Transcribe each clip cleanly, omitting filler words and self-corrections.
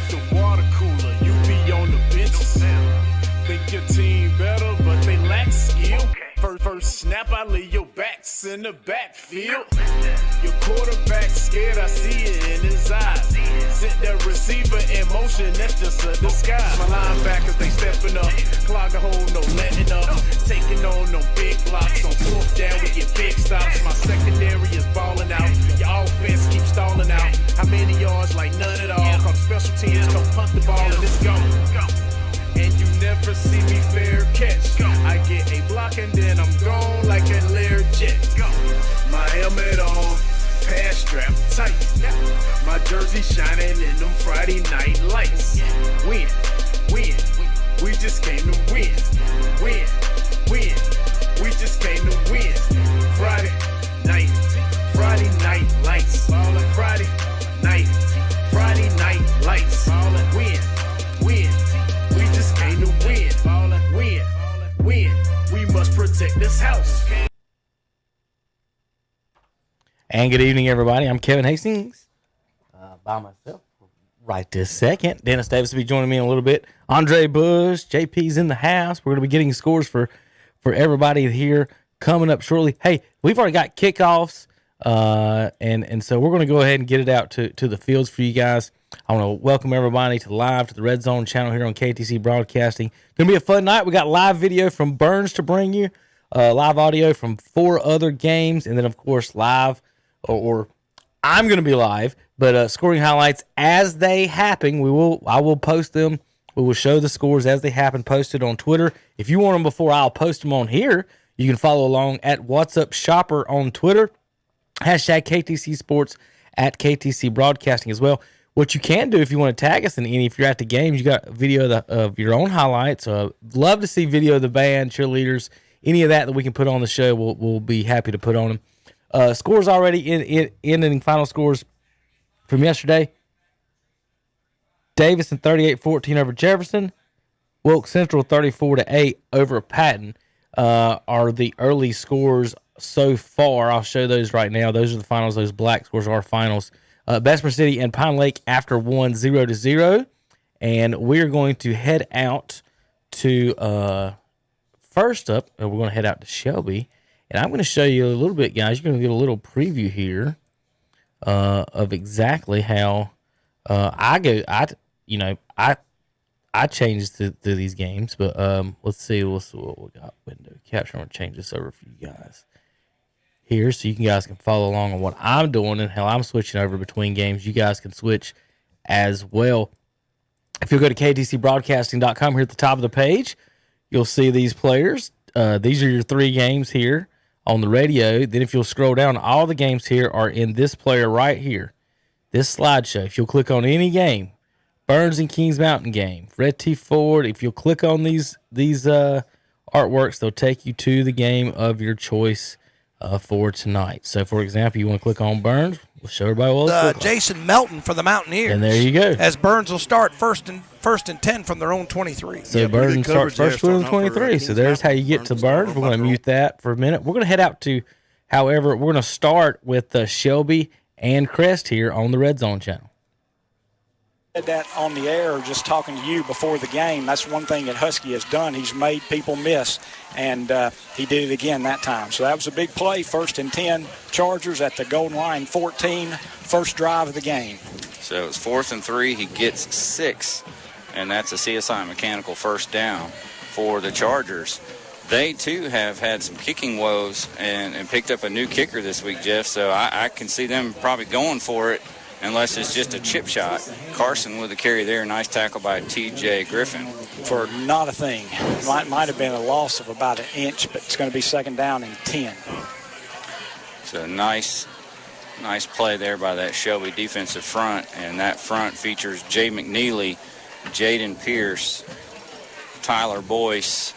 like the water cooler. You be on the benches. Think your team better, but they lack skill. First snap, I lay your backs in the backfield. Your quarterback scared, I see it in his eyes. Sent that receiver in motion, that's just a disguise. My linebackers, they stepping up. Clog a hole, no letting up. Taking on no big blocks. On fourth down, we get big stops. My secondary is balling out. Your offense keeps stalling out. How many yards? Like none at all. Come special teams, come punt the ball, and it's go. And you never see me fair catch. I get a block and then I'm gone like a Learjet. My helmet on, pass strap tight. My jersey shining in them Friday night lights. Win, win, we just came to win. Win, win, we just came to win. Friday night lights. Friday night lights. Win, win. We just came to win. Win. We must protect this house. And good evening, everybody. I'm Kevin Hastings by myself right this second. Dennis Davis will be joining me in a little bit. Andre Bush, JP's in the house. We're going to be getting scores for everybody here coming up shortly. Hey, we've already got kickoffs, and so we're going to go ahead and get it out to the fields for you guys. I want to welcome everybody to the Red Zone channel here on KTC Broadcasting. Going to be a fun night. We got live video from Burns to bring you, live audio from 4 other games, and then, of course, live, or I'm going to be live, but scoring highlights as they happen. I will post them. We will show the scores as they happen, posted on Twitter. If you want them before I'll post them on here, you can follow along at What's Up Shopper on Twitter, hashtag KTC Sports, at KTC Broadcasting as well. What you can do if you want to tag us in any, if you're at the games, you got a video of your own highlights. Love to see video of the band, cheerleaders, any of that we can put on the show. We'll be happy to put on them. Scores already in final scores from yesterday. Davidson 38-14 over Jefferson. Wilkes Central 34-8 over Patton are the early scores so far. I'll show those right now. Those are the finals. Those black scores are our finals. Bessemer City and Pine Lake after 0-0. And we're going to head out to, first up, we're going to head out to Shelby. And I'm going to show you a little bit, guys. You're going to get a little preview here of exactly how I changed to these games. But let's see what we got. Window capture. I'm going to change this over for you guys here so you guys can follow along on what I'm doing and how I'm switching over between games. You guys can switch as well. If you go to ktcbroadcasting.com, here at the top of the page, you'll see these players. These are your 3 games here on the radio. Then if you'll scroll down, all the games here are in this player right here, this slideshow. If you'll click on any game, Burns and Kings Mountain game, Fred T. Ford, if you'll click on these artworks, they'll take you to the game of your choice for tonight. So, for example, you want to click on Burns. We'll show everybody what it's Jason Melton for the Mountaineers. And there you go. As Burns will start first and 10 from their own 23. So Burns starts first from 23. So there's how you get to Burns. We're going to mute that for a minute. We're going to head out to, however, we're going to start with Shelby and Crest here on the Red Zone channel. That on the air, just talking to you before the game, that's one thing that Husky has done. He's made people miss, and he did it again that time. So that was a big play, 1st and 10, Chargers at the goal line, 14, first drive of the game. So it's 4th and 3, he gets 6, and that's a CSI Mechanical first down for the Chargers. They, too, have had some kicking woes and picked up a new kicker this week, Jeff, so I can see them probably going for it unless it's just a chip shot. Carson with the carry there. Nice tackle by T.J. Griffin. For not a thing. Might have been a loss of about an inch, but it's going to be 2nd down and 10. So nice play there by that Shelby defensive front, and that front features Jay McNeely, Jaden Pierce, Tyler Boyce,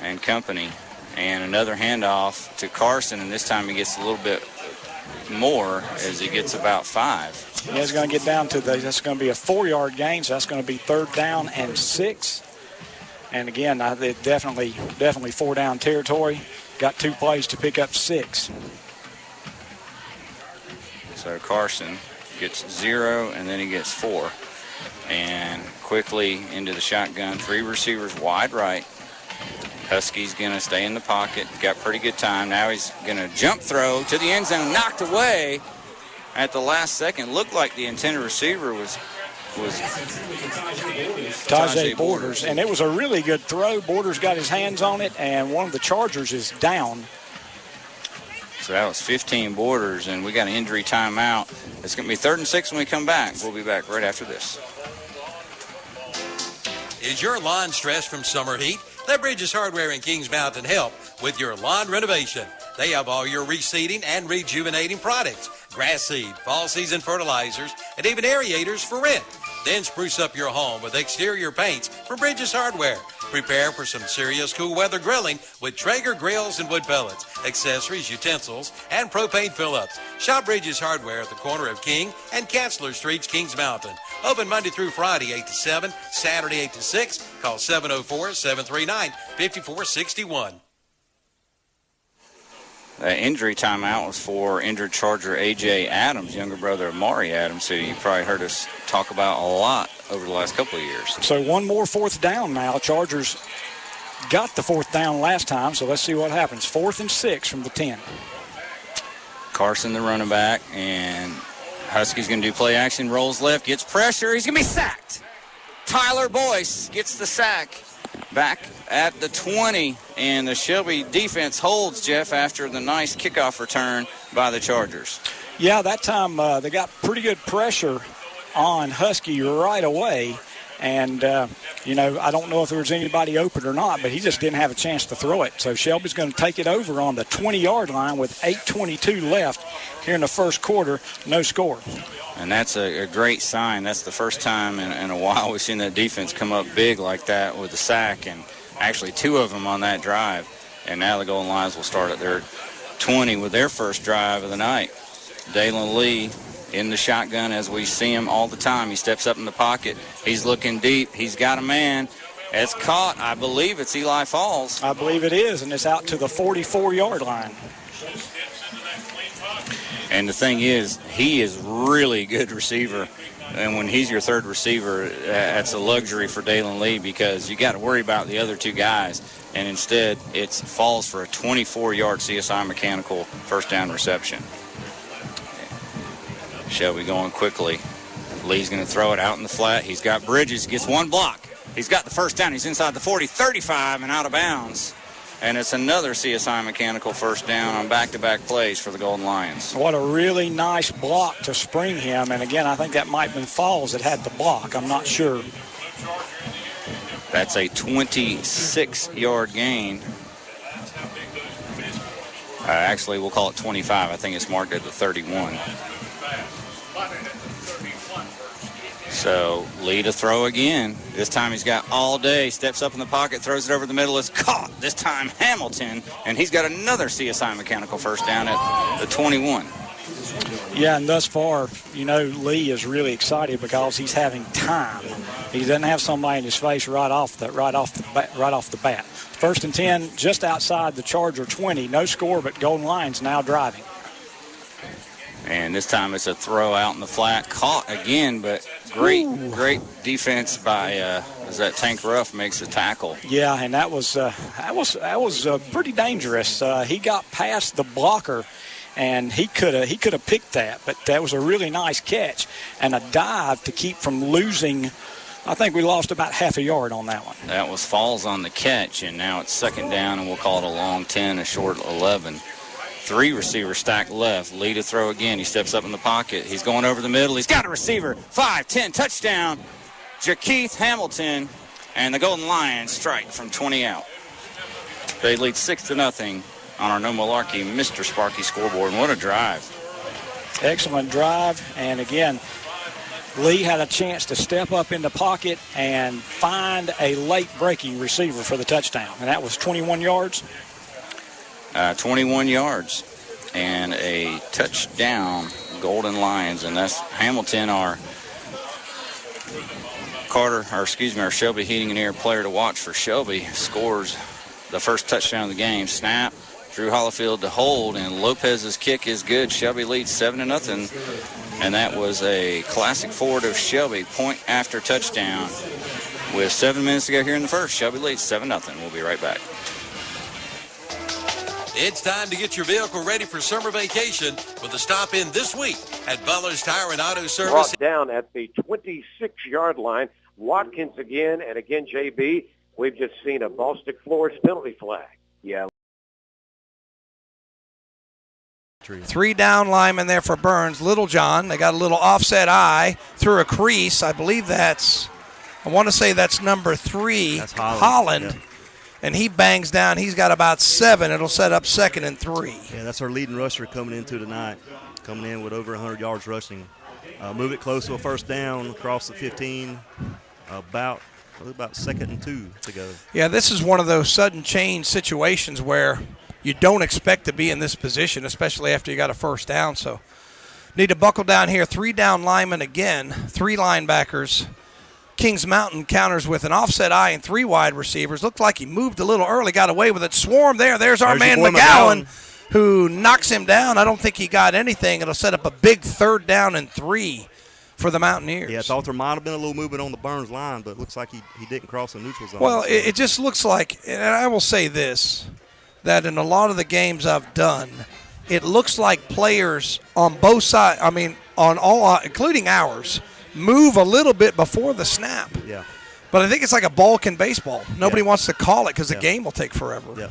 and company. And another handoff to Carson, and this time he gets a little bit more as he gets about 5. Yeah, he's going to get down to that's going to be a 4-yard gain, so that's going to be 3rd down and 6. And again, definitely 4-down territory. Got 2 plays to pick up 6. So Carson gets 0, and then he gets 4. And quickly into the shotgun. 3 receivers wide right. Husky's going to stay in the pocket. Got pretty good time. Now he's going to jump throw to the end zone. Knocked away at the last second. Looked like the intended receiver was Tajay Borders. And it was a really good throw. Borders got his hands on it, and one of the Chargers is down. So that was 15 Borders, and we got an injury timeout. It's going to be 3rd and 6 when we come back. We'll be back right after this. Is your lawn stressed from summer heat? Let Bridges Hardware in Kings Mountain help with your lawn renovation. They have all your reseeding and rejuvenating products, grass seed, fall season fertilizers, and even aerators for rent. Then spruce up your home with exterior paints from Bridges Hardware. Prepare for some serious cool weather grilling with Traeger grills and wood pellets, accessories, utensils, and propane fill-ups. Shop Bridges Hardware at the corner of King and Kanzler Streets, Kings Mountain. Open Monday through Friday, 8 to 7, Saturday, 8 to 6. Call 704-739-5461. That injury timeout was for injured Charger A.J. Adams, younger brother of Maury Adams, who you probably heard us talk about a lot over the last couple of years. So one more 4th down now. Chargers got the 4th down last time, so let's see what happens. 4th and 6 from the 10. Carson, the running back, and Husky's going to do play action, rolls left, gets pressure. He's going to be sacked. Tyler Boyce gets the sack back at the 20, and the Shelby defense holds, Jeff, after the nice kickoff return by the Chargers. Yeah, that time they got pretty good pressure on Husky right away. And, I don't know if there was anybody open or not, but he just didn't have a chance to throw it. So Shelby's going to take it over on the 20-yard line with 8:22 left here in the first quarter. No score. And that's a great sign. That's the first time in a while we've seen that defense come up big like that with a sack, and actually 2 of them on that drive. And now the Golden Lions will start at their 20 with their first drive of the night. Dalen Lee in the shotgun as we see him all the time. He steps up in the pocket. He's looking deep. He's got a man. It's caught. I believe it's Eli Falls. I believe it is, and it's out to the 44-yard line. And the thing is, he is really good receiver. And when he's your third receiver, that's a luxury for Dalen Lee because you got to worry about the other 2 guys. And instead, it falls for a 24-yard CSI Mechanical first down reception. Shelby going quickly. Lee's going to throw it out in the flat. He's got Bridges, gets 1 block. He's got the first down. He's inside the 40, 35, and out of bounds. And it's another CSI Mechanical first down on back-to-back plays for the Golden Lions. What a really nice block to spring him. And, again, I think that might have been Falls that had the block. I'm not sure. That's a 26-yard gain. Actually, we'll call it 25. I think it's marked at the 31. So Lee to throw again. This time he's got all day. Steps up in the pocket, throws it over the middle. It's caught. This time Hamilton, and he's got another CSI Mechanical first down at the 21. Yeah, and thus far, Lee is really excited because he's having time. He doesn't have somebody in his face right off the bat. First and 10, just outside the Charger 20. No score, but Golden Lions now driving. And this time it's a throw out in the flat. Caught again, but great defense by Tank Ruff makes the tackle. Yeah, and that was pretty dangerous. He got past the blocker, and he could have picked that, but that was a really nice catch and a dive to keep from losing. I think we lost about half a yard on that one. That was Falls on the catch, and now it's second down, and we'll call it a long 10, a short 11. 3 receivers stacked left. Lee to throw again. He steps up in the pocket. He's going over the middle. He's got a receiver. 5-10 touchdown. Jakeith Hamilton, and the Golden Lions strike from 20 out. They lead 6-0 on our No Malarkey Mr. Sparky scoreboard. And what a drive. Excellent drive. And again, Lee had a chance to step up in the pocket and find a late breaking receiver for the touchdown. And that was 21 yards. 21 yards and a touchdown, Golden Lions. And that's Hamilton, our Shelby Heating and Air player to watch for Shelby, scores the first touchdown of the game. Snap, Drew Hollifield to hold, and Lopez's kick is good. Shelby leads 7-0, and that was a classic forward of Shelby, point after touchdown. With 7 minutes to go here in the first, Shelby leads 7-0. We'll be right back. It's time to get your vehicle ready for summer vacation with a stop in this week at Butler's Tire and Auto Service. Brought down at the 26-yard line. Watkins again, and again, JB, we've just seen a Baltic Floors penalty flag. Yeah. 3 down linemen there for Burns. Littlejohn, they got a little offset eye through a crease. I believe I want to say that's number 3, That's Holland. Yeah. And he bangs down. He's got about 7. It'll set up 2nd and 3. Yeah, that's our leading rusher coming into tonight, coming in with over 100 yards rushing. Move it close to a first down across the 15, about 2nd and 2 to go. Yeah, this is one of those sudden change situations where you don't expect to be in this position, especially after you got a first down. So need to buckle down here. 3 down linemen again, 3 linebackers. Kings Mountain counters with an offset eye and 3 wide receivers. Looked like he moved a little early, got away with it. Swarm there. There's our man McDowell, who knocks him down. I don't think he got anything. It'll set up a big 3rd down and 3 for the Mountaineers. Yeah, I thought there might have been a little movement on the Burns line, but it looks like he didn't cross the neutral zone. Well, it just looks like, and I will say this, that in a lot of the games I've done, it looks like players on both sides, on all, including ours, move a little bit before the snap. Yeah. But I think it's like a balk in baseball. Nobody Yeah. wants to call it because the Yeah. game will take forever. Yeah.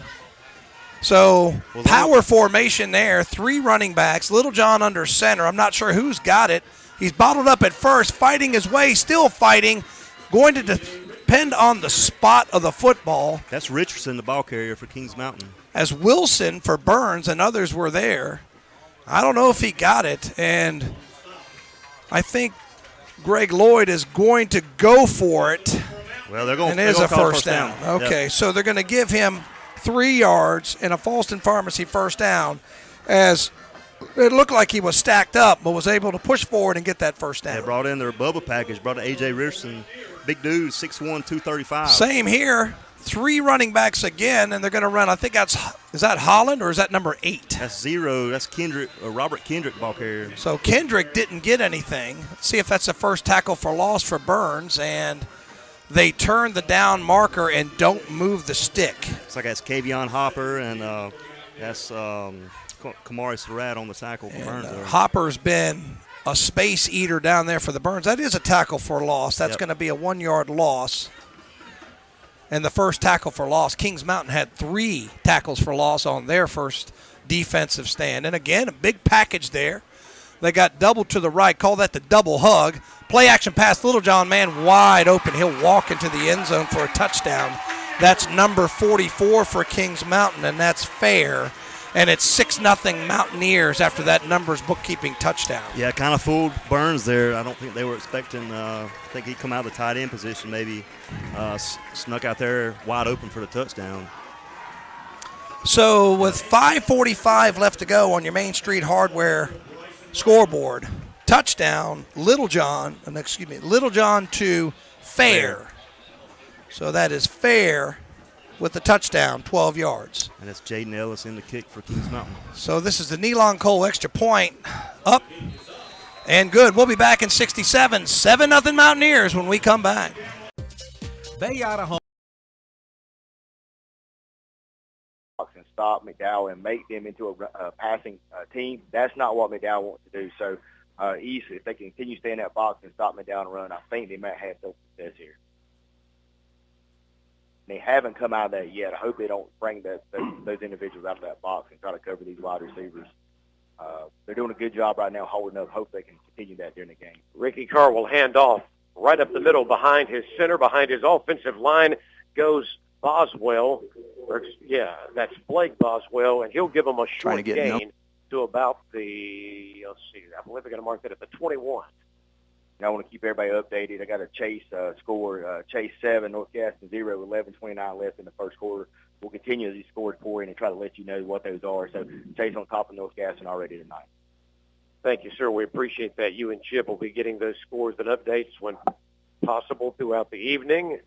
So Well, power formation there, 3 running backs, Littlejohn under center. I'm not sure who's got it. He's bottled up at first, fighting his way, still fighting, going to depend on the spot of the football. That's Richardson, the ball carrier for Kings Mountain. As Wilson for Burns and others were there. I don't know if he got it, and I think Greg Lloyd is going to go for it. Well, they're going And it is a call first down. Okay, Yep. so they're going to give him 3 yards and a Falston Pharmacy first down, as it looked like he was stacked up but was able to push forward and get that first down. They brought in their Bubba package, brought in A.J. Richardson, big dude, 6'1", 235. Same here. 3 running backs again, and they're going to run. I think is that Holland or is that number 8? That's 0. That's Kendrick, Robert Kendrick, ball carrier. So Kendrick didn't get anything. Let's see if that's the first tackle for loss for Burns, and they turn the down marker and don't move the stick. It's like that's Kavion Hopper, and that's Kamari Surratt on the tackle for Burns. There. Hopper's been a space eater down there for the Burns. That is a tackle for loss. That's going to be a 1-yard loss. And the first tackle for loss, Kings Mountain had 3 tackles for loss on their first defensive stand. And again, a big package there. They got double to the right. Call that the double hug. Play action pass. Littlejohn, man, wide open. He'll walk into the end zone for a touchdown. That's number 44 for Kings Mountain, and that's fair. And it's 6-0 Mountaineers after that numbers bookkeeping touchdown. Yeah, kind of fooled Burns there. I don't think they were expecting. I think he'd come out of the tight end position, maybe snuck out there wide open for the touchdown. So with 5:45 left to go on your Main Street Hardware scoreboard, touchdown, Littlejohn to Fair. So that is Fair with the touchdown, 12 yards. And that's Jaden Ellis in the kick for Kings Mountain. So this is the Nelon Cole extra point, up and good. We'll be back in 67, 7-0 Mountaineers when we come back. Bay out of home. And stop McDowell and make them into a passing team. That's not what McDowell wants to do. So East, if they continue to stay in that box and stop McDowell and run, I think they might have some success here. They haven't come out of that yet. I hope they don't bring those individuals out of that box and try to cover these wide receivers. They're doing a good job right now holding up. Hope they can continue that during the game. Ricky Carr will hand off right up the middle behind his center, behind his offensive line goes Boswell. That's Blake Boswell, and he'll give them a short gain to about the, I believe they're going to mark that at the 21. I want to keep everybody updated. I got a Chase score, Chase 7, North Gaston 0, 11:29 left in the first quarter. We'll continue these scores pouring and try to let you know what those are. So Chase on top of North Gaston already tonight. Thank you, sir. We appreciate that. You and Chip will be getting those scores and updates when possible throughout the evening.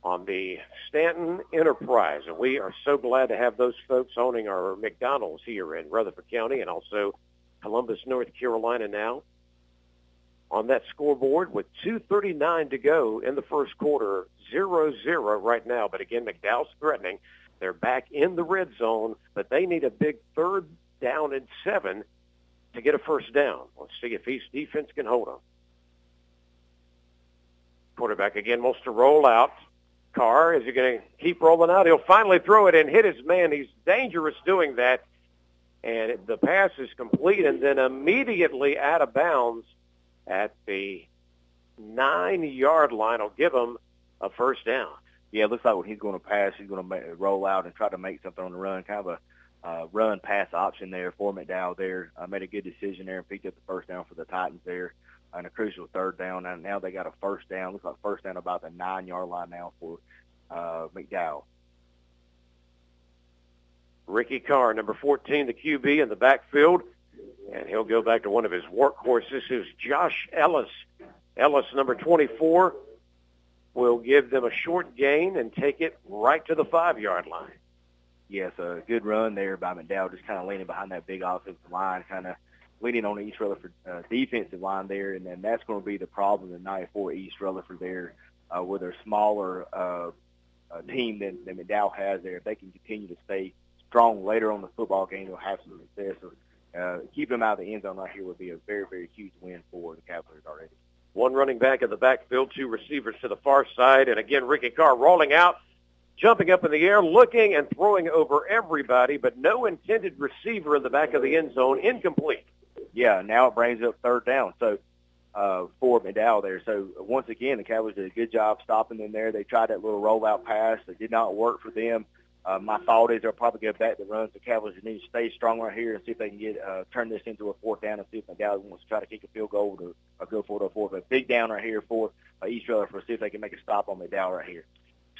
on the Stanton Enterprise. And we are so glad to have those folks owning our McDonald's here in Rutherford County and also Columbus, North Carolina now. On that scoreboard with 2:39 to go in the first quarter, 0-0 right now. But again, McDowell's threatening. They're back in the red zone, but they need a big 3rd down and 7 to get a first down. Let's see if East defense can hold them. Quarterback again wants to roll out. Carr, is he going to keep rolling out? He'll finally throw it and hit his man. He's dangerous doing that. And the pass is complete and then immediately out of bounds at the 9-yard line. Will give him a first down. Yeah, it looks like when he's going to pass, he's going to roll out and try to make something on the run, kind of a run-pass option there for McDowell there. Made a good decision there and picked up the first down for the Titans there on a crucial 3rd down. And now they got a first down. Looks like first down about the 9-yard line now for McDowell. Ricky Carr, number 14, the QB in the backfield. And he'll go back to one of his workhorses, who's Josh Ellis. Ellis, number 24, will give them a short gain and take it right to the 5-yard line. Yes, a good run there by McDowell, just kind of leaning behind that big offensive line, kind of leaning on the East Rutherford defensive line there, and then that's going to be the problem tonight for East Rutherford there, with their smaller team than McDowell has there. If they can continue to stay strong later on the football game, they'll have some success. So keeping them out of the end zone right here would be a very, very huge win for the Cavaliers already. One running back in the backfield, 2 receivers to the far side, and again, Ricky Carr rolling out, jumping up in the air, looking and throwing over everybody, but no intended receiver in the back of the end zone, incomplete. Yeah, now it brings up 3rd down. So for McDowell there. So once again, the Cavaliers did a good job stopping them there. They tried that little rollout pass. It did not work for them. My thought is they'll probably go back to runs. The Cavaliers need to stay strong right here and see if they can get turn this into a 4th down and see if McDowell wants to try to kick a field goal or go for it or 4th. But big down right here for East Rutherford, see if they can make a stop on McDowell right here.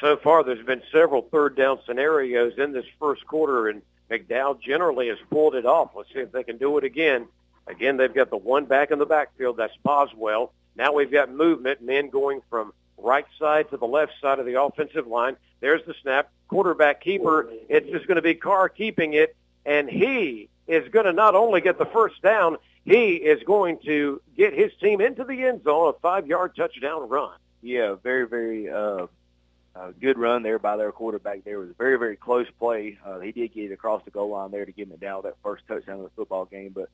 So far, there's been several 3rd down scenarios in this first quarter, and McDowell generally has pulled it off. Let's see if they can do it again. Again, they've got the one back in the backfield. That's Boswell. Now we've got movement, men going from right side to the left side of the offensive line. There's the snap. Quarterback keeper. It's just going to be Carr keeping it, and he is going to not only get the first down, he is going to get his team into the end zone, a 5-yard touchdown run. Yeah, very, very good run there by their quarterback. There was a very, very close play. He did get it across the goal line there to give McDowell that first touchdown of the football game. But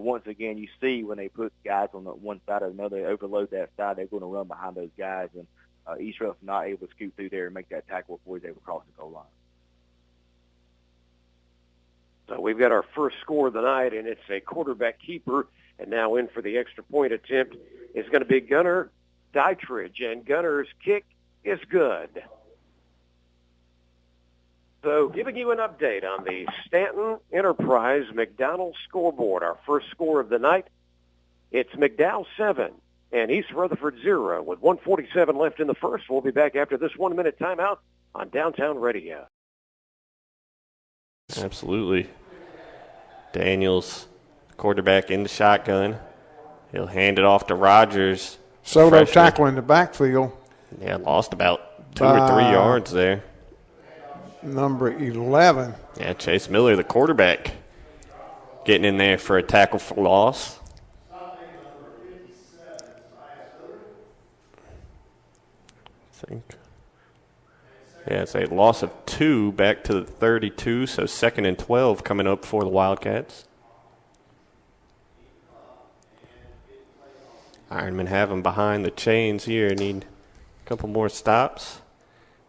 once again, you see when they put guys on the one side or another, they overload that side, they're going to run behind those guys. And East Rutherford not able to scoot through there and make that tackle before he's able to cross the goal line. So we've got our first score of the night, and it's a quarterback keeper. And now in for the extra point attempt is going to be Gunnar Dietrich, and Gunnar's kick is good. So giving you an update on the Stanton Enterprise McDowell scoreboard, our first score of the night, it's McDowell 7 and East Rutherford 0 with 1:47 left in the first. We'll be back after this 1-minute timeout on Downtown Radio. Absolutely. Daniels, quarterback in the shotgun. He'll hand it off to Rogers. Soto tackling the backfield. Yeah, lost about 2 or 3 yards there. Number 11. Yeah, Chase Miller, the quarterback, getting in there for a tackle for loss. I think. Yeah, it's a loss of 2 back to the 32, so 2nd and 12 coming up for the Wildcats. Ironmen have them behind the chains here. Need a couple more stops.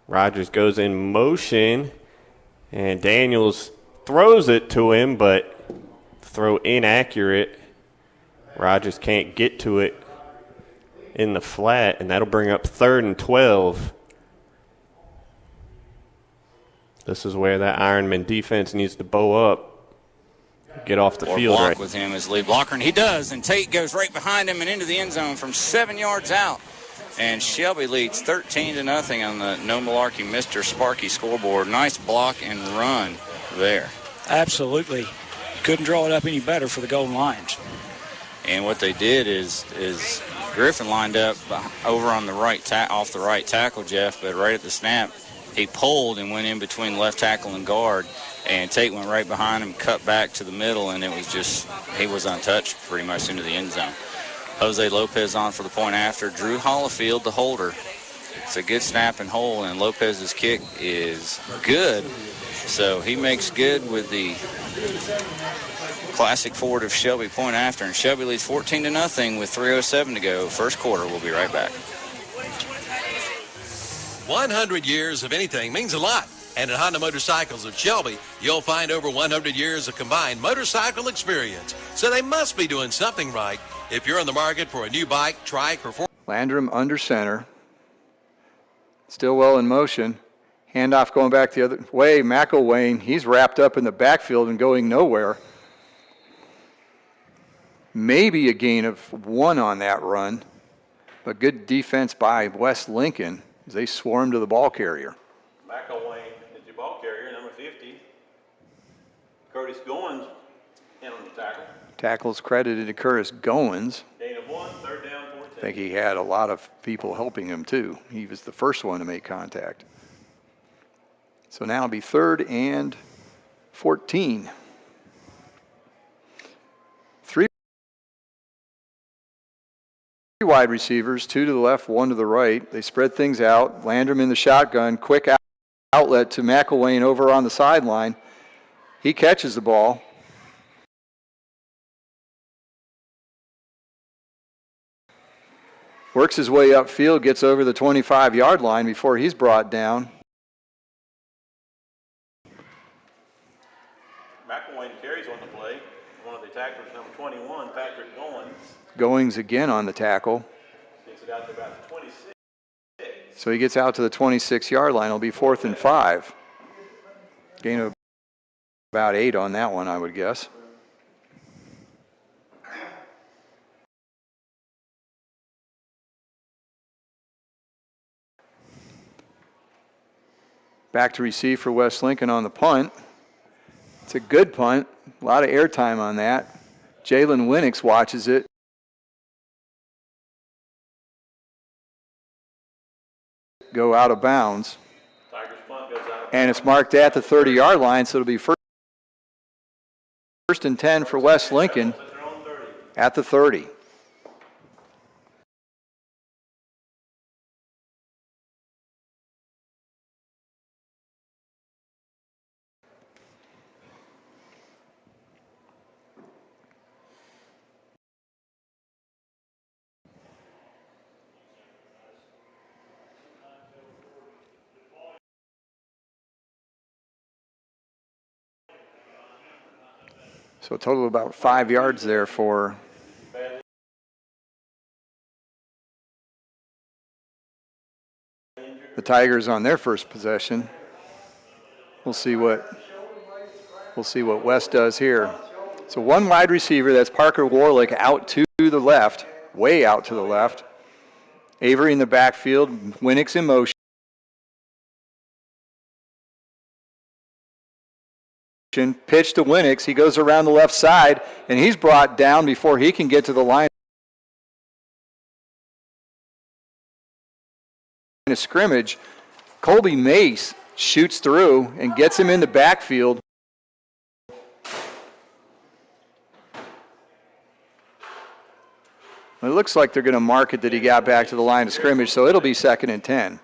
Rogers goes in motion, and Daniels throws it to him, but throw inaccurate. Rogers can't get to it in the flat, and that'll bring up 3rd and 12. This is where that Ironman defense needs to bow up, get off the field block right. with him as lead blocker, and he does, and Tate goes right behind him and into the end zone from 7 yards out. And Shelby leads 13-0 on the No Malarkey Mr. Sparky scoreboard. Nice block and run there. Absolutely. Couldn't draw it up any better for the Golden Lions. And what they did is Griffin lined up over on the right off the right tackle, Jeff, but right at the snap, he pulled and went in between left tackle and guard, and Tate went right behind him, cut back to the middle, and it was just, he was untouched pretty much into the end zone. Jose Lopez on for the point after. Drew Hollifield, the holder. It's a good snap and hold, and Lopez's kick is good. So he makes good with the classic forward of Shelby point after, and Shelby leads 14-0 with 3:07 to go. First quarter. We'll be right back. 100 years of anything means a lot. And at Honda Motorcycles of Shelby, you'll find over 100 years of combined motorcycle experience. So they must be doing something right. If you're in the market for a new bike, trike, or four... Landrum under center. Still well in motion. Handoff going back the other way. McElwain, he's wrapped up in the backfield and going nowhere. Maybe a gain of 1 on that run. But good defense by West Lincoln as they swarm to the ball carrier. McElwain is your ball carrier, number 50. Curtis Goins in on the tackle. Tackles credited to Curtis Goins. Gain of 1, third down, 14. I think he had a lot of people helping him too. He was the first one to make contact. So now it'll be 3rd and 14. 3 wide receivers, 2 to the left, 1 to the right. They spread things out. Landrum in the shotgun, quick outlet to McElwain over on the sideline. He catches the ball. Works his way upfield, gets over the 25-yard line before he's brought down. McElwain carries on the play. One of the tacklers, number 21, Patrick Goins. Goings again on the tackle. Gets it out to about the 26. So he gets out to the 26-yard line. It'll be 4th and 5. Gain of about 8 on that one, I would guess. Back to receive for West Lincoln on the punt. It's a good punt. A lot of airtime on that. Jalen Winnick watches it. Go out of bounds. Tigers punt goes out. And it's marked at the 30-yard line, so it'll be first and 10 for West Lincoln at the 30. So a total of about 5 yards there for the Tigers on their first possession. We'll see what West does here. So 1 wide receiver, that's Parker Warlick, out to the left, way out to the left. Avery in the backfield, Winnick's in motion. Pitch to Winnick. He goes around the left side, and he's brought down before he can get to the line of scrimmage. Colby Mace shoots through and gets him in the backfield. It looks like they're going to mark it that he got back to the line of scrimmage, so it'll be 2nd and 10.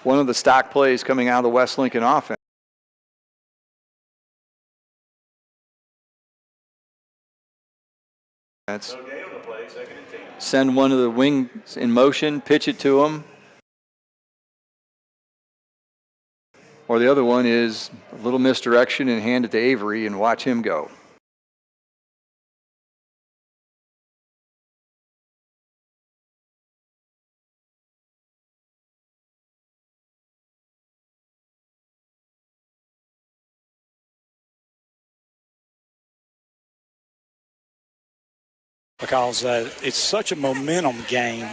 One of the stock plays coming out of the West Lincoln offense. Send one of the wings in motion, pitch it to him. Or the other one is a little misdirection and hand it to Avery and watch him go. Because it's such a momentum game,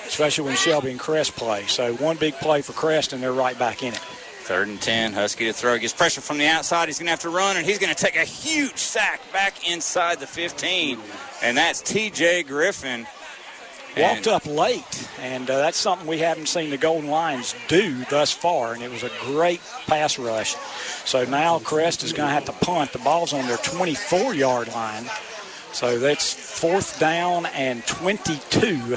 especially when Shelby and Crest play. So one big play for Crest, and they're right back in it. 3rd and 10, Husky to throw. Gets pressure from the outside. He's going to have to run, and he's going to take a huge sack back inside the 15. And that's T.J. Griffin. Walked up late, and that's something we haven't seen the Golden Lions do thus far, and it was a great pass rush. So now Crest is going to have to punt. The ball's on their 24-yard line. So that's 4th down and 22. So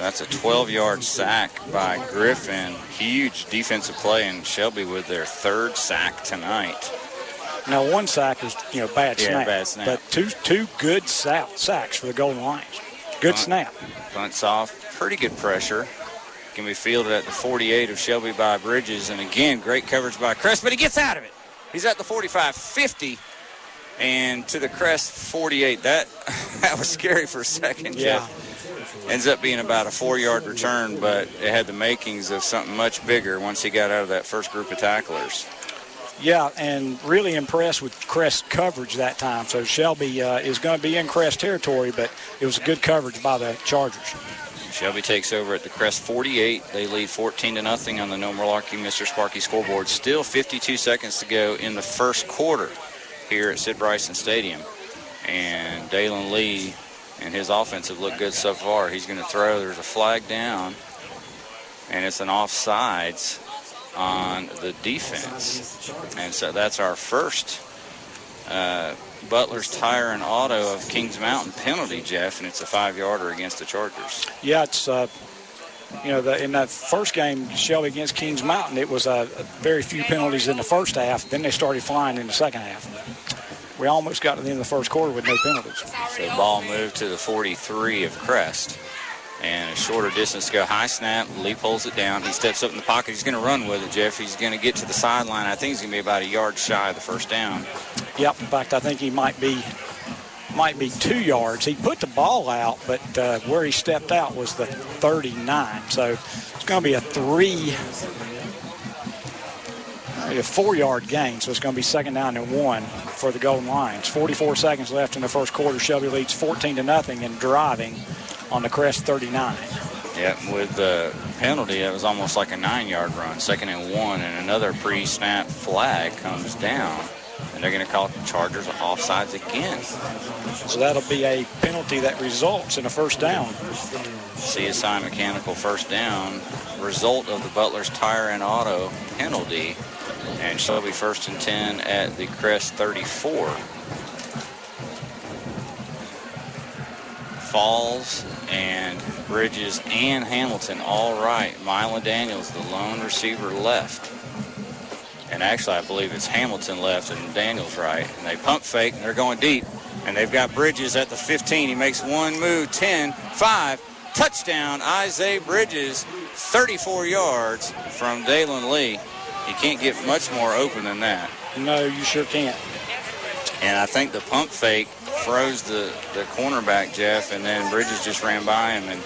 that's a 12-yard sack by Griffin. Huge defensive play, and Shelby with their 3rd sack tonight. Now, 1 sack is, bad snap. Bad snap. But two good sacks for the Golden Lions. Good snap. Bunts off. Pretty good pressure. Can be fielded at the 48 of Shelby by Bridges. And again, great coverage by Crest, but he gets out of it. He's at the 45, 50, and to the Crest 48. That was scary for a second, Yeah. Jeff. Ends up being about a 4-yard return, but it had the makings of something much bigger once he got out of that first group of tacklers. Yeah, and really impressed with Crest coverage that time. So Shelby is going to be in Crest territory, but it was a good coverage by the Chargers. Shelby takes over at the Crest 48. They lead 14-0 on the No Malarkey Mr. Sparky scoreboard. Still 52 seconds to go in the first quarter here at Sid Bryson Stadium. And Dalen Lee and his offense have looked good so far. He's going to throw. There's a flag down, and it's an offsides on the defense. And so that's our first Butler's Tire and Auto of Kings Mountain penalty, Jeff, and it's a 5-yarder against the Chargers. Yeah, it's in that first game, Shelby against Kings Mountain, it was very few penalties in the first half. Then they started flying in the second half. We almost got to the end of the first quarter with no penalties. So ball moved to the 43 of Crest. And a shorter distance to go. High snap. Lee pulls it down. He steps up in the pocket. He's going to run with it, Jeff. He's going to get to the sideline. I think he's going to be about a yard shy of the first down. Yep. In fact, I think he might be 2 yards. He put the ball out, but where he stepped out was the 39. So it's going to be a 4-yard gain. So it's going to be 2nd down and 1 for the Golden Lions. 44 seconds left in the first quarter. Shelby leads 14-0 and driving on the Crest 39. Yep, with the penalty, it was almost like a 9-yard run. 2nd and 1, and another pre-snap flag comes down. And they're going to call the Chargers offsides again. So that'll be a penalty that results in a first down. CSI Mechanical first down. Result of the Butler's Tire and Auto penalty. And Shelby 1st and 10 at the Crest 34. Falls and Bridges and Hamilton all right. Mylon Daniels, the lone receiver, left. And actually, I believe it's Hamilton left and Daniels right. And they pump fake, and they're going deep. And they've got Bridges at the 15. He makes one move, 10, 5, touchdown, Isaiah Bridges, 34 yards from Dalen Lee. You can't get much more open than that. No, you sure can't. And I think the pump fake froze the cornerback, Jeff, and then Bridges just ran by him, and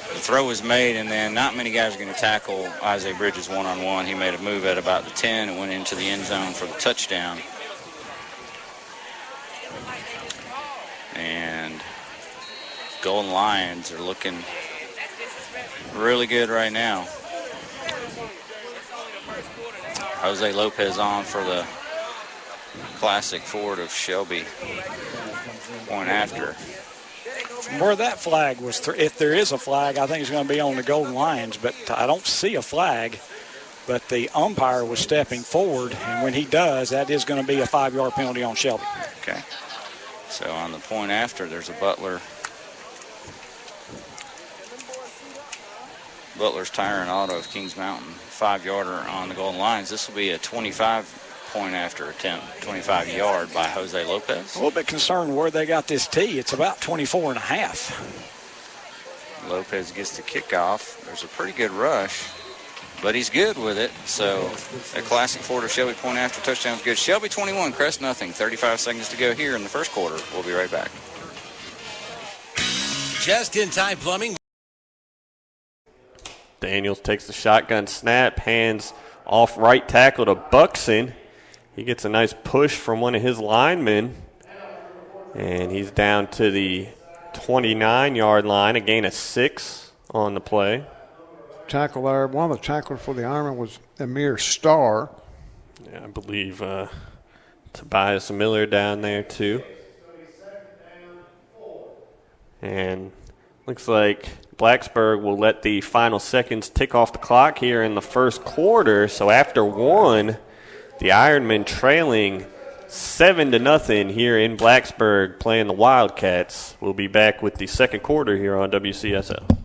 the throw was made, and then not many guys are going to tackle Isaiah Bridges one-on-one. He made a move at about the 10 and went into the end zone for the touchdown. And Golden Lions are looking really good right now. Jose Lopez on for the Classic Ford of Shelby. Point after. From where that flag was, if there is a flag, I think it's going to be on the Golden Lions, but I don't see a flag. But the umpire was stepping forward, and when he does, that is going to be a 5-yard penalty on Shelby. Okay. So on the point after, there's a Butler's Tire and Auto of Kings Mountain, 5-yarder on the Golden Lions. This will be a 25-point after attempt, 25-yard by Jose Lopez. A little bit concerned where they got this tee. It's about 24 and a half. Lopez gets the kickoff. There's a pretty good rush, but he's good with it. So a Classic Ford of Shelby point after touchdown's good. Shelby 21, Crest nothing. 35 seconds to go here in the first quarter. We'll be right back. Just-in-time plumbing. Daniels takes the shotgun snap, hands off right tackle to Buxton. He gets a nice push from one of his linemen, and he's down to the 29-yard line, a gain of 6 on the play. tackle there. One of the tacklers for the Ironman was Amir Starr. Yeah, I believe Tobias Miller down there too. And looks like Blacksburg will let the final seconds tick off the clock here in the first quarter. So after one, the Ironmen trailing 7-0 here in Blacksburg playing the Wildcats. We'll be back with the second quarter here on WCSL.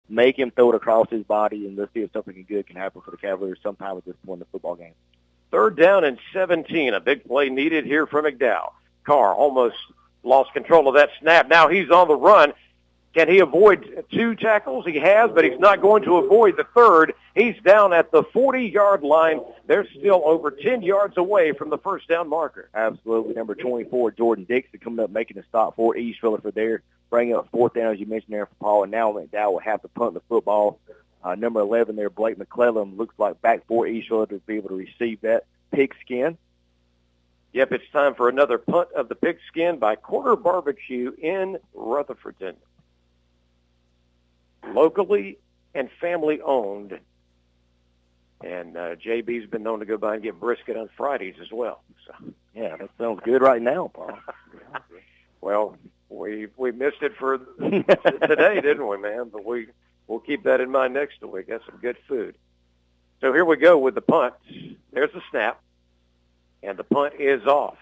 Make him throw it across his body, and let's see if something good can happen for the Cavaliers sometime at this point in the football game. 3rd down and 17. A big play needed here from McDowell. Carr almost lost control of that snap. Now he's on the run. Can he avoid 2 tackles? He has, but he's not going to avoid the 3rd. He's down at the 40-yard line. They're still over 10 yards away from the first down marker. Absolutely. Number 24, Jordan Dixon, coming up making a stop for East Rutherford there. Bringing up 4th down, as you mentioned there, for Paul. And now McDowell will have to punt the football. Number 11 there, Blake McClellan, looks like back for East Rutherford to be able to receive that pigskin. Yep, it's time for another punt of the pigskin by Quarter Barbecue in Rutherfordton. Locally and family owned. And JB's been known to go by and get brisket on Fridays as well. So, yeah, that sounds good right now, Paul. Well, we missed it for today, didn't we, man? But we'll keep that in mind next week. That's some good food. So here we go with the punt. There's the snap, and the punt is off.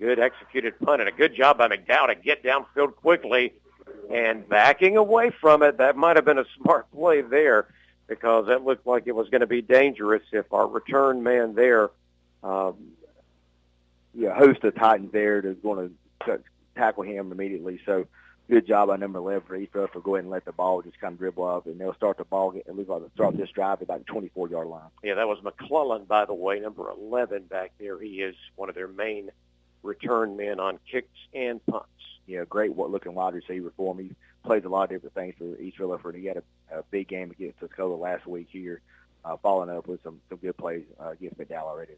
Good executed punt, and a good job by McDowell to get downfield quickly. And backing away from it, that might have been a smart play there because that looked like it was going to be dangerous if our return man there. Host of Titans there is going to tackle him immediately. So good job by number 11 for East Rutherford. Go ahead and let the ball just kind of dribble up, and they'll start the ball. It looks like they'll start this drive at about the 24-yard line. Yeah, that was McClellan, by the way, number 11 back there. He is one of their main return men on kicks and punts. Yeah, great looking wide receiver for him. He plays a lot of different things for East Rutherford. He had a big game against Tuscola last week here, following up with some good plays against McDowell already.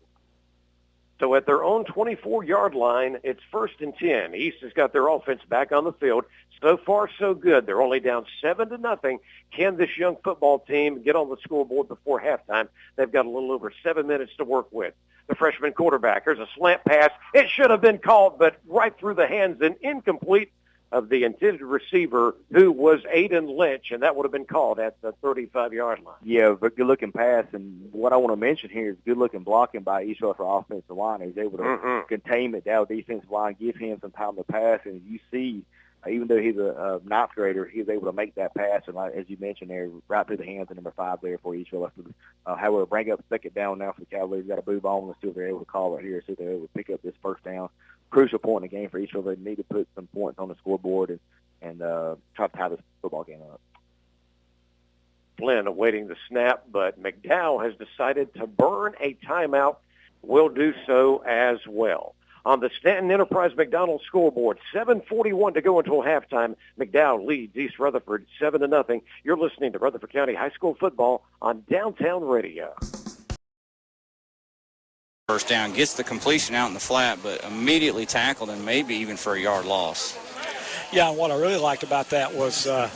So at their own 24-yard line, it's 1st and 10. East has got their offense back on the field. So far, so good. They're only down 7-0. Can this young football team get on the scoreboard before halftime? They've got a little over 7 minutes to work with. The freshman quarterback. There's a slant pass. It should have been caught, but right through the hands and incomplete of the intended receiver, who was Aiden Lynch, and that would have been called at the 35-yard line. Yeah, but good-looking pass. And what I want to mention here is good-looking blocking by East Rutherford offensive line. He's able to contain McDowell defensive line, give him some time to pass, and you see, even though he's a ninth grader, he was able to make that pass, and as you mentioned there, right through the hands of number 5 there for East Rutherford. However, bring up 2nd down now for the Cavaliers. We've got to move on and see if they're able to call right here, see if they're able to pick up this first down. Crucial point in the game for East Rutherford. They need to put some points on the scoreboard and try to tie this football game up. Flynn awaiting the snap, but McDowell has decided to burn a timeout. Will do so as well. On the Stanton Enterprise McDonald's scoreboard, 7:41 to go until halftime. McDowell leads East Rutherford 7-0. You're listening to Rutherford County High School football on Downtown Radio. First down, gets the completion out in the flat, but immediately tackled and maybe even for a yard loss. Yeah, and what I really liked about that was that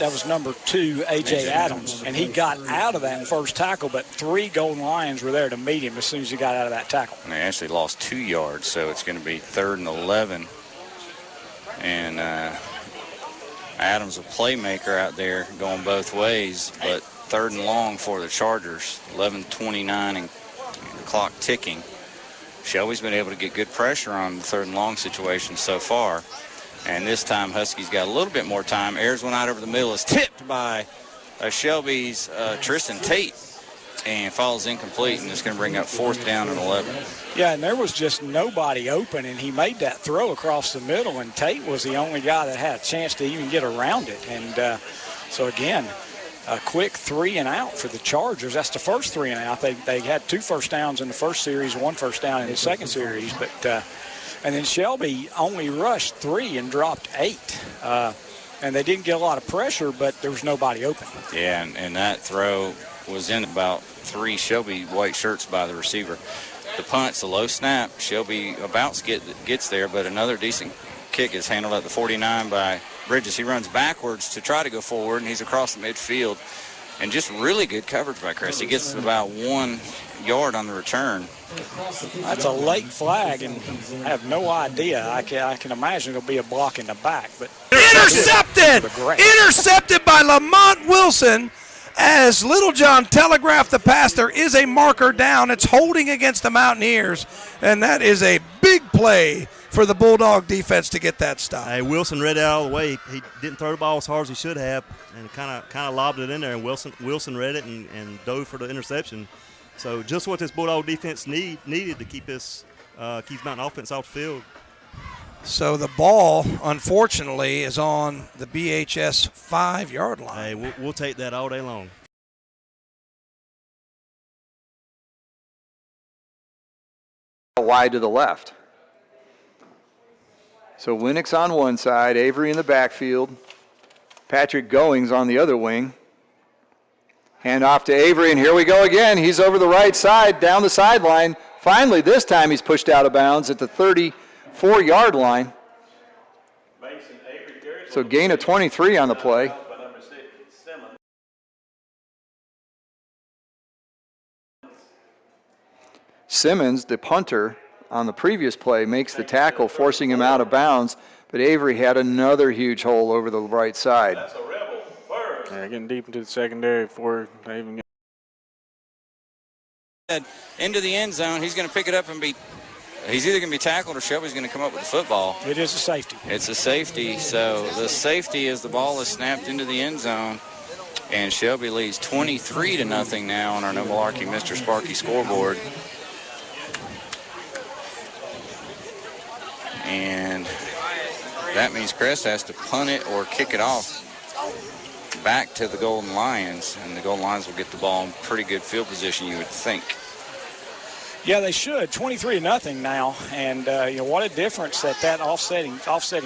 was number 2, A.J. Adams, and he got out of that first tackle, but 3 Golden Lions were there to meet him as soon as he got out of that tackle. And they actually lost 2 yards, so it's going to be 3rd and 11. And Adams, a playmaker out there going both ways, but 3rd and long for the Chargers, 11:29 and the clock ticking. Shelby's been able to get good pressure on the 3rd and long situation so far. And this time, Huskies got a little bit more time. Airs one out over the middle. Is tipped by Shelby's Tristan Tate and falls incomplete. And it's going to bring up 4th down and 11. Yeah, and there was just nobody open, and he made that throw across the middle, and Tate was the only guy that had a chance to even get around it. And so, again, a quick 3 and out for the Chargers. That's the first 3 and out. They had 2 first downs in the first series, 1 first down in the second series. But and then Shelby only rushed 3 and dropped 8. And they didn't get a lot of pressure, but there was nobody open. Yeah, and that throw was in about 3 Shelby white shirts by the receiver. The punt's a low snap. Shelby about gets there, but another decent kick is handled at the 49 by Bridges. He runs backwards to try to go forward, and he's across the midfield. And just really good coverage by Crest. He gets about 1 yard on the return. That's a late flag, and I have no idea. I can imagine it'll be a block in the back. But Intercepted! Intercepted by Lamont Wilson as Littlejohn telegraphed the pass. There is a marker down. It's holding against the Mountaineers, and that is a big play for the Bulldog defense to get that stop. Hey, Wilson read it all the way. He didn't throw the ball as hard as he should have, and kind of lobbed it in there. And Wilson read it and dove for the interception. So just what this Bulldog defense needed to keep Keith Mountain offense off the field. So the ball, unfortunately, is on the BHS 5-yard line. Hey, we'll take that all day long. Wide to the left. So Winnick's on one side, Avery in the backfield, Patrick Goings on the other wing. Hand off to Avery, and here we go again. He's over the right side, down the sideline. Finally, this time he's pushed out of bounds at the 34-yard line. So gain of 23 on the play. Simmons, the punter, on the previous play makes the tackle, forcing him out of bounds, but Avery had another huge hole over the right side. Yeah, getting deep into the secondary before they even get into the end zone. He's going to pick it up and he's either going to be tackled or Shelby's going to come up with the football. It is a safety. It's a safety. So the safety as the ball is snapped into the end zone, and Shelby leads 23-0 now on our No Malarkey Mr. Sparky scoreboard. And that means Crest has to punt it or kick it off back to the Golden Lions, and the Golden Lions will get the ball in pretty good field position, you would think. Yeah, they should. 23-0 now, and what a difference that offsetting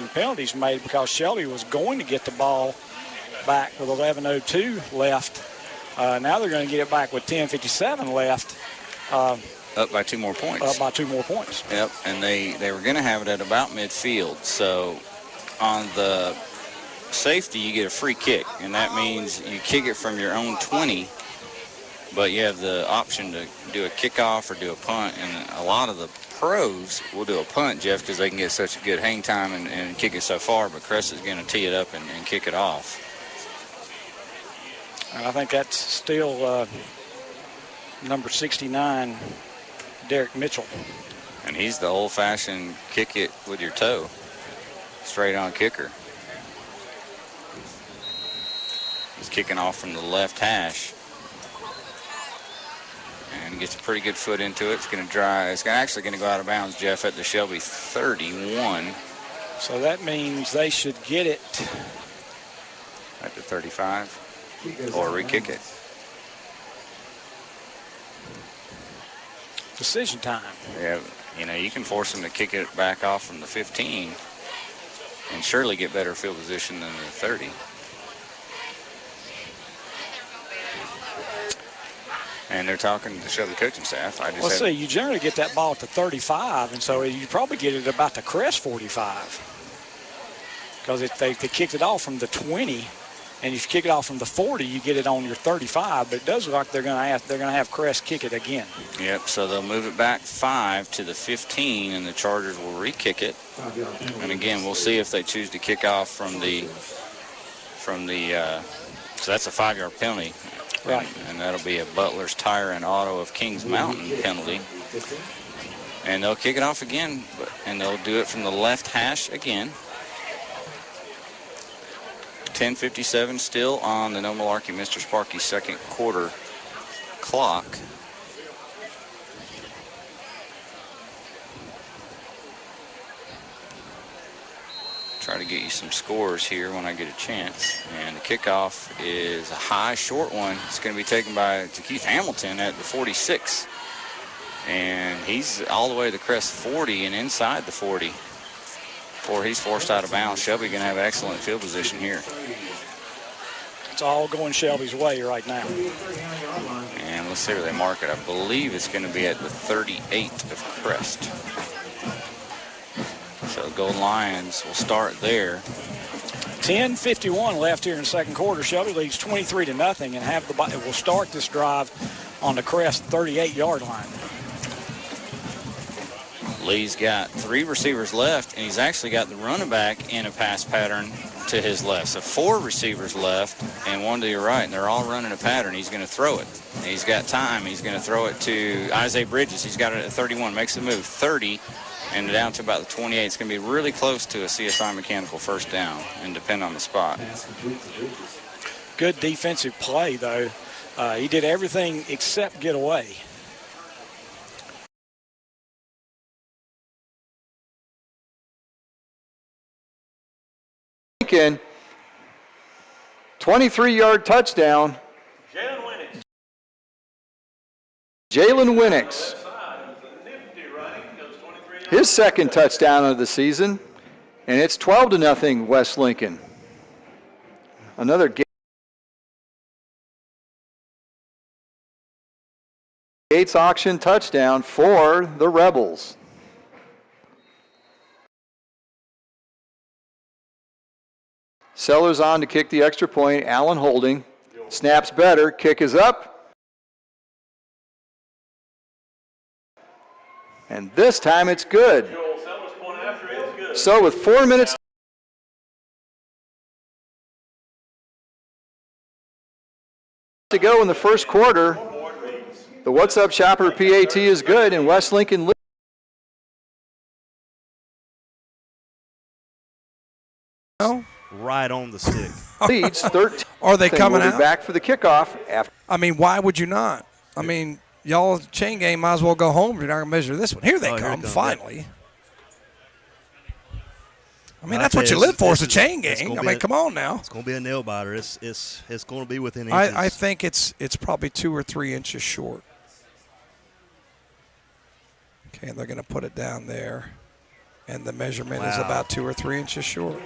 penalties made, because Shelby was going to get the ball back with 11:02 left. Now they're going to get it back with 10:57 left. Up by 2 more points. Up by 2 more points. Yep, and they were going to have it at about midfield. So on the safety, you get a free kick, and that means you kick it from your own 20, but you have the option to do a kickoff or do a punt, and a lot of the pros will do a punt, Jeff, because they can get such a good hang time and kick it so far, but Crest is going to tee it up and kick it off. And I think that's still number 69, Derek Mitchell. And he's the old-fashioned kick it with your toe, straight on kicker. He's kicking off from the left hash. And gets a pretty good foot into it. It's going to drive. It's actually going to go out of bounds, Jeff, at the Shelby 31. So that means they should get it at the 35 or re-kick it. Decision time. Yeah, you can force them to kick it back off from the 15 and surely get better field position than the 30. And they're talking to the Shelby coaching staff. Let's see, you generally get that ball at the 35, and so you probably get it about the Crest 45. Because they kicked it off from the 20, and if you kick it off from the 40, you get it on your 35. But it does look like they're going to have Crest kick it again. Yep. So they'll move it back 5 to the 15, and the Chargers will re-kick it. And again, we'll see if they choose to kick off from the. So that's a 5-yard penalty. Right. And that'll be a Butler's Tire and Auto of Kings Mountain penalty. And they'll kick it off again, and they'll do it from the left hash again. 10:57 still on the No Malarkey Mr. Sparky second quarter clock. Try to get you some scores here when I get a chance. And the kickoff is a high, short one. It's going to be taken by Keith Hamilton at the 46. And he's all the way to the Crest 40 and inside the 40 before he's forced out of bounds. Shelby going to have excellent field position here. It's all going Shelby's way right now. And let's see where they mark it. I believe it's going to be at the 38 of Crest. So Golden Lions will start there. 10:51 left here in the second quarter. Shelby leads 23-0 and will start this drive on the Crest 38-yard line. Lee's got 3 receivers left, and he's actually got the running back in a pass pattern to his left. So 4 receivers left and 1 to your right, and they're all running a pattern. He's going to throw it. And he's got time. He's going to throw it to Isaiah Bridges. He's got it at 31, makes the move 30, and down to about the 28. It's going to be really close to a CSI Mechanical first down and depend on the spot. Good defensive play, though. He did everything except get away. Lincoln, 23-yard touchdown. Jalen Winnick. His second touchdown of the season, and it's 12-0 West Lincoln. Another Gates auction touchdown for the Rebels. Sellers on to kick the extra point. Allen holding. Snaps better. Kick is up. And this time it's good. So with 4 minutes to go in the first quarter, the What's Up Shopper PAT is good, and West Lincoln right on the stick. leads 13. Are they coming we'll be out? back for the kickoff after. I mean, why would you not? I mean, y'all chain game might as well go home if you're not going to measure this one. Here they come, finally. I mean, that's what you live for is a chain game. I mean, come on now. It's going to be a nail biter. It's going to be within inches. I think it's probably 2 or 3 inches short. Okay, and they're going to put it down there. And the measurement is about 2 or 3 inches short.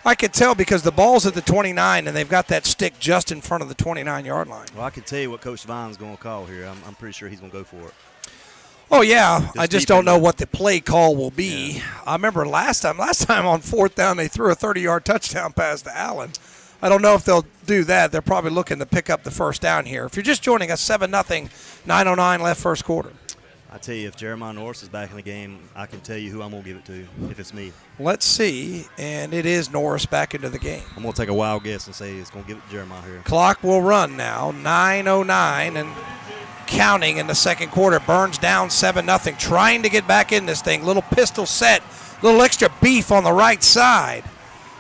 I could tell because the ball's at the 29, and they've got that stick just in front of the 29-yard line. Well, I can tell you what Coach Vine's going to call here. I'm pretty sure he's going to go for it. Oh, yeah. I just don't know what the play call will be. Yeah. I remember last time on 4th down, they threw a 30-yard touchdown pass to Allen. I don't know if they'll do that. They're probably looking to pick up the first down here. If you're just joining us, 7-0, 9:09 left first quarter. I tell you, if Jeremiah Norris is back in the game, I can tell you who I'm going to give it to if it's me. Let's see, and it is Norris back into the game. I'm going to take a wild guess and say it's going to give it to Jeremiah here. Clock will run now, 9:09 and counting in the second quarter. Burns down 7-0, trying to get back in this thing. Little pistol set, little extra beef on the right side.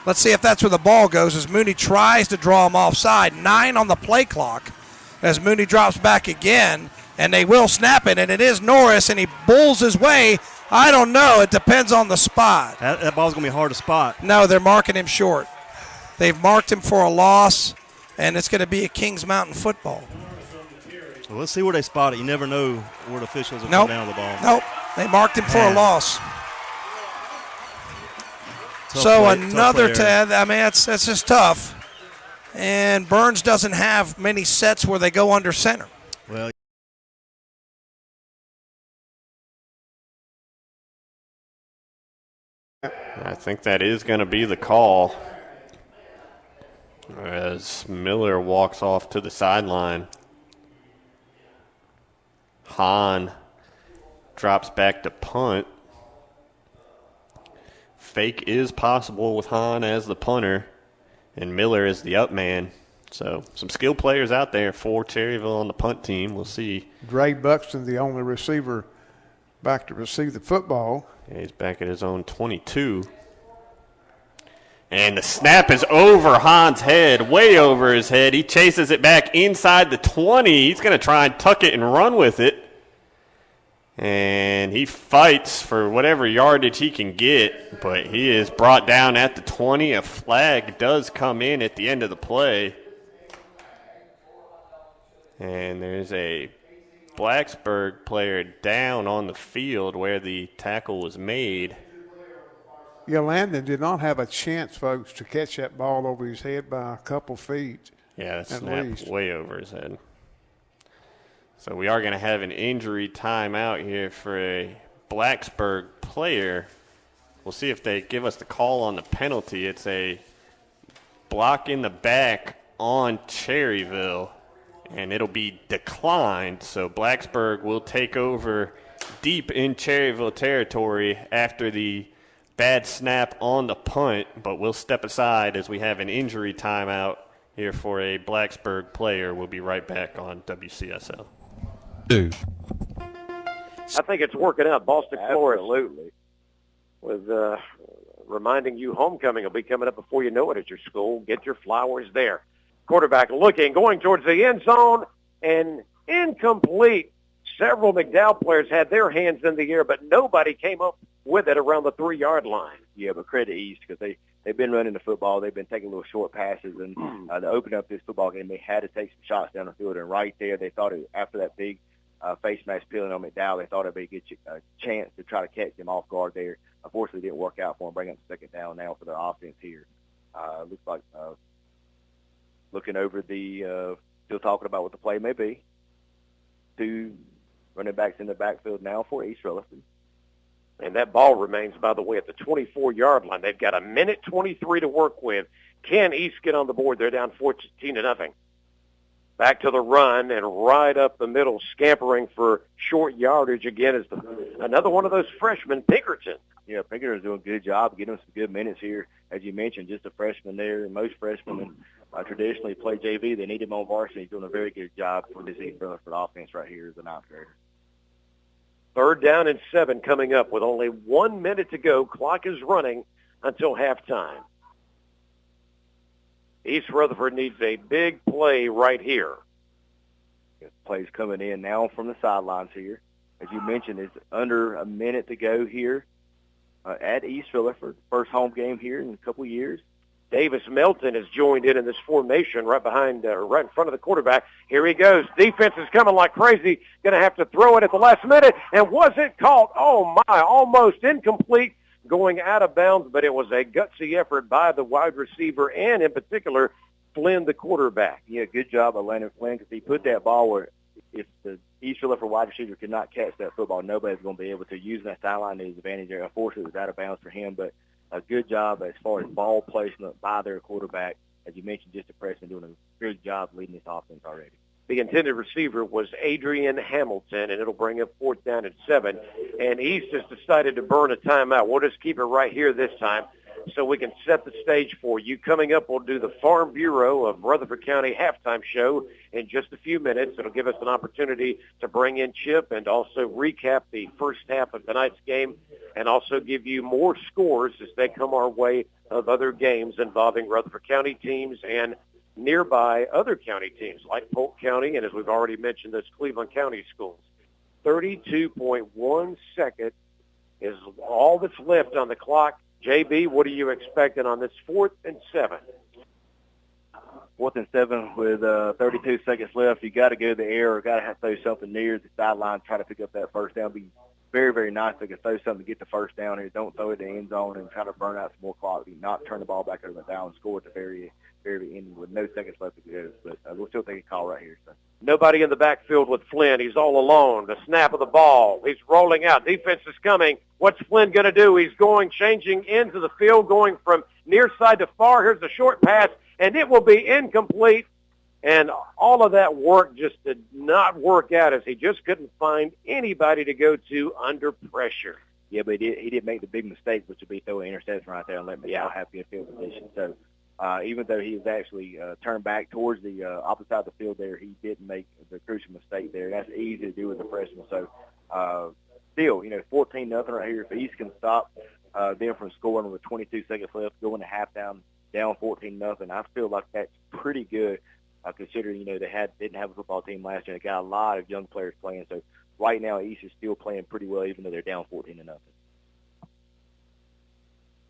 Let's see if that's where the ball goes as Mooney tries to draw him offside. 9 on the play clock as Mooney drops back again. And they will snap it, and it is Norris, and he bulls his way. I don't know. It depends on the spot. That ball's going to be hard to spot. No, they're marking him short. They've marked him for a loss, and it's going to be a Kings Mountain football. Well, let's see where they spot it. You never know where the officials will come down with the ball. Nope. They marked him for a loss. So another Ted. I mean, that's just tough. And Burns doesn't have many sets where they go under center. Well, I think that is going to be the call as Miller walks off to the sideline. Hahn drops back to punt. Fake is possible with Hahn as the punter and Miller as the up man. So some skilled players out there for Cherryville on the punt team. We'll see. Dre Buxton, the only receiver back to receive the football. Yeah, he's back at his own 22. And the snap is over Hahn's head, way over his head. He chases it back inside the 20. He's going to try and tuck it and run with it. And he fights for whatever yardage he can get, but he is brought down at the 20. A flag does come in at the end of the play. And there's a Blacksburg player down on the field where the tackle was made. Yeah, Landon did not have a chance, folks, to catch that ball over his head by a couple feet. Yeah, that snapped way over his head. So we are going to have an injury timeout here for a Blacksburg player. We'll see if they give us the call on the penalty. It's a block in the back on Cherryville, and it'll be declined. So Blacksburg will take over deep in Cherryville territory after the bad snap on the punt, but we'll step aside as we have an injury timeout here for a Blacksburg player. We'll be right back on WCSL. I think it's working out. Boston Flores with reminding you homecoming will be coming up before you know it at your school. Get your flowers there. Quarterback looking, going towards the end zone, and incomplete. Several McDowell players had their hands in the air, but nobody came up with it around the 3-yard line. Yeah, but credit East because they've been running the football. They've been taking little short passes, and to open up this football game, they had to take some shots down the field. And right there, they thought after that big face mask peeling on McDowell, they thought it'd be a good chance to try to catch them off guard there. Unfortunately, it didn't work out for them. Bring up the second down now for their offense here. Looks like looking over the still talking about what the play may be. 2 running backs in the backfield now for East Rutherford. And that ball remains, by the way, at the 24-yard line. They've got 1:23 to work with. Can East get on the board? They're down 14-0. Back to the run and right up the middle, scampering for short yardage again is another one of those freshmen, Pinkerton. Yeah, Pinkerton's doing a good job getting them some good minutes here. As you mentioned, just a freshman there. And most freshmen traditionally play JV. They need him on varsity. He's doing a very good job for this East Rutherford offense right here as a ninth grader. 3rd down and 7 coming up with only 1 minute to go. Clock is running until halftime. East Rutherford needs a big play right here. Plays coming in now from the sidelines here. As you mentioned, it's under a minute to go here at East Rutherford. First home game here in a couple of years. Davis Melton has joined in this formation right behind, right in front of the quarterback. Here he goes. Defense is coming like crazy. Going to have to throw it at the last minute. And was it caught? Oh, my, almost incomplete, going out of bounds, but it was a gutsy effort by the wide receiver and, in particular, Flynn, the quarterback. Yeah, good job by Landon Flynn because he put that ball where if the East Rutherford wide receiver could not catch that football, nobody's going to be able to use that sideline to his advantage there. Unfortunately, it was out of bounds for him, but a good job as far as ball placement by their quarterback. As you mentioned, just a freshman doing a good job leading this offense already. The intended receiver was Adrian Hamilton, and it'll bring up 4th down and 7. And East has decided to burn a timeout. We'll just keep it right here this time so we can set the stage for you. Coming up, we'll do the Farm Bureau of Rutherford County halftime show in just a few minutes. It'll give us an opportunity to bring in Chip and also recap the first half of tonight's game and also give you more scores as they come our way of other games involving Rutherford County teams and nearby other county teams like Polk County and, as we've already mentioned, those Cleveland County schools. 32.1 seconds is all that's left on the clock. JB, what are you expecting on this 4th and 7? 4th and 7 with 32 seconds left. You got to go to the air or got to have to throw something near the sideline, try to pick up that first down. Be very, very nice if they could throw something to get the first down here. Don't throw it in the end zone and try to burn out some more clock. Not turn the ball back over the down and score at the very end with no seconds left to go. But we'll still take a call right here. So. Nobody in the backfield with Flynn. He's all alone. The snap of the ball. He's rolling out. Defense is coming. What's Flynn going to do? He's changing into the field, going from near side to far. Here's a short pass, and it will be incomplete. And all of that work just did not work out as he just couldn't find anybody to go to under pressure. Yeah, but he did make the big mistake, which would be throwing an interception right there and let McDowell have good field position. So even though he was actually turned back towards the opposite side of the field there, he didn't make the crucial mistake there. That's easy to do with a freshman. So still, 14-0 right here. If East can stop them from scoring with 22 seconds left, going to halftime down 14-0, I feel like that's pretty good. Considering, they didn't have a football team last year. They got a lot of young players playing. So right now, East is still playing pretty well, even though they're down 14-0.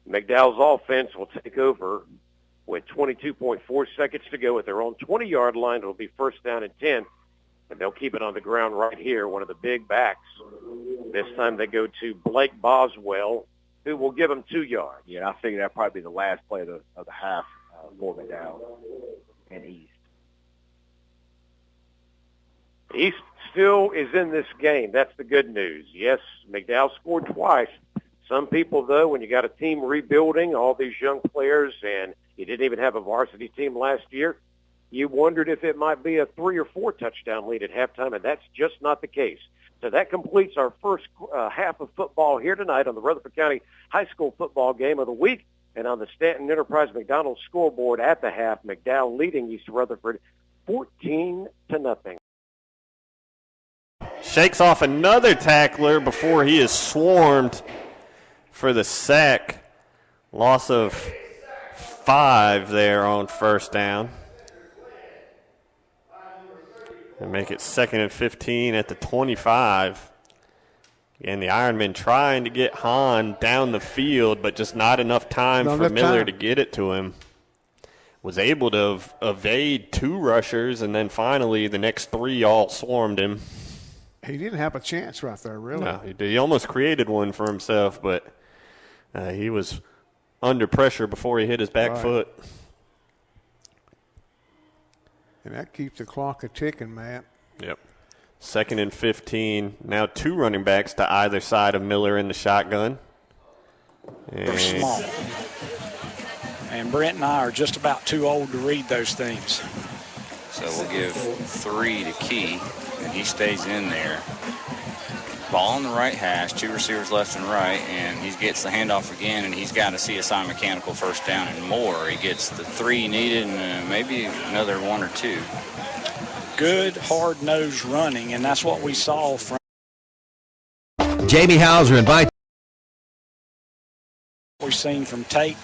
McDowell's offense will take over with 22.4 seconds to go at their own 20-yard line. It'll be 1st down and 10, and they'll keep it on the ground right here, one of the big backs. This time they go to Blake Boswell, who will give them 2 yards. Yeah, I figured that'd probably be the last play of the half for McDowell and East. East still is in this game. That's the good news. Yes, McDowell scored twice, Some people, though, when you got a team rebuilding, all these young players, and you didn't even have a varsity team last year, you wondered if it might be a 3 or 4 touchdown lead at halftime, and that's just not the case. So that completes our first half of football here tonight on the Rutherford County High School football game of the week. And on the Stanton Enterprise McDonald scoreboard at the half, McDowell leading East Rutherford 14-0. Shakes off another tackler before he is swarmed for the sack. Loss of 5 there on first down. And make it 2nd and 15 at the 25. And the Ironmen trying to get Hahn down the field, but just not enough time for Miller to get it to him. Was able to evade 2 rushers, and then finally the next 3 all swarmed him. He didn't have a chance right there, really. No, he did. He almost created one for himself, but he was under pressure before he hit his back foot. And that keeps the clock a-ticking, Matt. Yep. 2nd and 15. Now 2 running backs to either side of Miller in the shotgun. They're small. And Brent and I are just about too old to read those things. So we'll give 3 to Key, and he stays in there. Ball on the right hash, 2 receivers left and right, and he gets the handoff again, and he's got a CSI mechanical first down and more. He gets the 3 needed and maybe another 1 or 2. Good, hard-nosed running, and that's what we saw from Jamie Hauser invites. We've seen from Tate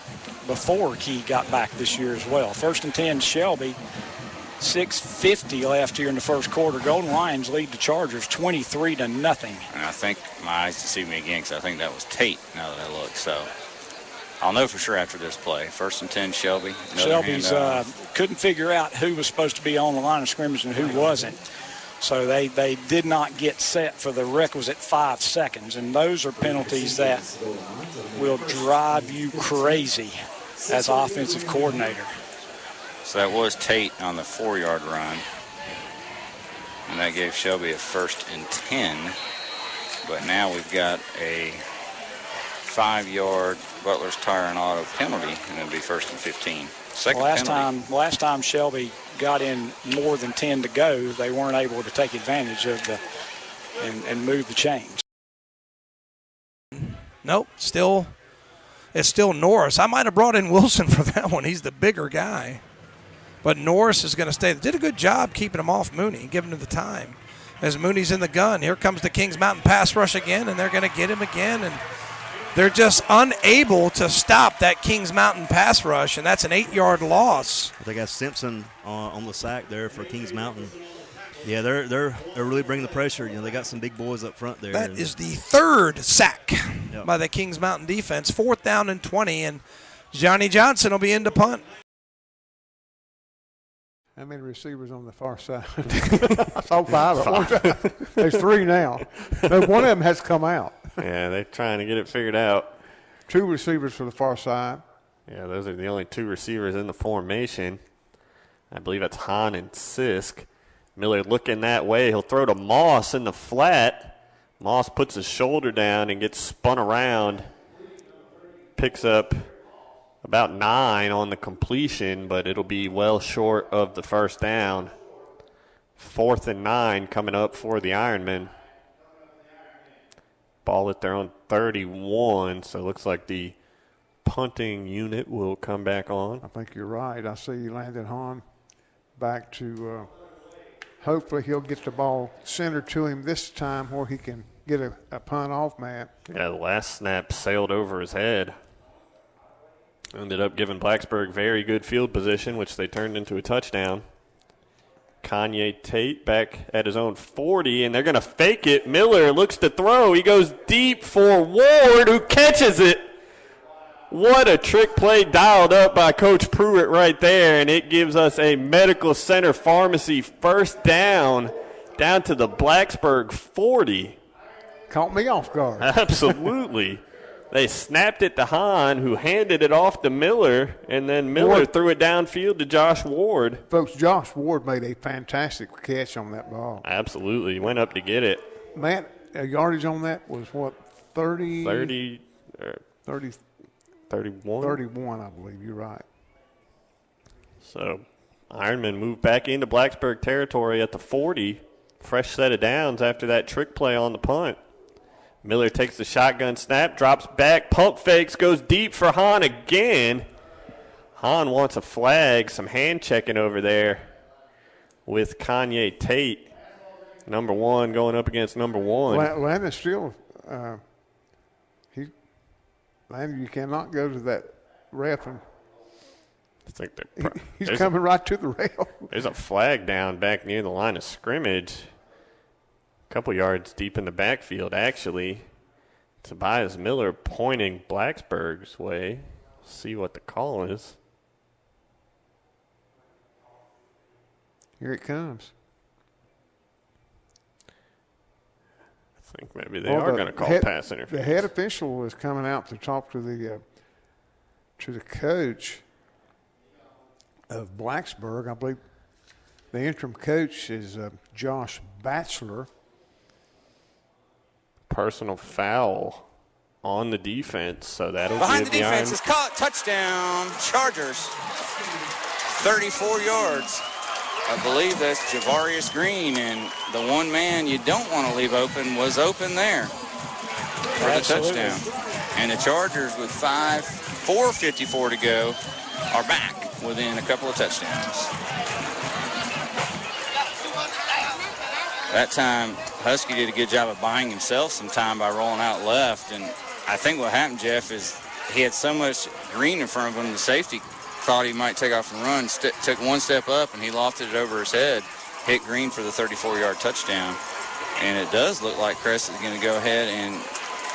before Key got back this year as well. 1st and 10, Shelby. 6:50 left here in the first quarter. Golden Lions lead the Chargers 23-0. And I think my eyes deceive me again because I think that was Tate now that I look. So I'll know for sure after this play. 1st and 10, Shelby. Shelby's couldn't figure out who was supposed to be on the line of scrimmage and who wasn't. So they did not get set for the requisite 5 seconds. And those are penalties that will drive you crazy as offensive coordinator. So that was Tate on the 4-yard run. And that gave Shelby a 1st and 10. But now we've got a 5-yard Butler's Tire and Auto penalty, and it'll be 1st and 15. Last time Shelby got in more than 10 to go, they weren't able to take advantage of the and move the chains. Nope, it's still Norris. I might have brought in Wilson for that one. He's the bigger guy. But Norris is going to stay. Did a good job keeping him off Mooney, giving him the time. As Mooney's in the gun, here comes the Kings Mountain pass rush again, and they're going to get him again. And they're just unable to stop that Kings Mountain pass rush, and that's an 8-yard loss. They got Simpson on the sack there for Kings Mountain. Yeah, they're really bringing the pressure. You know, they got some big boys up front there. That is the 3rd sack by the Kings Mountain defense. 4th down and 20, and Johnny Johnson will be in to punt. How many receivers on the far side? I saw 5 at one time. There's 3 now. No, one of them has come out. Yeah, they're trying to get it figured out. 2 receivers for the far side. Yeah, those are the only 2 receivers in the formation. I believe it's Hahn and Sisk. Miller looking that way. He'll throw to Moss in the flat. Moss puts his shoulder down and gets spun around. Picks up about 9 on the completion, but it'll be well short of the first down. 4th and 9 coming up for the Ironmen. Ball at their own 31, so it looks like the punting unit will come back on. I think you're right. I see Landon Hahn back to hopefully he'll get the ball centered to him this time where he can get a punt off, Matt. Yeah, the last snap sailed over his head. Ended up giving Blacksburg very good field position, which they turned into a touchdown. Kanye Tate back at his own 40, and they're going to fake it. Miller looks to throw. He goes deep for Ward, who catches it. What a trick play dialed up by Coach Pruitt right there, and it gives us a Medical Center Pharmacy first down to the Blacksburg 40. Caught me off guard. Absolutely. They snapped it to Hahn, who handed it off to Miller, and then Miller threw it downfield to Josh Ward. Folks, Josh Ward made a fantastic catch on that ball. Absolutely. He went up to get it. Matt, yardage on that was what, 30? 30, 31? 31, I believe. You're right. So Ironman moved back into Blacksburg territory at the 40. Fresh set of downs after that trick play on the punt. Miller takes the shotgun snap, drops back, pump fakes, goes deep for Hahn again. Hahn wants a flag, some hand checking over there with Kanye Tate. Number 1 going up against number 1. Landon still, Landon, you cannot go to that ref and I think he's coming right to the rail. There's a flag down back near the line of scrimmage. A couple yards deep in the backfield, actually. Tobias Miller pointing Blacksburg's way. See what the call is. Here it comes. I think maybe they are going to call pass interference. The head official was coming out to talk to the coach of Blacksburg. I believe the interim coach is Josh Batchelor. Personal foul on the defense, so that'll behind give the defense is caught. Touchdown, Chargers. 34 yards. I believe that's Javarius Green, and the one man you don't want to leave open was open there for the touchdown. And the Chargers with 4:54 to go are back within a couple of touchdowns. That time, Husky did a good job of buying himself some time by rolling out left. And I think what happened, Jeff, is he had so much green in front of him, the safety thought he might take off and run, took one step up, and he lofted it over his head, hit Green for the 34-yard touchdown. And it does look like Crest is going to go ahead and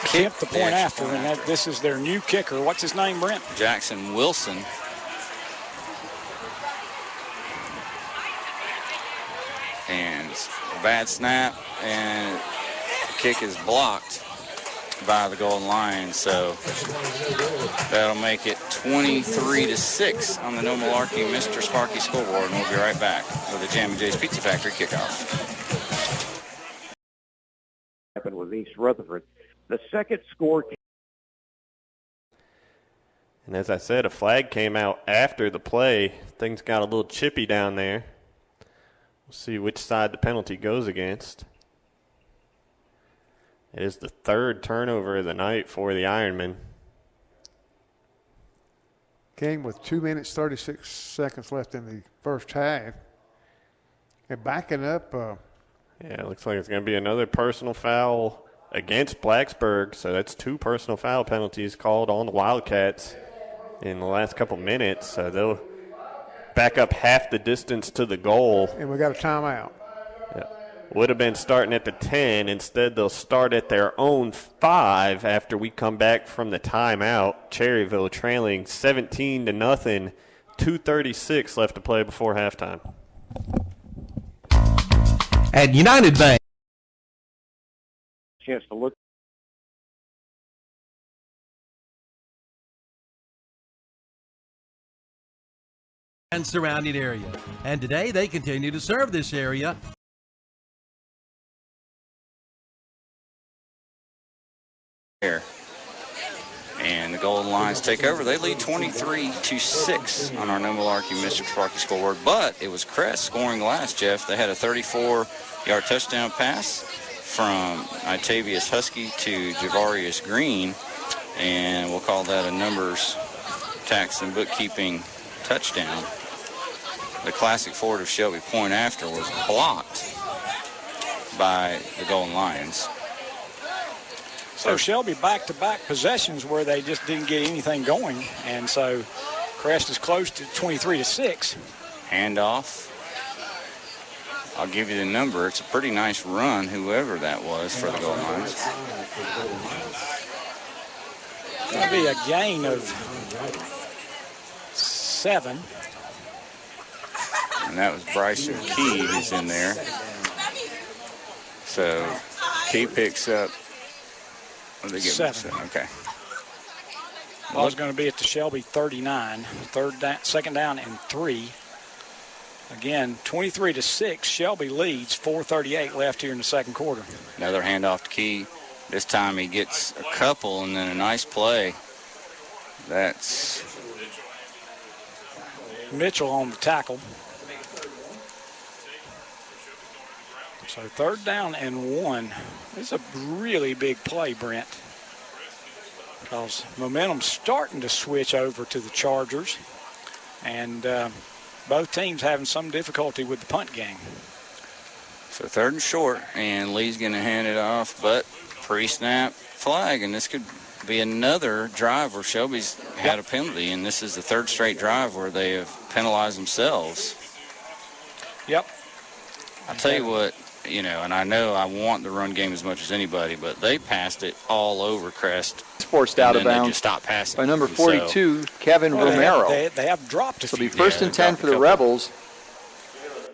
kick the point after, and this is their new kicker. What's his name, Brent? Jackson Wilson. And a bad snap, and the kick is blocked by the Golden Lions, so that'll make it 23-6 on the No Malarkey Mr. Sparky scoreboard, and we'll be right back with the Jammin' Jay's Pizza Factory kickoff. Happened with East Rutherford. The second score. And as I said, a flag came out after the play. Things got a little chippy down there. We'll see which side the penalty goes against. It is the third turnover of the night for the Ironmen. Game with 2 minutes, 36 seconds left in the first half. And backing up. Yeah, it looks like it's going to be another personal foul against Blacksburg. So that's 2 personal foul penalties called on the Wildcats in the last couple minutes. So they'll back up half the distance to the goal. And we got a timeout. Yeah. Would have been starting at the 10. Instead, they'll start at their own 5 after we come back from the timeout. Cherryville trailing 17-0. 2:36 left to play before halftime. At United Bank. Chance to look. And surrounding area. And today they continue to serve this area. Here. And the Golden Lions take over. They lead 23-6 on our No Malarkey Mr. Sparky scoreboard. But it was Crest scoring last, Jeff. They had a 34-yard touchdown pass from Itavius Husky to Javarius Green. And we'll call that a numbers, tax, and bookkeeping touchdown. The classic forward of Shelby point after was blocked by the Golden Lions. So Shelby back-to-back possessions where they just didn't get anything going, and so Crest is close to 23-6. Handoff. I'll give you the number. It's a pretty nice run, whoever that was, for the Golden Lions. It's going to be a gain of 7. And that was Bryson Key who's in there. So Key picks up. What did they get? 7. Okay. Ball's was going to be at the Shelby 39. Second down and 3. Again, 23-6. Shelby leads. 4:38 left here in the second quarter. Another handoff to Key. This time he gets a couple and then a nice play. That's Mitchell on the tackle. So 3rd down and 1. It's a really big play, Brent, because momentum's starting to switch over to the Chargers, and both teams having some difficulty with the punt game. so 3rd and short, and Lee's going to hand it off, but pre-snap flag, and this could be another drive where Shelby's had a penalty, and this is the 3rd straight drive where they have penalized themselves. Yep. I'll tell you what, you know, and I know I want the run game as much as anybody, but they passed it all over Crest. It's forced out of They bounds just stopped passing by number And 42, Kevin Romero. They have dropped a So few. it'll be 1st and 10 for the Rebels,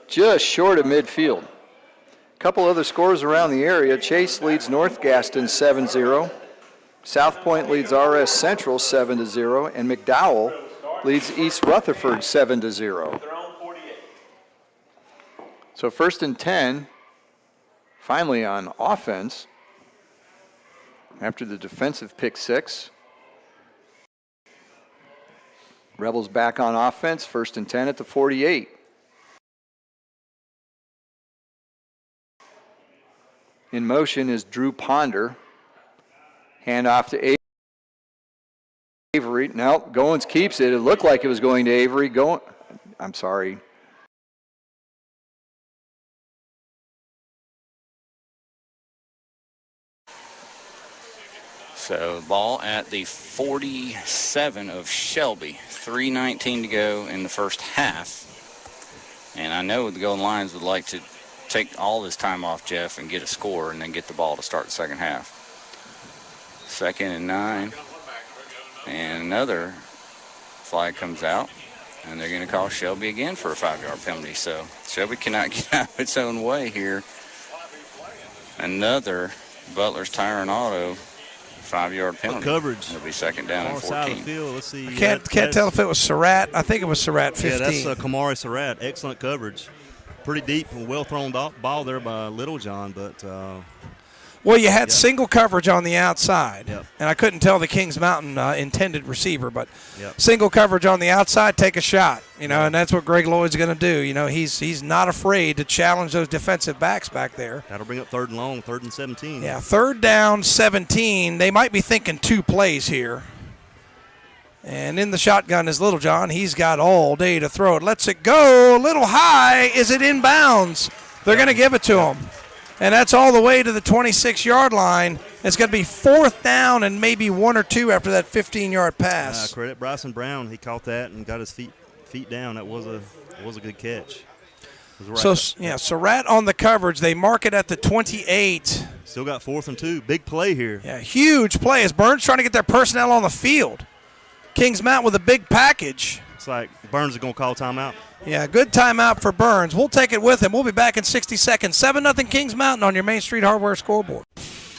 just short of midfield. A couple other scores around the area. Chase leads North Gaston 7-0. South Point leads RS Central 7-0, and McDowell leads East Rutherford 7-0. So 1st and 10, finally on offense, after the defensive pick 6. Rebels back on offense, 1st and 10 at the 48. In motion is Drew Ponder. Hand off to Avery. Now, Goins keeps it. It looked like it was going to Avery. I'm sorry. So ball at the 47 of Shelby. 3:19 to go in the first half. And I know the Golden Lions would like to take all this time off, Jeff, and get a score and then get the ball to start the second half. 2nd and 9. And another flag comes out. And they're going to call Shelby again for a 5-yard penalty. So Shelby cannot get out of its own way here. Another Butler's Tire and Auto 5-yard penalty. Coverage. It'll be 2nd down and 14. Side of the field. Let's see. I can't tell if it was Surratt. I think it was Surratt 15. Yeah, that's Kamari Surratt. Excellent coverage. Pretty deep and well-thrown ball there by Littlejohn, but well, you had single coverage on the outside, Yep. and I couldn't tell the Kings Mountain intended receiver, but Yep. single coverage on the outside, take a shot, you know, and that's what Greg Lloyd's going to do. You know, he's not afraid to challenge those defensive backs back there. That'll bring up 3rd and long, 3rd and 17. Yeah, 3rd down, 17. They might be thinking 2 plays here. And in the shotgun is Littlejohn. He's got all day to throw it. Lets it go a little high. Is it in bounds? They're going to give it to him. And that's all the way to the 26-yard line. It's going to be 4th down and maybe 1 or 2 after that 15-yard pass. Credit Bryson Brown. He caught that and got his feet down. That was a good catch. So Surratt on the coverage. They mark it at the 28. Still got 4th and 2. Big play here. Yeah, huge play as Burns trying to get their personnel on the field. Kings Mountain with a big package. It's like Burns is going to call timeout. Yeah, good timeout for Burns. We'll take it with him. We'll be back in 60 seconds. 7-0 Kings Mountain on your Main Street Hardware scoreboard.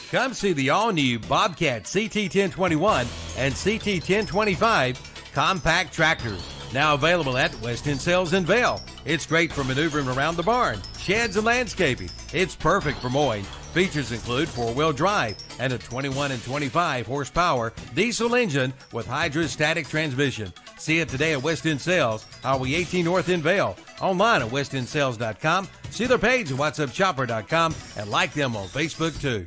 Come see the all-new Bobcat CT1021 and CT1025 compact tractors. Now available at West End Sales in Vail. It's great for maneuvering around the barn, sheds, and landscaping. It's perfect for mowing. Features include 4-wheel drive and a 21 and 25 horsepower diesel engine with hydrostatic transmission. See it today at West End Sales, Highway 18 North in Vail. Online at westendsales.com. See their page at whatsupchopper.com and like them on Facebook too.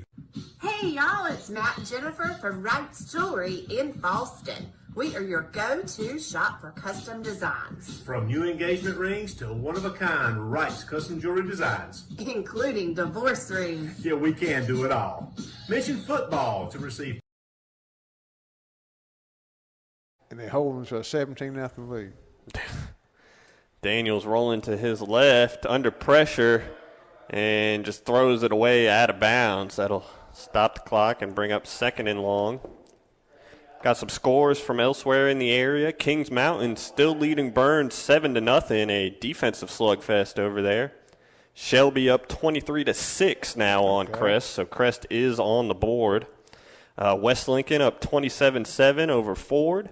Hey y'all, it's Matt and Jennifer from Wright's Jewelry in Boston. We are your go-to shop for custom designs, From new engagement rings to one-of-a-kind Wright's custom jewelry designs. including divorce rings. Yeah, we can do it all. Mention football to receive. And they hold them to a 17-0 lead. Daniels rolling to his left under pressure and just throws it away out of bounds. That'll stop the clock and bring up 2nd and long. Got some scores from elsewhere in the area. Kings Mountain still leading Burns 7-0, a defensive slugfest over there. Shelby up 23-6 now on Crest, so Crest is on the board. West Lincoln up 27-7 over Ford.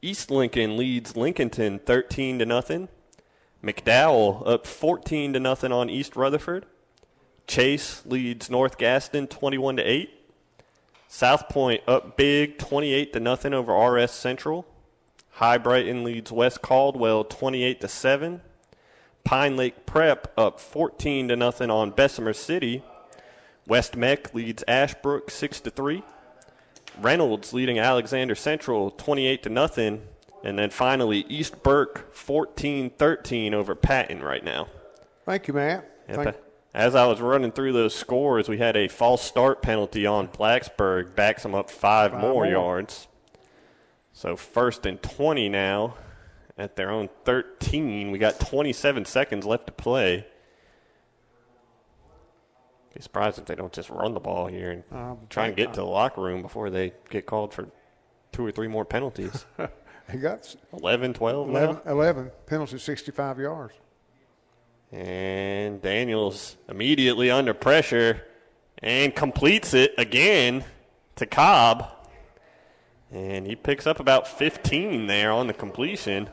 East Lincoln leads Lincolnton 13-0. McDowell up 14-0 on East Rutherford. Chase leads North Gaston 21-8. South Point up big, 28-0 over RS Central. High Brighton leads West Caldwell 28-7. Pine Lake Prep up 14-0 on Bessemer City. West Meck leads Ashbrook 6-3. Reynolds leading Alexander Central 28-0. And then finally East Burke 14-13 over Patton right now. Thank you, Matt. As I was running through those scores, we had a false start penalty on Blacksburg, backs them up five more yards. So 1st and 20 now at their own 13. We got 27 seconds left to play. Be surprised if they don't just run the ball here and try and get to the locker room before they get called for 2 or 3 more penalties. He got 11, 12 11 penalty, 65 yards. And Daniels immediately under pressure and completes it again to Cobb. And he picks up about 15 there on the completion.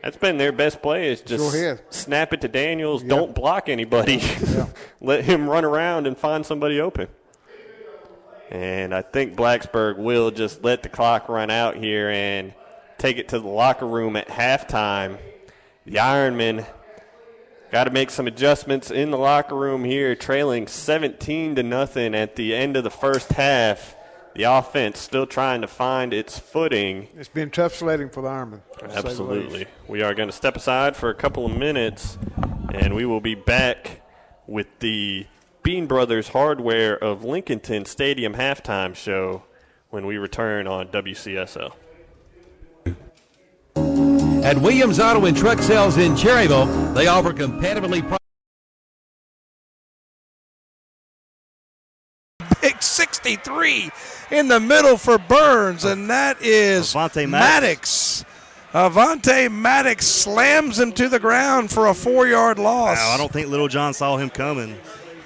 That's been their best play, is just snap it to Daniels, don't block anybody. Let him run around and find somebody open. And I think Blacksburg will just let the clock run out here and take it to the locker room at halftime. The Ironmen got to make some adjustments in the locker room here, trailing 17-0 at the end of the first half. The offense still trying to find its footing. It's been tough sledding for the Ironmen. Absolutely. We are going to step aside for a couple of minutes, and we will be back with the Bean Brothers Hardware of Lincolnton Stadium halftime show when we return on WCSL. At Williams Auto and Truck Sales in Cherryville, they offer competitively priced. Big 63 in the middle for Burns, and that is Maddox. Avante Maddox slams him to the ground for a 4-yard loss. Wow, I don't think Little John saw him coming.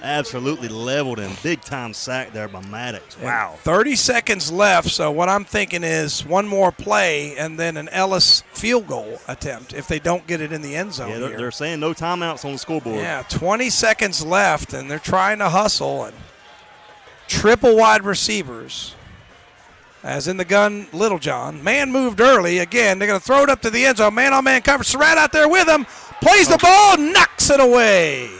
Absolutely leveled him. Big-time sack there by Maddox. Wow. 30 seconds left, so what I'm thinking is one more play and then an Ellis field goal attempt if they don't get it in the end zone. Yeah, they're saying no timeouts on the scoreboard. Yeah, 20 seconds left, and they're trying to hustle. And triple wide receivers, as in the gun, Little John. Man moved early. Again, they're going to throw it up to the end zone. Man-on-man coverage. Surratt out there with him. Plays the ball, knocks it away.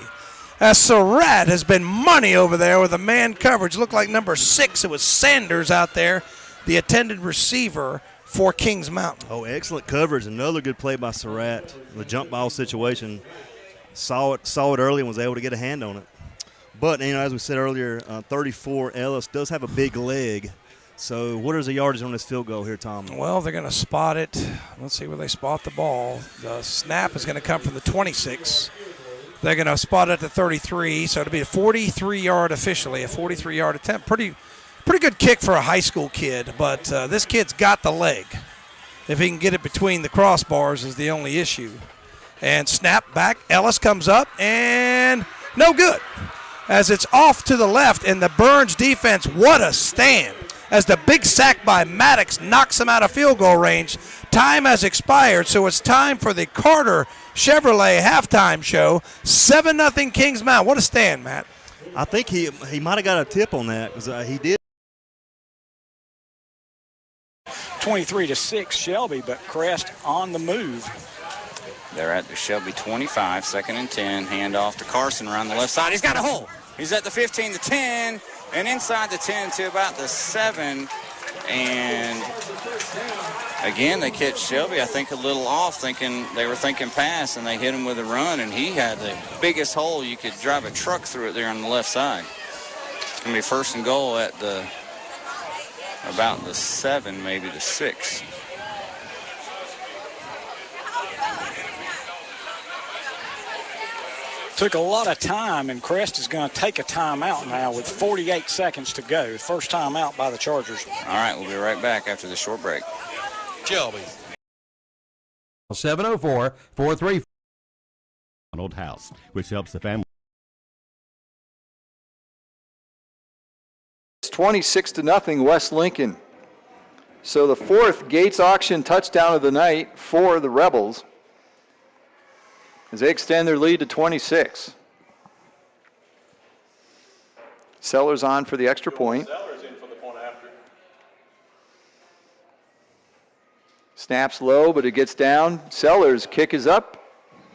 As Surratt has been money over there with a man coverage. Looked like number 6. It was Sanders out there, the attended receiver for Kings Mountain. Oh, excellent coverage. Another good play by Surratt. The jump ball situation. Saw it early and was able to get a hand on it. But, as we said earlier, 34 Ellis does have a big leg. So what is the yardage on this field goal here, Tom? Well, they're going to spot it. Let's see where they spot the ball. The snap is going to come from the 26. They're going to spot it at the 33, so it'll be a 43-yard officially, a 43-yard attempt. Pretty good kick for a high school kid, but this kid's got the leg. If he can get it between the crossbars is the only issue. And snap back. Ellis comes up, and no good. As it's off to the left, and the Burns defense, what a stand. As the big sack by Maddox knocks him out of field goal range. Time has expired, so it's time for the Carter Chevrolet halftime show. 7-0 Kings Mountain. What a stand, Matt. I think he might have got a tip on that because he did. 23-6 Shelby, but Crest on the move. They're at the Shelby 25, 2nd and 10. Hand off to Carson around the left side. He's got a hole. He's at the 15, the 10, and inside the 10 to about the 7. And again, they catch Shelby, I think, a little off, they were thinking pass, and they hit him with a run, and he had the biggest hole. You could drive a truck through it there on the left side. It's going to be 1st and goal at about the 7, maybe the 6. Took a lot of time, and Crest is going to take a timeout now with 48 seconds to go. First timeout by the Chargers. All right, we'll be right back after the short break. Shelby. 704-43. Old House, which helps the family. It's 26-0 West Lincoln. So the 4th Gates auction touchdown of the night for the Rebels as they extend their lead to 26. Sellers on for the extra point. Sellers in Snaps low, but it gets down. Sellers' kick is up,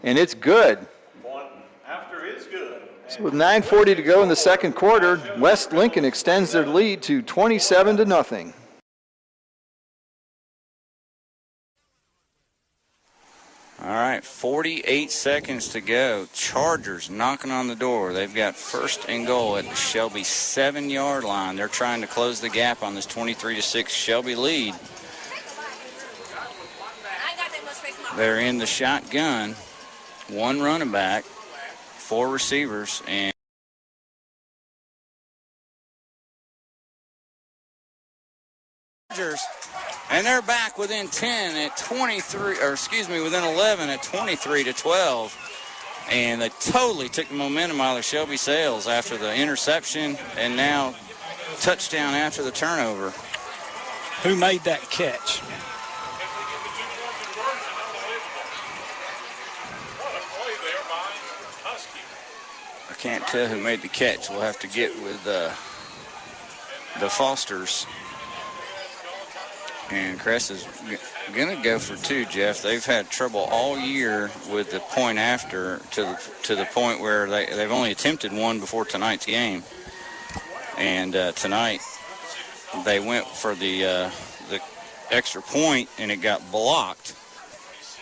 and it's good. Point after is good. So with 9:40 to go in the second quarter, West Lincoln extends their lead to 27-0. All right, 48 seconds to go. Chargers knocking on the door. They've got first and goal at the Shelby 7-yard line. They're trying to close the gap on this 23-6 Shelby lead. They're in the shotgun. One running back, 4 receivers, and and they're back within 10 at 23, or excuse me, within 11 at 23-12. And they totally took the momentum out of the Shelby Sails after the interception, and now touchdown after the turnover. Who made that catch? I can't tell who made the catch. We'll have to get with the Fosters. And Crest is going to go for 2, Jeff. They've had trouble all year with the point after to the point where they've only attempted 1 before tonight's game. And tonight they went for the extra point, and it got blocked.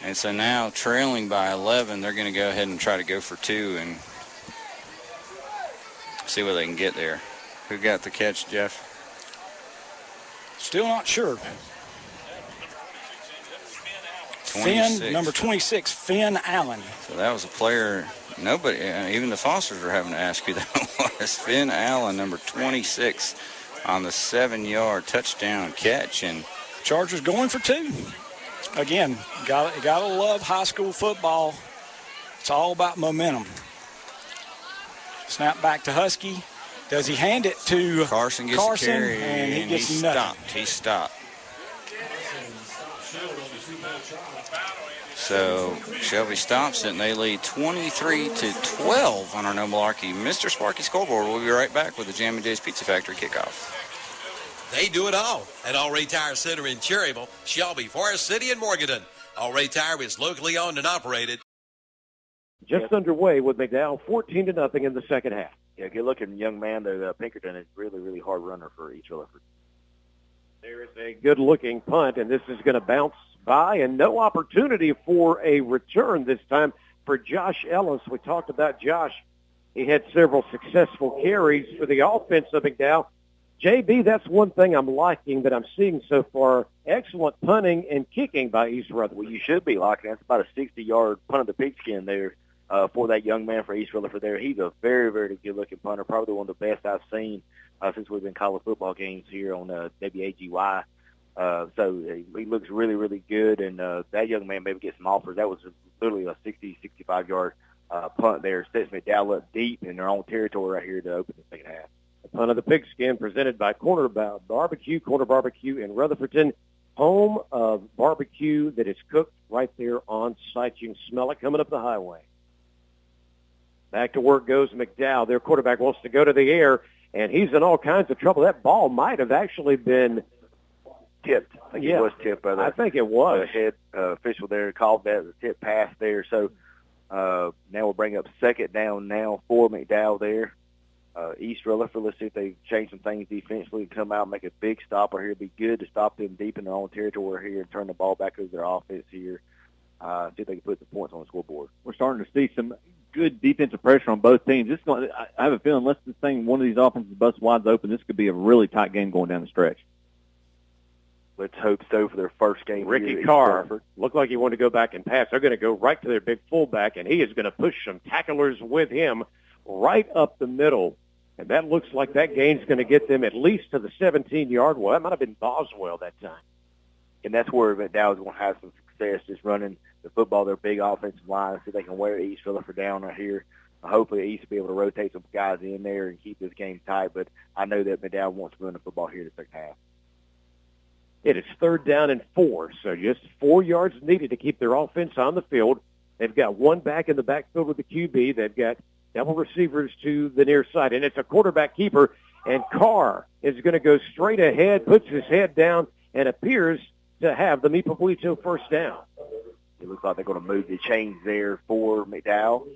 And so now trailing by 11, they're going to go ahead and try to go for 2 and see what they can get there. Who got the catch, Jeff? Still not sure. 26. Finn, number 26, Finn Allen. So that was a player, nobody, even the Fosters were having to ask who that was. Finn Allen, number 26, on the 7-yard touchdown catch. And Chargers going for 2. Again, gotta love high school football. It's all about momentum. Snap back to Husky. Does he hand it to Carson? Gets a carry, and he gets stopped. He stopped. So Shelby stops it, and they lead 23-12 on our No Malarkey Mr. Sparky scoreboard. We'll be right back with the Jammy J's Pizza Factory kickoff. They do it all at All-Ray Tire Center in Cherryville, Shelby, Forest City, and Morganton. All-Ray Tire is locally owned and operated. Just underway with McDowell 14-0 in the second half. Yeah, good-looking young man there. Pinkerton is really, really hard runner for East Rutherford. There is a good-looking punt, and this is going to bounce by, and no opportunity for a return this time for Josh Ellis. We talked about Josh. He had several successful carries for the offense of McDowell. JB, that's one thing I'm liking that I'm seeing so far. Excellent punting and kicking by East Rutherford. Well, you should be liking it. That's about a 60-yard punt of the pigskin there for that young man for East Rutherford there. He's a very, very good-looking punter, probably one of the best I've seen since we've been college football games here on WAGY. So he looks really, really good, and that young man maybe gets some offers. That was literally a 60, 65-yard punt there. Sets McDowell up deep in their own territory right here to open the second half. The punt of the pigskin presented by Corner Barbecue in Rutherfordton, home of barbecue that is cooked right there on site. You can smell it coming up the highway. Back to work goes McDowell. Their quarterback wants to go to the air, and he's in all kinds of trouble. That ball might have actually been tipped. I think it was tipped by the I think it was. Head official there called that the tip pass there. So now we'll bring up second down now for McDowell there. East Rutherford, let's see if they change some things defensively, come out, make a big stopper here. It'd be good to stop them deep in their own territory here and turn the ball back over their offense here. See if they can put the points on the scoreboard. We're starting to see some good defensive pressure on both teams. I have a feeling unless this thing, one of these offenses busts wide open, this could be a really tight game going down the stretch. Let's hope so for their first game. Ricky Carr looked like he wanted to go back and pass. They're going to go right to their big fullback, and he is going to push some tacklers with him right up the middle. And that looks like that gain's going to get them at least to the 17-yard. Well, that might have been Boswell that time. And that's where McDowell's going to have some success, just running the football, their big offensive line, see if they can wear East Rutherford down right here. Hopefully East will be able to rotate some guys in there and keep this game tight. But I know that McDowell wants to run the football here in the second half. It is 3rd down and 4, so just 4 yards needed to keep their offense on the field. They've got one back in the backfield with the QB. They've got double receivers to the near side, and it's a quarterback keeper, and Carr is going to go straight ahead, puts his head down, and appears to have the Meepoblito first down. It looks like they're going to move the chains there for McDowell.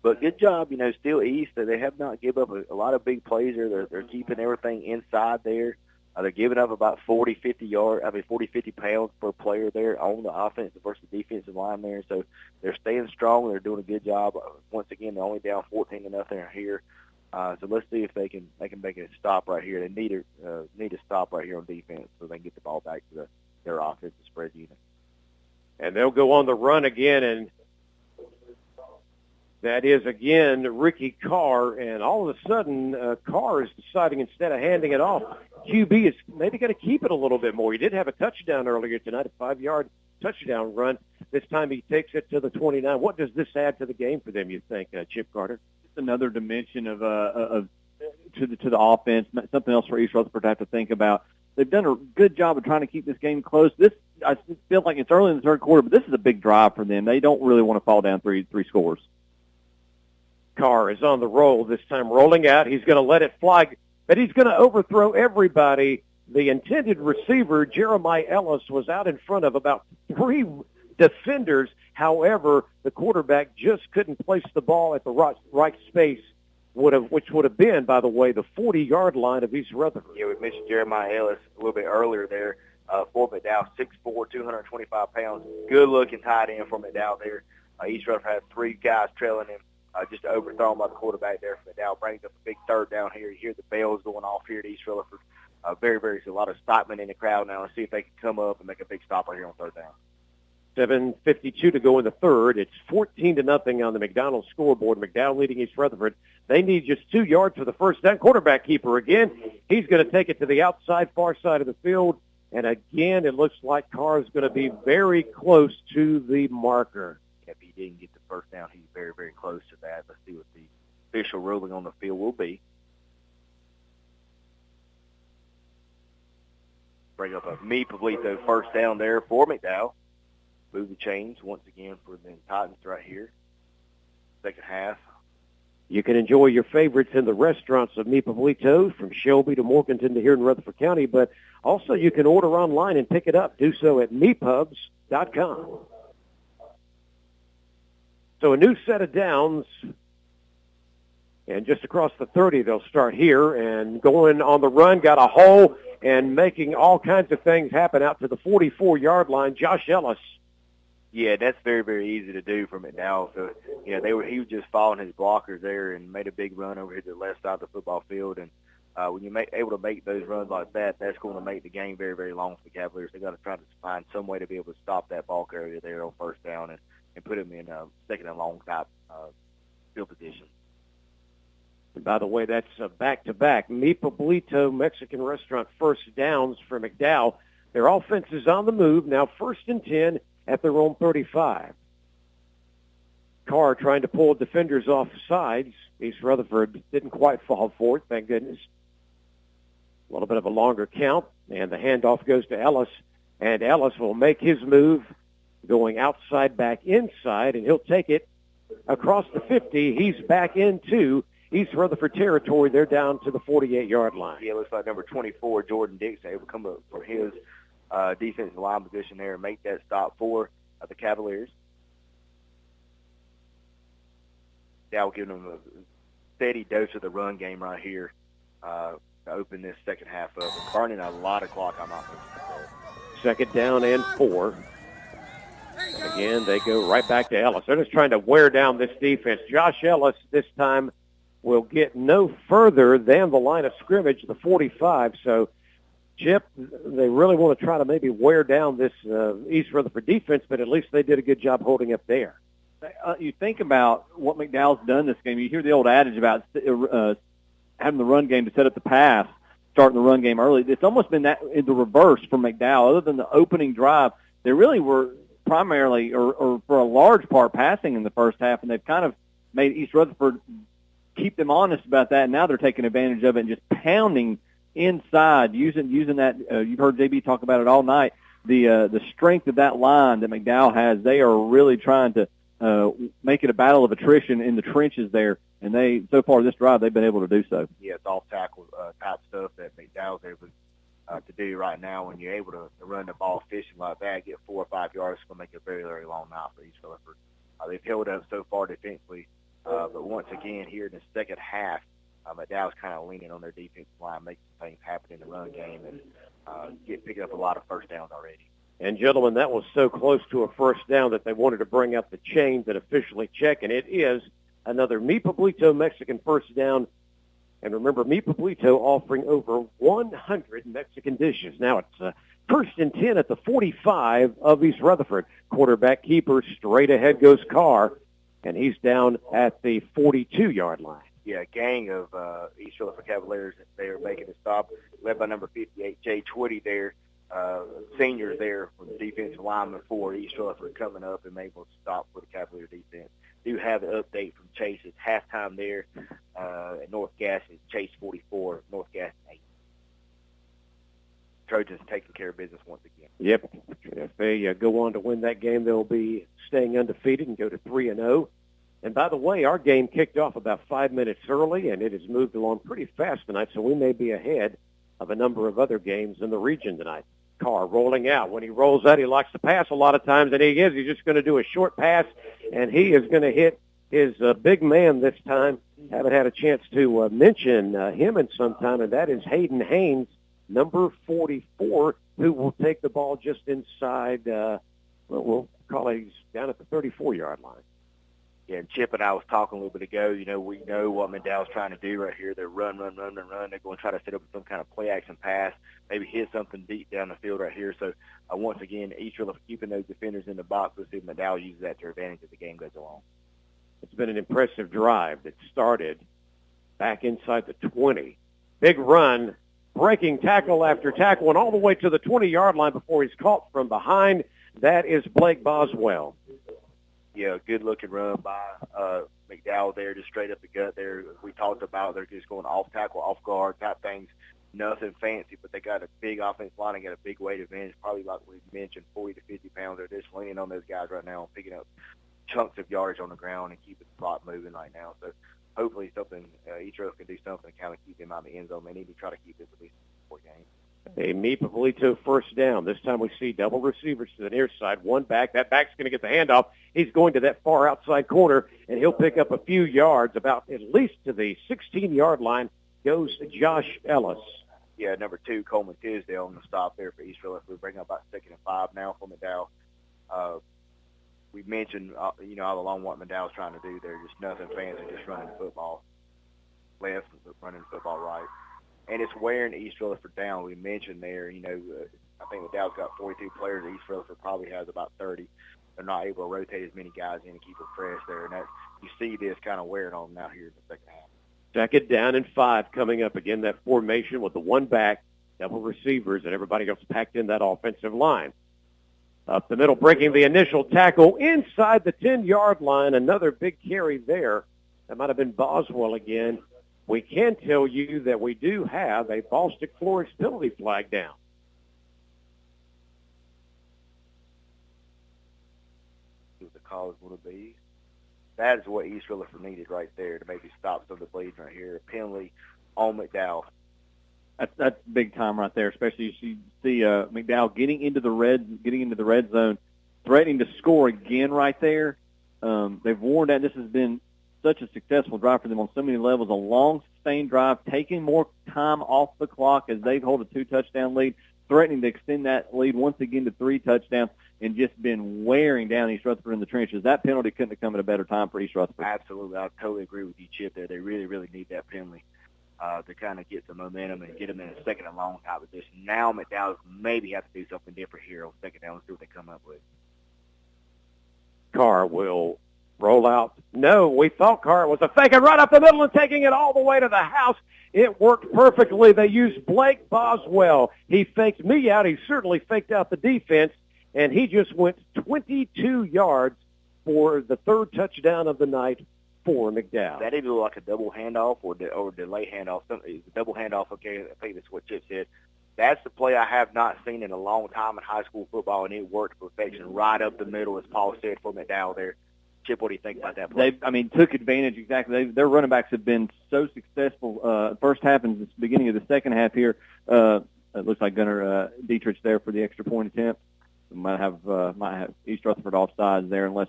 But good job, still East. They have not given up a lot of big plays there. They're keeping everything inside there. They're giving up about 40, 50 pounds per player there on the offensive versus defensive line there. So they're staying strong. They're doing a good job. Once again, they're only down 14-0 here. So let's see if they can make it a stop right here. They need a stop right here on defense so they can get the ball back to their offensive spread unit. And they'll go on the run again, and that is, again, Ricky Carr. And all of a sudden, Carr is deciding instead of handing it off, QB is maybe going to keep it a little bit more. He did have a touchdown earlier tonight, a 5-yard touchdown run. This time he takes it to the 29. What does this add to the game for them, you think, Chip Carter? Just another dimension of to the offense, something else for East Rutherford to have to think about. They've done a good job of trying to keep this game close. I feel like it's early in the third quarter, but this is a big drive for them. They don't really want to fall down three scores. Carr is on the roll this time, rolling out. He's going to let it fly, but he's going to overthrow everybody. The intended receiver, Jeremiah Ellis, was out in front of about 3 defenders. However, the quarterback just couldn't place the ball at the right space, which would have been, by the way, the 40-yard line of East Rutherford. Yeah, we mentioned Jeremiah Ellis a little bit earlier there. For McDowell, 6'4", 225 pounds. Good-looking tight end for McDowell there. East Rutherford had 3 guys trailing him. Just overthrown by the quarterback there for McDowell. Brings up a big third down here. You hear the bells going off here at East Rutherford. A lot of excitement in the crowd now. Let's see if they can come up and make a big stop right here on third down. 7:52 to go in the third. It's 14-0 on the McDonald's scoreboard. McDowell leading East Rutherford. They need just 2 yards for the first down. Quarterback keeper again. He's going to take it to the outside, far side of the field. And again, it looks like Carr is going to be very close to the marker. If he didn't get the first down, he's very, very close to that. Let's see what the official ruling on the field will be. Bring up a Meepoblito first down there for McDowell. Move the chains once again for the Titans right here. Second half. You can enjoy your favorites in the restaurants of Meepoblito, from Shelby to Morganton to here in Rutherford County, but also you can order online and pick it up. Do so at meepubs.com. So a new set of downs, and just across the 30, they'll start here, and going on the run, got a hole, and making all kinds of things happen out to the 44-yard line, Josh Ellis. Yeah, that's very, very easy to do for McDowell. So, he was just following his blockers there and made a big run over here to the left side of the football field. And when you're able to make those runs like that, that's going to make the game very, very long for the Cavaliers. They got to try to find some way to be able to stop that ball carrier there on first down and put him in second and long type field position. And by the way, that's a back-to-back Meepoblito Mexican restaurant first downs for McDowell. Their offense is on the move now, 1st and 10 at their own 35. Carr trying to pull defenders off sides. East Rutherford didn't quite fall for it, thank goodness. A little bit of a longer count, and the handoff goes to Ellis, and Ellis will make his move going outside, back inside, and he'll take it across the 50. He's back into East Rutherford territory. They're down to the 48-yard line. Yeah, it looks like number 24, Jordan Dixon, able to come up for his defensive line position there and make that stop for the Cavaliers. That will give them a steady dose of the run game right here to open this second half up. And burning a lot of clock on offense. Second down and 4. Again, they go right back to Ellis. They're just trying to wear down this defense. Josh Ellis this time will get no further than the line of scrimmage, the 45. So, Chip, they really want to try to maybe wear down this East Rutherford defense, but at least they did a good job holding up there. You think about what McDowell's done this game. You hear the old adage about having the run game to set up the pass, starting the run game early. It's almost been that in the reverse for McDowell. Other than the opening drive, they really were primarily or for a large part passing in the first half, and they've kind of made East Rutherford keep them honest about that. And now they're taking advantage of it and just pounding inside, using that. You've heard JB talk about it all night. The strength of that line that McDowell has, they are really trying to make it a battle of attrition in the trenches there. And they, so far this drive, they've been able to do so. Yeah, it's all tackle type stuff that McDowell's able to to do right now. When you're able to run the ball efficient like that, get 4 or 5 yards, it's going to make it a very, very long night for East Rutherford. They've held up so far defensively, but once again here in the second half, McDowell's kind of leaning on their defensive line, making things happen in the run game, and picking up a lot of first downs already. And, gentlemen, that was so close to a first down that they wanted to bring up the chains and officially check, and it is another Mi Pueblito Mexican first down. And remember, Mi Pueblito offering over 100 Mexican dishes. Now it's first and 10 at the 45 of East Rutherford. Quarterback keeper, straight ahead goes Carr, and he's down at the 42-yard line. Yeah, a gang of East Rutherford Cavaliers, they are making a stop, led by number 58, Jay Twitty there. Seniors there for the defensive lineman for East Rutherford coming up and able to stop for the Cavalier defense. Do have an update from Chase. It's halftime there at North Gas. It's Chase 44, North Gas 8. Trojans taking care of business once again. Yep. If they go on to win that game, they'll be staying undefeated and go to 3-0. And by the way, our game kicked off about 5 minutes early, and it has moved along pretty fast tonight, so we may be ahead of a number of other games in the region tonight. Carr rolling out. When he rolls out, he likes to pass a lot of times, and he's just going to do a short pass, and he is going to hit his big man this time. Haven't had a chance to mention him in some time, and that is Hayden Haynes, number 44, who will take the ball just inside, we'll call it, he's down at the 34-yard line. Yeah, and Chip and I was talking a little bit ago. We know what McDowell's trying to do right here. They're run. They're going to try to set up some kind of play-action pass, maybe hit something deep down the field right here. So, once again, East Rutherford keeping those defenders in the box. We'll see if McDowell uses that to their advantage as the game goes along. It's been an impressive drive that started back inside the 20. Big run, breaking tackle after tackle, and all the way to the 20-yard line before he's caught from behind. That is Blake Boswell. Yeah, good-looking run by McDowell there, just straight up the gut there. We talked about they're just going off tackle, off guard type things. Nothing fancy, but they got a big offensive line and got a big weight advantage, probably like we mentioned, 40 to 50 pounds. They're just leaning on those guys right now, picking up chunks of yardage on the ground and keeping the clock moving right now. So hopefully each of us can do something to kind of keep them out of the end zone. They need to try to keep this at least 4 games. A Mi Pueblito first down. This time we see double receivers to the near side. One back. That back's going to get the handoff. He's going to that far outside corner, and he'll pick up a few yards, about at least to the 16-yard line goes Josh Ellis. Yeah, number 2, Coleman Tisdale on the stop there for East Rutherford. We bring up about 2nd and 5 now for McDowell. We mentioned, all along what McDowell's trying to do there. Just nothing fancy, just running the football left, running the football right. And it's wearing East Rutherford down. We mentioned there, I think McDowell's got 42 players. East Rutherford probably has about 30. They're not able to rotate as many guys in and keep it fresh there. And you see this kind of wearing on them out here in the second half. 2nd down and 5 coming up. Again, that formation with the one back, double receivers, and everybody else packed in that offensive line. Up the middle, breaking the initial tackle inside the 10-yard line. Another big carry there. That might have been Boswell again. We can tell you that we do have a Ballstick Florence penalty flag down. What the call is going to be. That is what East Rutherford needed right there to maybe stop some of the bleeding right here. A penalty on McDowell. That's big time right there, especially you see McDowell getting into the red zone, threatening to score again right there. They've worn that. This has been such a successful drive for them on so many levels, a long, sustained drive, taking more time off the clock as they hold a 2-touchdown lead, threatening to extend that lead once again to 3 touchdowns, and just been wearing down East Rutherford in the trenches. That penalty couldn't have come at a better time for East Rutherford. Absolutely. I totally agree with you, Chip, there. They really, really need that penalty to kind of get some momentum and get them in a second and long type position. Now McDowell maybe have to do something different here on second down. Let's see what they come up with. Carr will roll out. No, we thought Carr was a fake and right up the middle and taking it all the way to the house. It worked perfectly. They used Blake Boswell. He faked me out. He certainly faked out the defense, and he just went 22 yards for the 3rd touchdown of the night for McDowell. That either looked like a double handoff or delay handoff. Double handoff, okay, I think that's what Chip said. That's the play I have not seen in a long time in high school football, and it worked to perfection right up the middle, as Paul said, for McDowell there. Chip, what do you think about that play? They, took advantage exactly. Their running backs have been so successful first half and the beginning of the second half here. it looks like Gunnar Dietrich there for the extra point attempt. We might have East Rutherford offsides there unless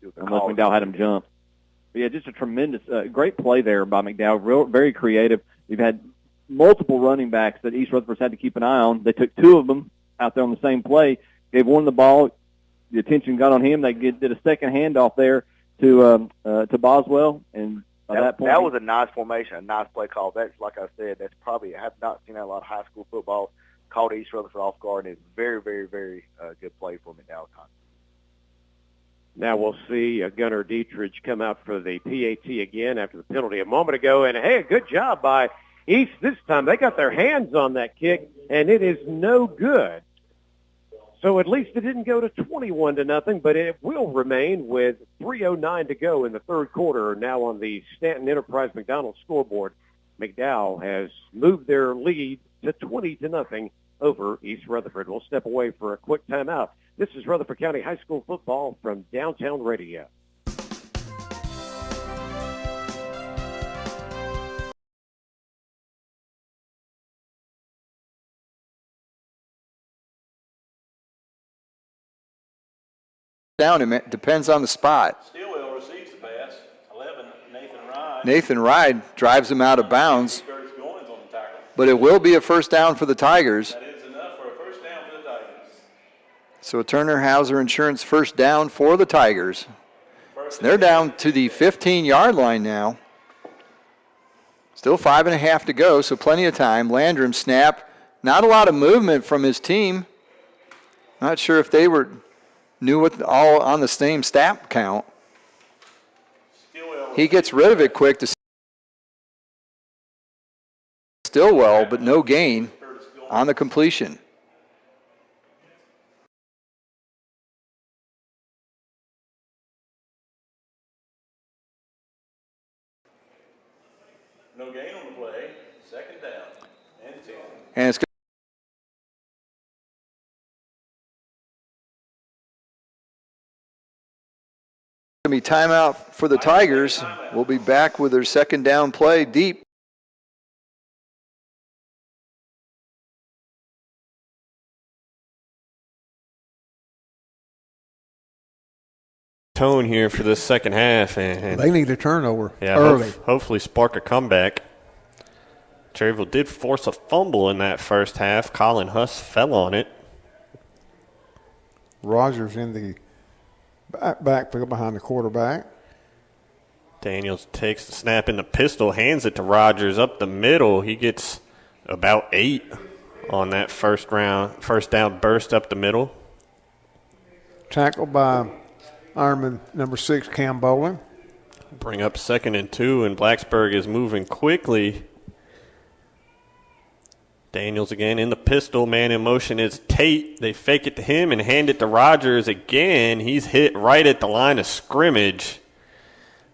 McDowell had him jump. But yeah, just a tremendous, great play there by McDowell. Very creative. We've had multiple running backs that East Rutherford's had to keep an eye on. They took two of them out there on the same play, gave one the ball. The attention got on him. They did a second handoff there to Boswell, and by that point, that was a nice formation, a nice play call. That's, like I said, that's probably, I have not seen that a lot of high school football. Called East Rutherford off guard, and it's very, very, very good play for McDowell. Now we'll see Gunnar Dietrich come out for the PAT again after the penalty a moment ago. And, hey, a good job by East this time. They got their hands on that kick, and it is no good. So at least it didn't go to 21-0, but it will remain with 3:09 to go in the third quarter. Now on the Stanton Enterprise McDonald scoreboard, McDowell has moved their lead to 20-0 over East Rutherford. We'll step away for a quick timeout. This is Rutherford County High School football from Downtown Radio. Down, it depends on the spot. Stillwell receives the pass. 11, Nathan Ride. Nathan Ride drives him out of bounds, but it will be a first down for the Tigers. That is enough for a first down for the Tigers. So a Turner Hauser Insurance first down for the Tigers. So they're down to the 15-yard line now. Still 5.5 to go, so plenty of time. Landrum snap. Not a lot of movement from his team. Not sure if they knew what all on the same snap count. He gets rid of it quick to Stillwell, but no gain on the completion. No gain on the play. Second down and 10. And it's going to be timeout for the Tigers. We'll be back with their second down play deep. Tone here for this second half. And they need a turnover early. Hopefully spark a comeback. Cherryville did force a fumble in that first half. Colin Huss fell on it. Rogers in the backfield behind the quarterback. Daniels takes the snap in the pistol, hands it to Rogers up the middle. He gets about 8 on that first down burst up the middle. Tackled by Ironman number 6, Cam Bowling. Bring up 2nd and 2, and Blacksburg is moving quickly. Daniels again in the pistol. Man in motion is Tate. They fake it to him and hand it to Rogers again. He's hit right at the line of scrimmage.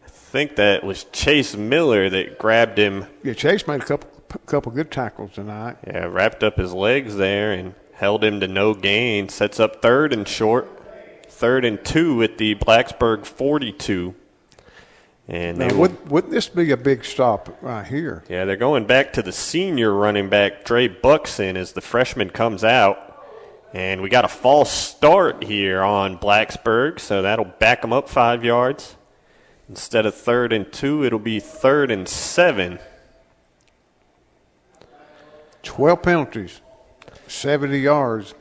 I think that was Chase Miller that grabbed him. Yeah, Chase made a couple good tackles tonight. Yeah, wrapped up his legs there and held him to no gain. Sets up 3rd and short. 3rd and 2 at the Blacksburg 42. And now, wouldn't this be a big stop right here? Yeah, they're going back to the senior running back, Dre Buxton, as the freshman comes out. And we got a false start here on Blacksburg, so that'll back them up 5 yards. Instead of 3rd and 2, it'll be 3rd and 7. 12 penalties, 70 yards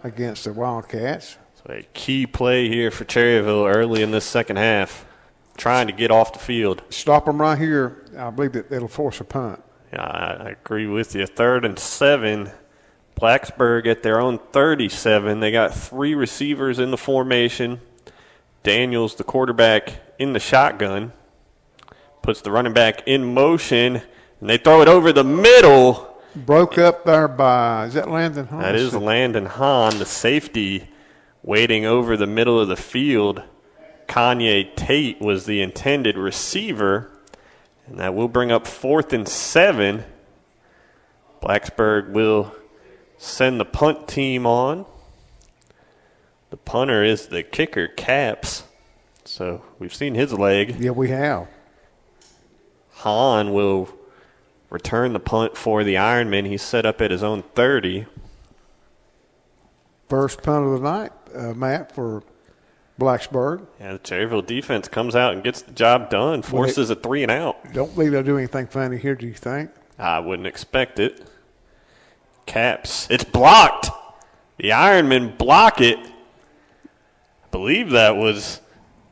against the Wildcats. So a key play here for Cherryville early in this second half. Trying to get off the field. Stop them right here. I believe that it'll force a punt. Yeah, I agree with you. 3rd and 7. Blacksburg at their own 37. They got 3 receivers in the formation. Daniels, the quarterback, in the shotgun. Puts the running back in motion, and they throw it over the middle. Broke up there by, is that Landon Hahn? That is Landon Hahn, the safety, waiting over the middle of the field. Kanye Tate was the intended receiver, and that will bring up 4th and 7. Blacksburg will send the punt team on. The punter is the kicker, Caps. So we've seen his leg. Yeah, we have. Hahn will return the punt for the Ironman. He's set up at his own 30. First punt of the night, Matt, for Blacksburg. Yeah, the Cherryville defense comes out and gets the job done, forces a 3 and out. Don't believe they'll do anything funny here, do you think? I wouldn't expect it. Caps. It's blocked. The Ironmen block it. I believe that was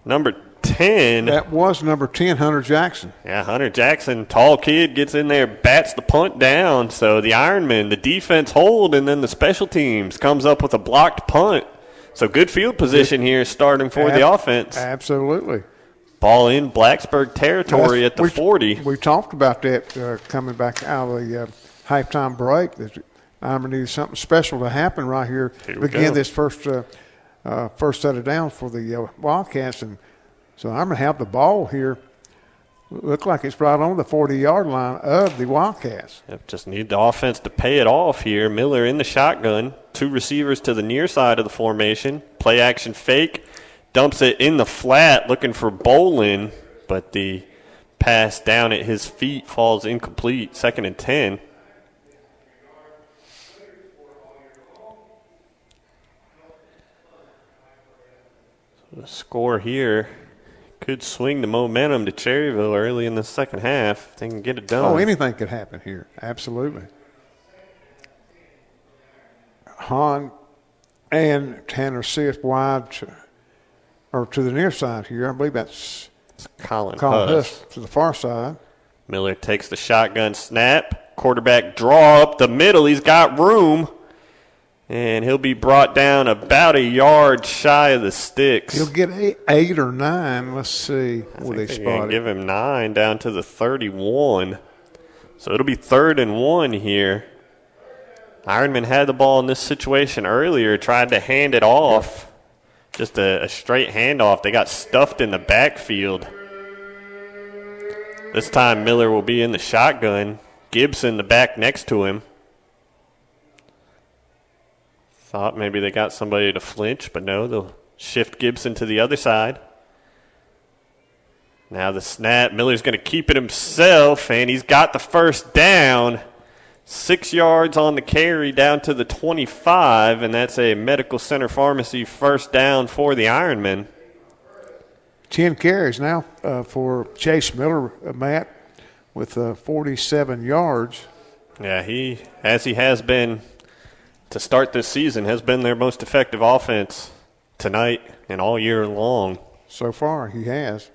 number 10. That was number 10, Hunter Jackson. Yeah, Hunter Jackson, tall kid, gets in there, bats the punt down. So the Ironmen, the defense hold, and then the special teams comes up with a blocked punt. So good field position here starting for the offense. Absolutely. Ball in Blacksburg territory at the 40. We talked about that coming back out of the halftime break. That Ironman needed something special to happen right here to begin this first set of downs for the Wildcats. And so I'm going to have the ball here. Look like it's right on the 40-yard line of the Wildcats. Yep, just need the offense to pay it off here. Miller in the shotgun. 2 receivers to the near side of the formation. Play action fake. Dumps it in the flat looking for Bolin, but the pass down at his feet falls incomplete. 2nd and 10. So the score here could swing the momentum to Cherryville early in the second half if they can get it done. Oh, anything could happen here. Absolutely. Hahn and Tanner Sisk wide to the near side here. I believe that's Colin Huss to the far side. Miller takes the shotgun snap. Quarterback draw up the middle. He's got room. And he'll be brought down about a yard shy of the sticks. He'll get 8 or 9. Let's see where they spot it. Give him 9 down to the 31. So it'll be 3rd and 1 here. Ironman had the ball in this situation earlier, tried to hand it off. Just a straight handoff. They got stuffed in the backfield. This time Miller will be in the shotgun. Gibson the back next to him. Thought maybe they got somebody to flinch, but no, they'll shift Gibson to the other side. Now the snap. Miller's going to keep it himself, and he's got the first down. 6 yards on the carry down to the 25, and that's a Medical Center Pharmacy first down for the Ironmen. 10 carries now for Chase Miller, Matt, with 47 yards. Yeah, he has been to start this season, has been their most effective offense tonight and all year long. So far, he has.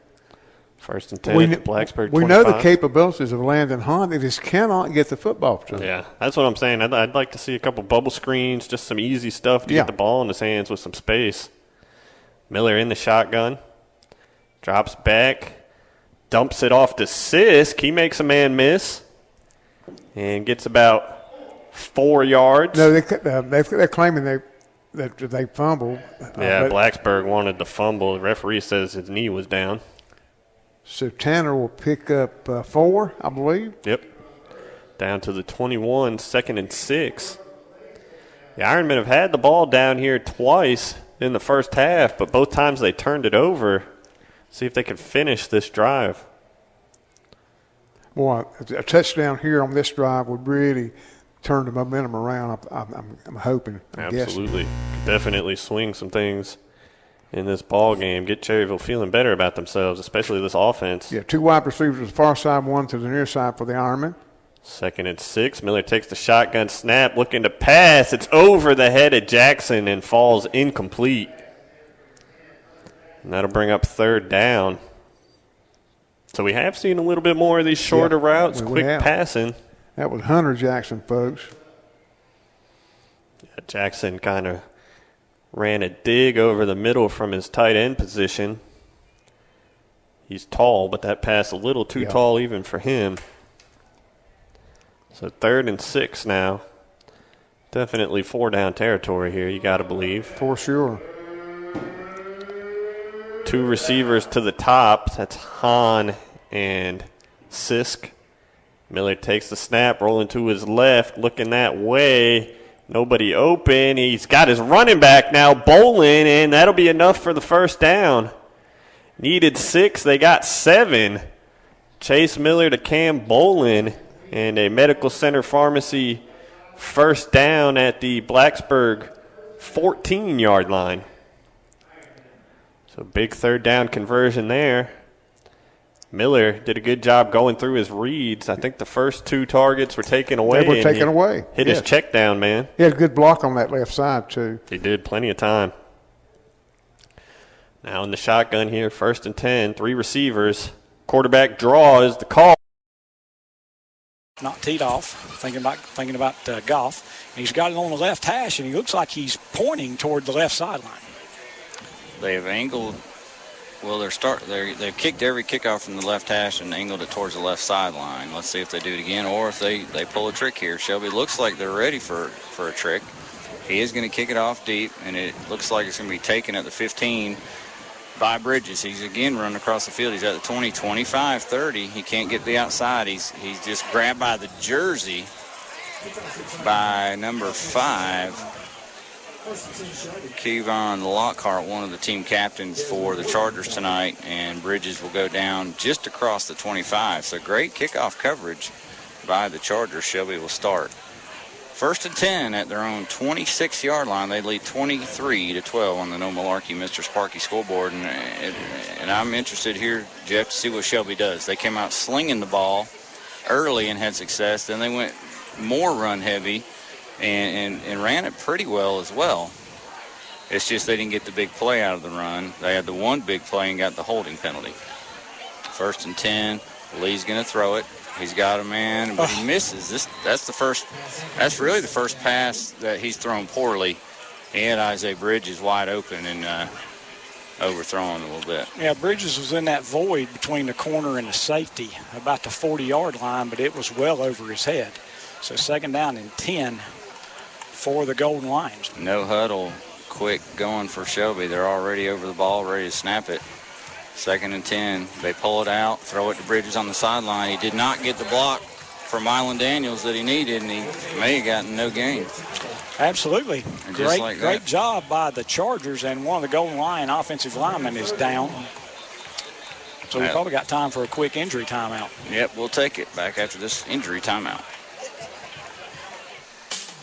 1st and 10 at Blacksburg 25. We know the capabilities of Landon Hunt. They just cannot get the football to him. Yeah, that's what I'm saying. I'd like to see a couple bubble screens, just some easy stuff to get the ball in his hands with some space. Miller in the shotgun. Drops back. Dumps it off to Sisk. He makes a man miss. And gets about 4 yards. No, they're claiming that they fumbled. Yeah, Blacksburg wanted the fumble. The referee says his knee was down. So Tanner will pick up 4, I believe. Yep. Down to the 21, 2nd and 6. The Ironmen have had the ball down here twice in the first half, but both times they turned it over. See if they can finish this drive. Boy, a touchdown here on this drive would really turn the momentum around. I'm hoping. Absolutely. Definitely swing some things in this ball game. Get Cherryville feeling better about themselves, especially this offense. Yeah, 2 wide receivers to the far side, 1 to the near side for the Ironmen. 2nd and 6. Miller takes the shotgun snap, looking to pass. It's over the head of Jackson and falls incomplete. And that'll bring up 3rd down. So we have seen a little bit more of these shorter routes, quick passing. That was Hunter Jackson, folks. Yeah, Jackson kind of ran a dig over the middle from his tight end position. He's tall, but that pass a little too tall even for him. So 3rd and 6 now. Definitely 4 down territory here, you got to believe. For sure. 2 receivers to the top. That's Hahn and Sisk. Miller takes the snap, rolling to his left, looking that way. Nobody open. He's got his running back now, Bolin, and that'll be enough for the first down. Needed 6. They got 7. Chase Miller to Cam Bolin. and a medical center pharmacy first down at the Blacksburg 14-yard line. So big third down conversion there. Miller did a good job going through his reads. I think the first 2 targets were taken away. They were taken away. Hit his check down, man. He had a good block on that left side, too. He did, plenty of time. Now in the shotgun here, 1st and 10, 3 receivers. Quarterback draw is the call. Not teed off, thinking about Goff. And he's got it on the left hash, and he looks like he's pointing toward the left sideline. They've angled. Well, they've kicked every kickoff from the left hash and angled it towards the left sideline. Let's see if they do it again or if they pull a trick here. Shelby looks like they're ready for a trick. He is going to kick it off deep, and it looks like it's going to be taken at the 15 by Bridges. He's again running across the field. He's at the 20, 25, 30. He can't get the outside. He's just grabbed by the jersey by number 5. Kevon Lockhart, one of the team captains for the Chargers tonight, and Bridges will go down just across the 25. So great kickoff coverage by the Chargers. Shelby will start. 1st and 10 at their own 26-yard line. They lead 23-12 on the No Malarkey Mr. Sparky scoreboard. And I'm interested here, Jeff, to see what Shelby does. They came out slinging the ball early and had success. Then they went more run heavy and ran it pretty well as well. It's just they didn't get the big play out of the run. They had the one big play and got the holding penalty. 1st and 10. Lee's going to throw it. He's got a man, but he misses. That's really the first pass that he's thrown poorly. He had Isaiah Bridges wide open and overthrown a little bit. Yeah, Bridges was in that void between the corner and the safety, about the 40-yard line, but it was well over his head. So 2nd down and 10 for the Golden Lions. No huddle, quick going for Shelby. They're already over the ball, ready to snap it. 2nd and 10. They pull it out, throw it to Bridges on the sideline. He did not get the block from Mylan Daniels that he needed, and he may have gotten no gain. Absolutely. And Great job by the Chargers, and one of the Golden Lion offensive linemen is down. So we probably got time for a quick injury timeout. Yep, we'll take it back after this injury timeout.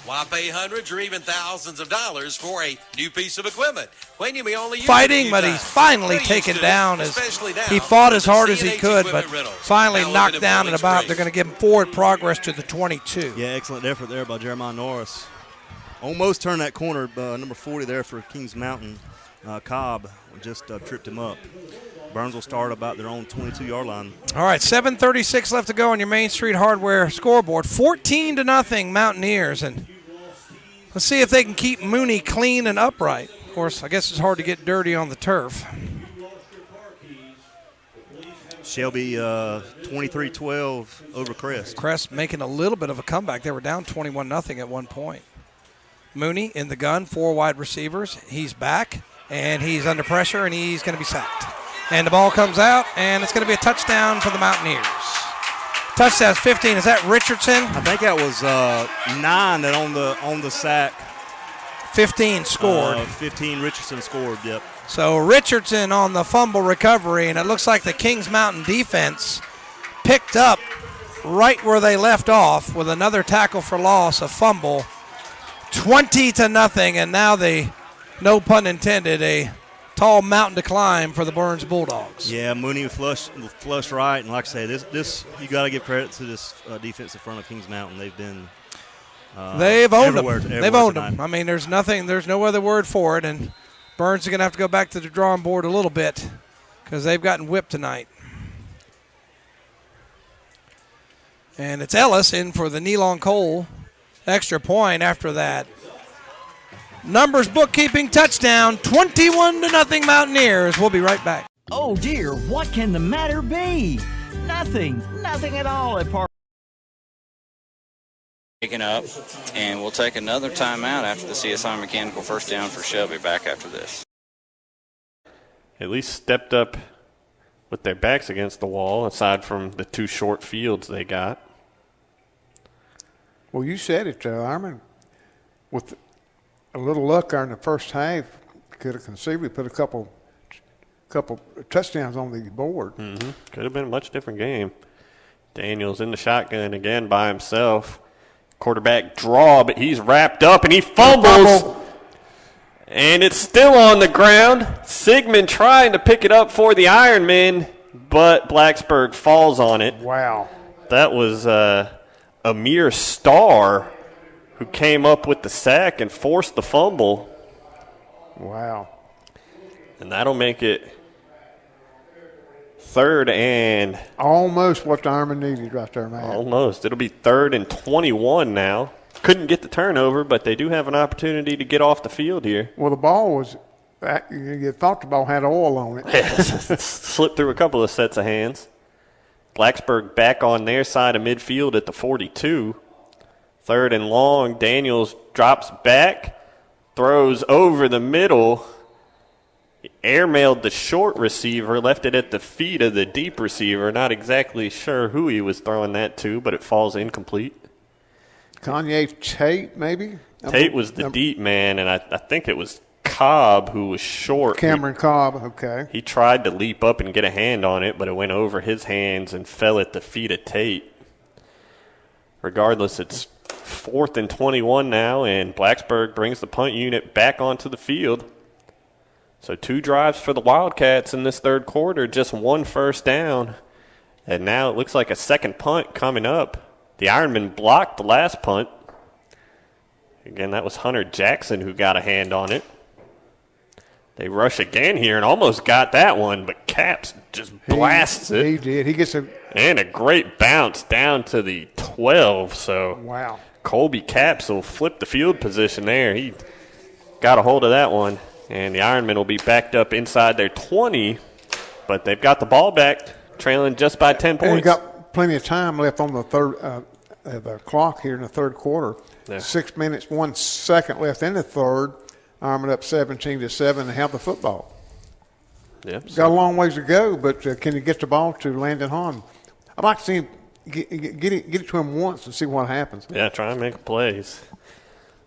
Why pay hundreds or even thousands of dollars for a new piece of equipment when you may only use Fighting, it but he's finally taken down. He fought as hard as he could, but finally knocked down and about. They're going to give him forward progress to the 22. Yeah, excellent effort there by Jeremiah Norris. Almost turned that corner, number 40 there for Kings Mountain. Cobb just tripped him up. Burns will start about their own 22-yard line. All right, 7:36 left to go on your Main Street Hardware scoreboard. 14-0 Mountaineers, and let's see if they can keep Mooney clean and upright. Of course, I guess it's hard to get dirty on the turf. Shelby 23-12 over Crest. Crest making a little bit of a comeback. They were down 21-0 at one point. Mooney in the gun, 4 wide receivers. He's back, and he's under pressure, and he's going to be sacked. And the ball comes out, and it's going to be a touchdown for the Mountaineers. Touchdown's 15. Is that Richardson? I think that was 9 that on the sack. 15 scored. 15 Richardson scored, yep. So Richardson on the fumble recovery, and it looks like the Kings Mountain defense picked up right where they left off with another tackle for loss, a fumble. 20-0, and now no pun intended, a tall mountain to climb for the Burns Bulldogs. Yeah, Mooney flush right, and like I say, this you got to give credit to this defensive front of Kings Mountain. They've been they've owned everywhere, them. Everywhere they've owned tonight. them. I mean, there's no other word for it, and Burns is going to have to go back to the drawing board a little bit because they've gotten whipped tonight. And it's Ellis in for the Nealon Cole extra point after that. Numbers bookkeeping touchdown, 21-0 Mountaineers. We'll be right back. Oh dear, what can the matter be? Nothing at all at Park. Taken up, and we'll take another timeout after the CSI Mechanical first down for Shelby back after this. At least stepped up with their backs against the wall, aside from the 2 short fields they got. Well, you said it, Armin. With a little luck there in the first half, could have conceivably put a couple touchdowns on the board. Mm-hmm. Could have been a much different game. Daniels in the shotgun again by himself. Quarterback draw, but he's wrapped up and he fumbles. And it's still on the ground. Sigmund trying to pick it up for the Ironmen, but Blacksburg falls on it. Wow. That was Amir Starr who came up with the sack and forced the fumble. Wow. And that'll make it third and... Almost what the Ironman needed right there, man. Almost. It'll be 3rd and 21 now. Couldn't get the turnover, but they do have an opportunity to get off the field here. Well, the ball was... You thought the ball had oil on it. Slipped through a couple of sets of hands. Blacksburg back on their side of midfield at the 42. 3rd and long. Daniels drops back, throws over the middle. Airmailed the short receiver, left it at the feet of the deep receiver. Not exactly sure who he was throwing that to, but it falls incomplete. Kanye Tate, maybe? Tate was the deep man, and I think it was Cobb who was short. Cameron Cobb, okay. He tried to leap up and get a hand on it, but it went over his hands and fell at the feet of Tate. Regardless, it's 4th and 21 now, and Blacksburg brings the punt unit back onto the field. So 2 drives for the Wildcats in this third quarter, just 1 first down. And now it looks like a second punt coming up. The Ironmen blocked the last punt. Again, that was Hunter Jackson who got a hand on it. They rush again here and almost got that one, but Caps just blasts it. He did. He gets a... And a great bounce down to the 12. So wow. Colby Caps will flip the field position there. He got a hold of that one. And the Ironmen will be backed up inside their 20, but they've got the ball back, trailing just by 10 points. And you got plenty of time left on the the clock here in the third quarter. Yeah. 6 minutes, 1 second left in the third. Ironmen up 17-7 and have the football. Yep. Got a long ways to go, but can you get the ball to Landon Hahn? I'd like to see him get it to him once and see what happens. Yeah, try and make plays.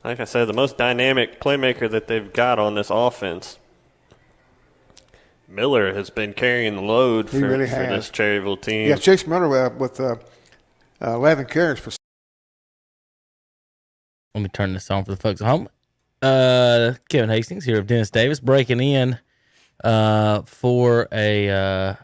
Like I said, the most dynamic playmaker that they've got on this offense. Miller has been carrying the load for this Cherryville team. Yeah, Chase Miller with 11 carries for. Let me turn this on for the folks at home. Kevin Hastings here of Dennis Davis breaking in for a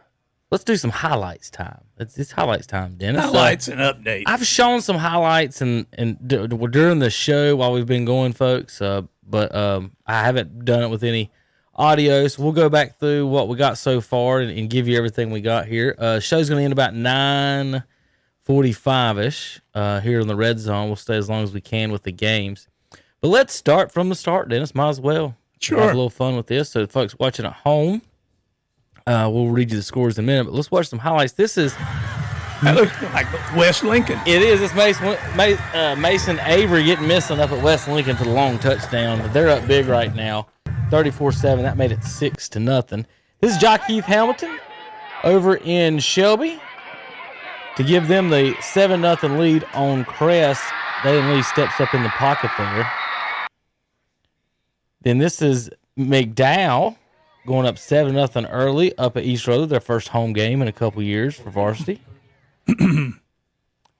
let's do some highlights time. It's highlights time, Dennis. Highlights and updates. I've shown some highlights and during the show while we've been going, folks. But I haven't done it with any audio, so we'll go back through what we got so far and give you everything we got here. Show's going to end about 9:45ish here in the Red Zone. We'll stay as long as we can with the games. But let's start from the start, Dennis. Might as well. Sure. Have a little fun with this. So, folks watching at home, we'll read you the scores in a minute, but let's watch some highlights. This is... That looks like West Lincoln. It is. It's Mason Avery getting missing up at West Lincoln for the long touchdown. They're up big right now, 34-7. That made it 6-0. This is Keith Hamilton over in Shelby to give them the 7-0 lead on Crest. Dayton Lee steps up in the pocket there. Then this is McDowell going up 7-0 early up at East Rutherford, their first home game in a couple years for varsity. Then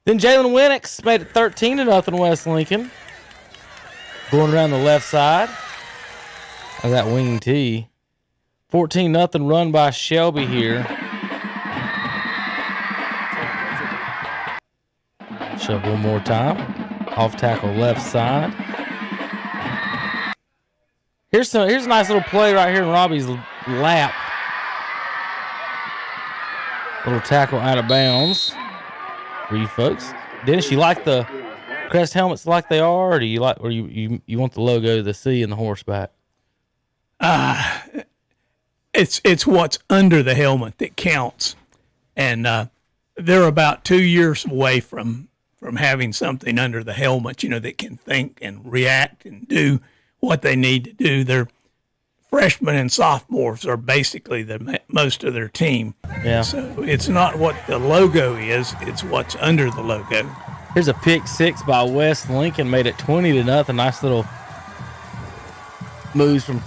Jalen Winnick made it 13-0 West Lincoln. Going around the left side of that wing tee. 14-0 run by Shelby here. Show it one more time. Off tackle left side. Here's a nice little play right here in Robbie's lap. Little tackle out of bounds for you folks. Dennis, you like the Crest helmets like they are, or do you like, or you want the logo, the C and the horseback? It's what's under the helmet that counts, and they're about 2 years away from having something under the helmet, that can think and react and do what they need to do. Their freshmen and sophomores are basically most of their team. Yeah. So it's not what the logo is, it's what's under the logo. Here's a pick six by West Lincoln, made it 20-0. Nice little moves from.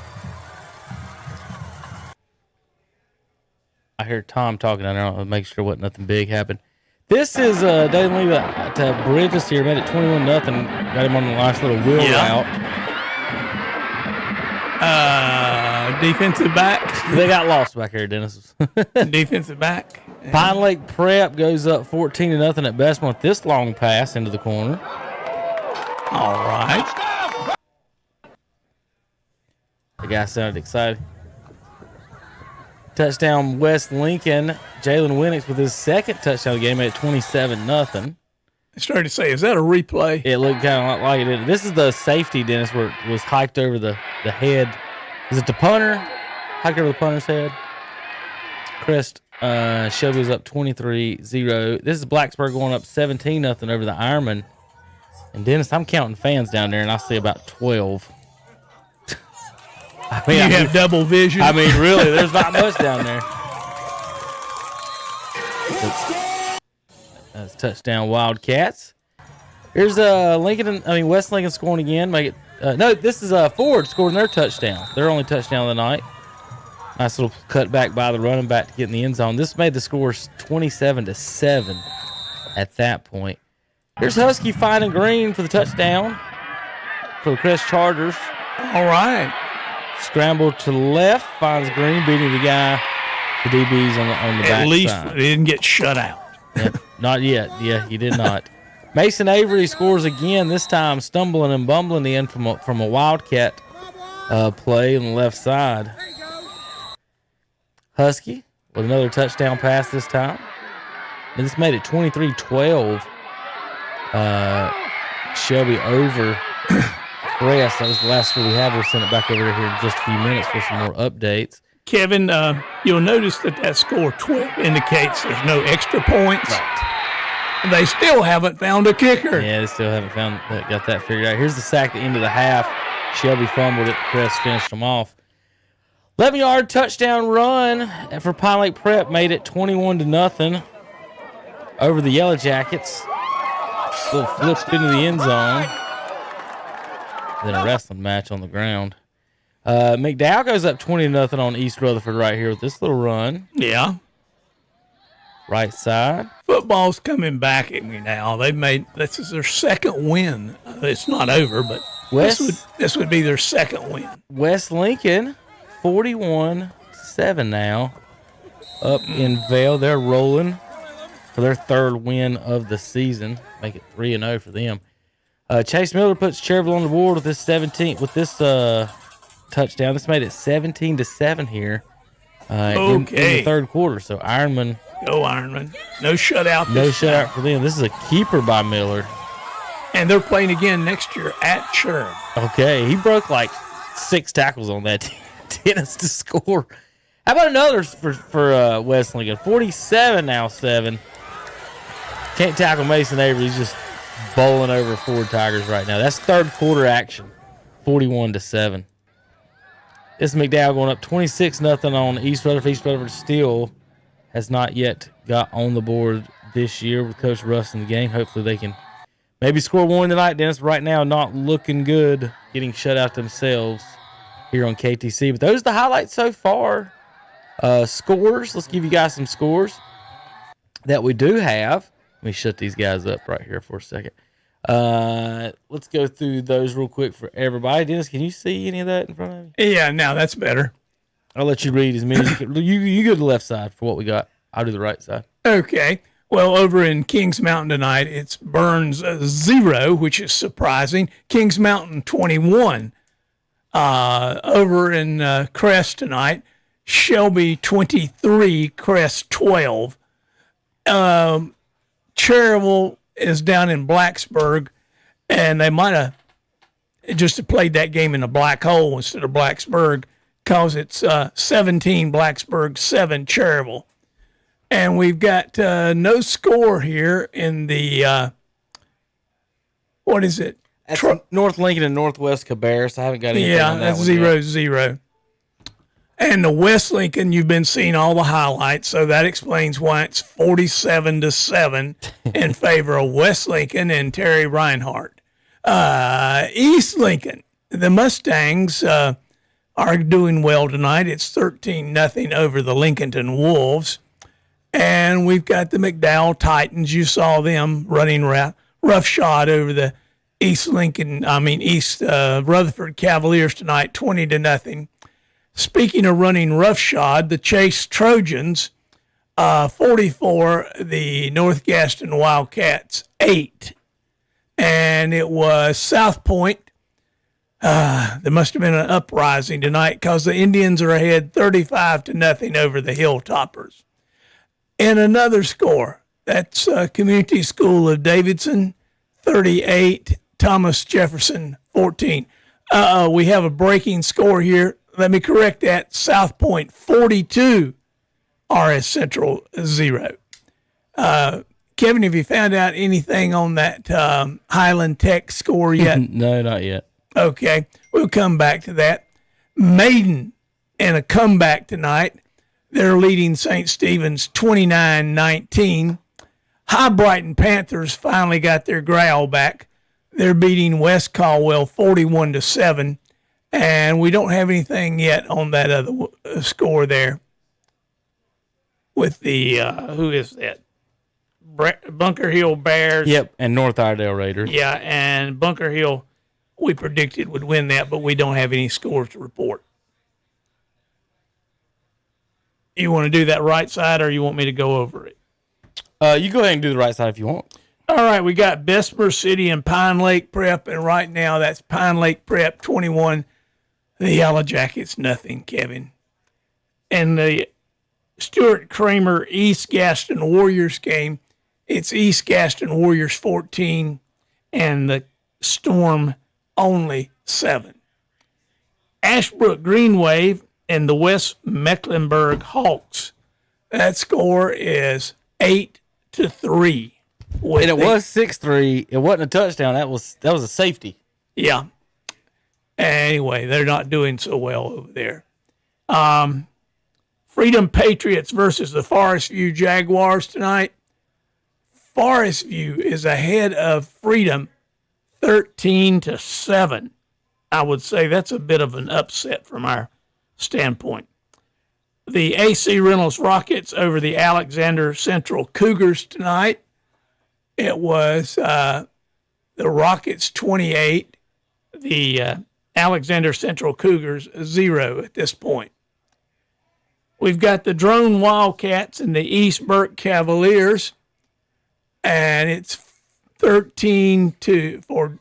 I hear Tom talking down there. I'll make sure nothing big happened. This is Dayton Lee to Bridges here. Made it 21-0. Got him on the last little wheel route. Defensive back. They got lost back here, Dennis. Defensive back. Pine Lake Prep goes up 14-0 at Bestmont. This long pass into the corner. All right. The guy sounded excited. Touchdown West Lincoln. Jalen Winnick with his second touchdown of the game made it 27-0. I started to say, is that a replay? It looked kind of like it did. This is the safety, Dennis, where it was hiked over the head. Is it the punter? Hiked over the punter's head. Crest, Shelby was up 23-0. This is Blacksburg going up 17-0 over the Ironman. And Dennis, I'm counting fans down there, and I see about 12. I mean, you have double vision. I mean, really, there's not much down there. That's touchdown Wildcats. Here's West Lincoln scoring again. Make it. No, this is Ford scoring their touchdown. Their only touchdown of the night. Nice little cut back by the running back to get in the end zone. This made the score 27-7 at that point. Here's Husky finding Green for the touchdown for the Crest Chargers. All right. Scramble to the left, finds Green, beating the guy, the DBs on the back At least side. he didn't get shut out. Yep, not yet. Yeah, he did not. Mason Avery scores again, this time stumbling and bumbling in from a Wildcat play on the left side. Husky with another touchdown pass this time. And this made it 23-12. Shelby over Crest. That was the last score we had. We'll send it back over here in just a few minutes for some more updates. Kevin, you'll notice that score 12 indicates there's no extra points. Right. They still haven't found a kicker. Yeah, they still haven't got that figured out. Here's the sack at the end of the half. Shelby fumbled it. Crest finished them off. 11-yard touchdown run for Pine Lake Prep made it 21-0 over the Yellow Jackets. Little flipped into the end zone. Then a wrestling match on the ground. McDowell goes up 20-0 on East Rutherford right here with this little run. Yeah. Right side. Football's coming back at me now. This is their second win. It's not over, but this would be their second win. West Lincoln, 41-7 now. Up in Vail. They're rolling for their third win of the season. Make it 3-0 for them. Chase Miller puts Cherryville on the board with this touchdown. This made it 17-7 here in the third quarter. So Ironman. Go Ironman. No shutout. No shutout for them. This is a keeper by Miller. And they're playing again next year at Cherryville. Okay, he broke like 6 tackles on that tennis to score. How about another for West Lincoln? 47-7. Can't tackle Mason Avery. He's just bowling over Ford Tigers right now. That's third quarter action. 41-7. This is McDowell going up 26-0 on East Rutherford. East Rutherford still has not yet got on the board this year with Coach Russ in the game. Hopefully they can maybe score one tonight, Dennis. Right now, not looking good, getting shut out themselves here on KTC. But those are the highlights so far. Scores. Let's give you guys some scores that we do have. Let me shut these guys up right here for a second. Let's go through those real quick for everybody. Dennis, can you see any of that in front of you? Yeah, now that's better. I'll let you read as many as you can. You go to the left side for what we got. I'll do the right side. Okay. Well, over in Kings Mountain tonight, it's Burns 0, which is surprising. Kings Mountain 21. Over in Crest tonight, Shelby 23, Crest 12. Cherryville is down in Blacksburg, and they might have just played that game in a black hole instead of Blacksburg because it's 17 Blacksburg, 7 Cherryville. And we've got no score here in the, what is it? That's North Lincoln and Northwest Cabarrus. I haven't got anything on that that's one 0-0. And the West Lincoln, you've been seeing all the highlights, so that explains why it's 47-7 in favor of West Lincoln and Terry Reinhardt. East Lincoln, the Mustangs are doing well tonight. It's 13-0 over the Lincolnton Wolves. And we've got the McDowell Titans. You saw them running roughshod over the East Rutherford Cavaliers tonight, 20-0. Speaking of running roughshod, the Chase Trojans, 44, the North Gaston Wildcats, 8. And it was South Point. There must have been an uprising tonight because the Indians are ahead 35-0 over the Hilltoppers. And another score, that's Community School of Davidson, 38, Thomas Jefferson, 14. We have a breaking score here. Let me correct that. South Point, 42, RS Central, 0. Kevin, have you found out anything on that Highland Tech score yet? No, not yet. Okay, we'll come back to that. Maiden in a comeback tonight. They're leading St. Stephen's 29-19. High Brighton Panthers finally got their growl back. They're beating West Caldwell 41-7. And we don't have anything yet on that other score there with the, who is that? Bunker Hill Bears. Yep, and North Iredale Raiders. Yeah, and Bunker Hill, we predicted would win that, but we don't have any scores to report. You want to do that right side, or you want me to go over it? You go ahead and do the right side if you want. All right, we got Bessemer City and Pine Lake Prep, and right now that's Pine Lake Prep 21, the Yellow Jackets nothing, Kevin. And the Stuart Kramer East Gaston Warriors game, it's East Gaston Warriors 14 and the Storm only 7. Ashbrook Green Wave and the West Mecklenburg Hawks. That score is 8-3. And it was 6-3. It wasn't a touchdown. That was a safety. Yeah. Anyway, they're not doing so well over there. Freedom Patriots versus the Forest View Jaguars tonight. Forest View is ahead of Freedom 13-7. I would say that's a bit of an upset from our standpoint. The AC Reynolds Rockets over the Alexander Central Cougars tonight. It was the Rockets 28, the Alexander Central Cougars 0 at this point. We've got the Drone Wildcats and the East Burke Cavaliers, and it's 13 for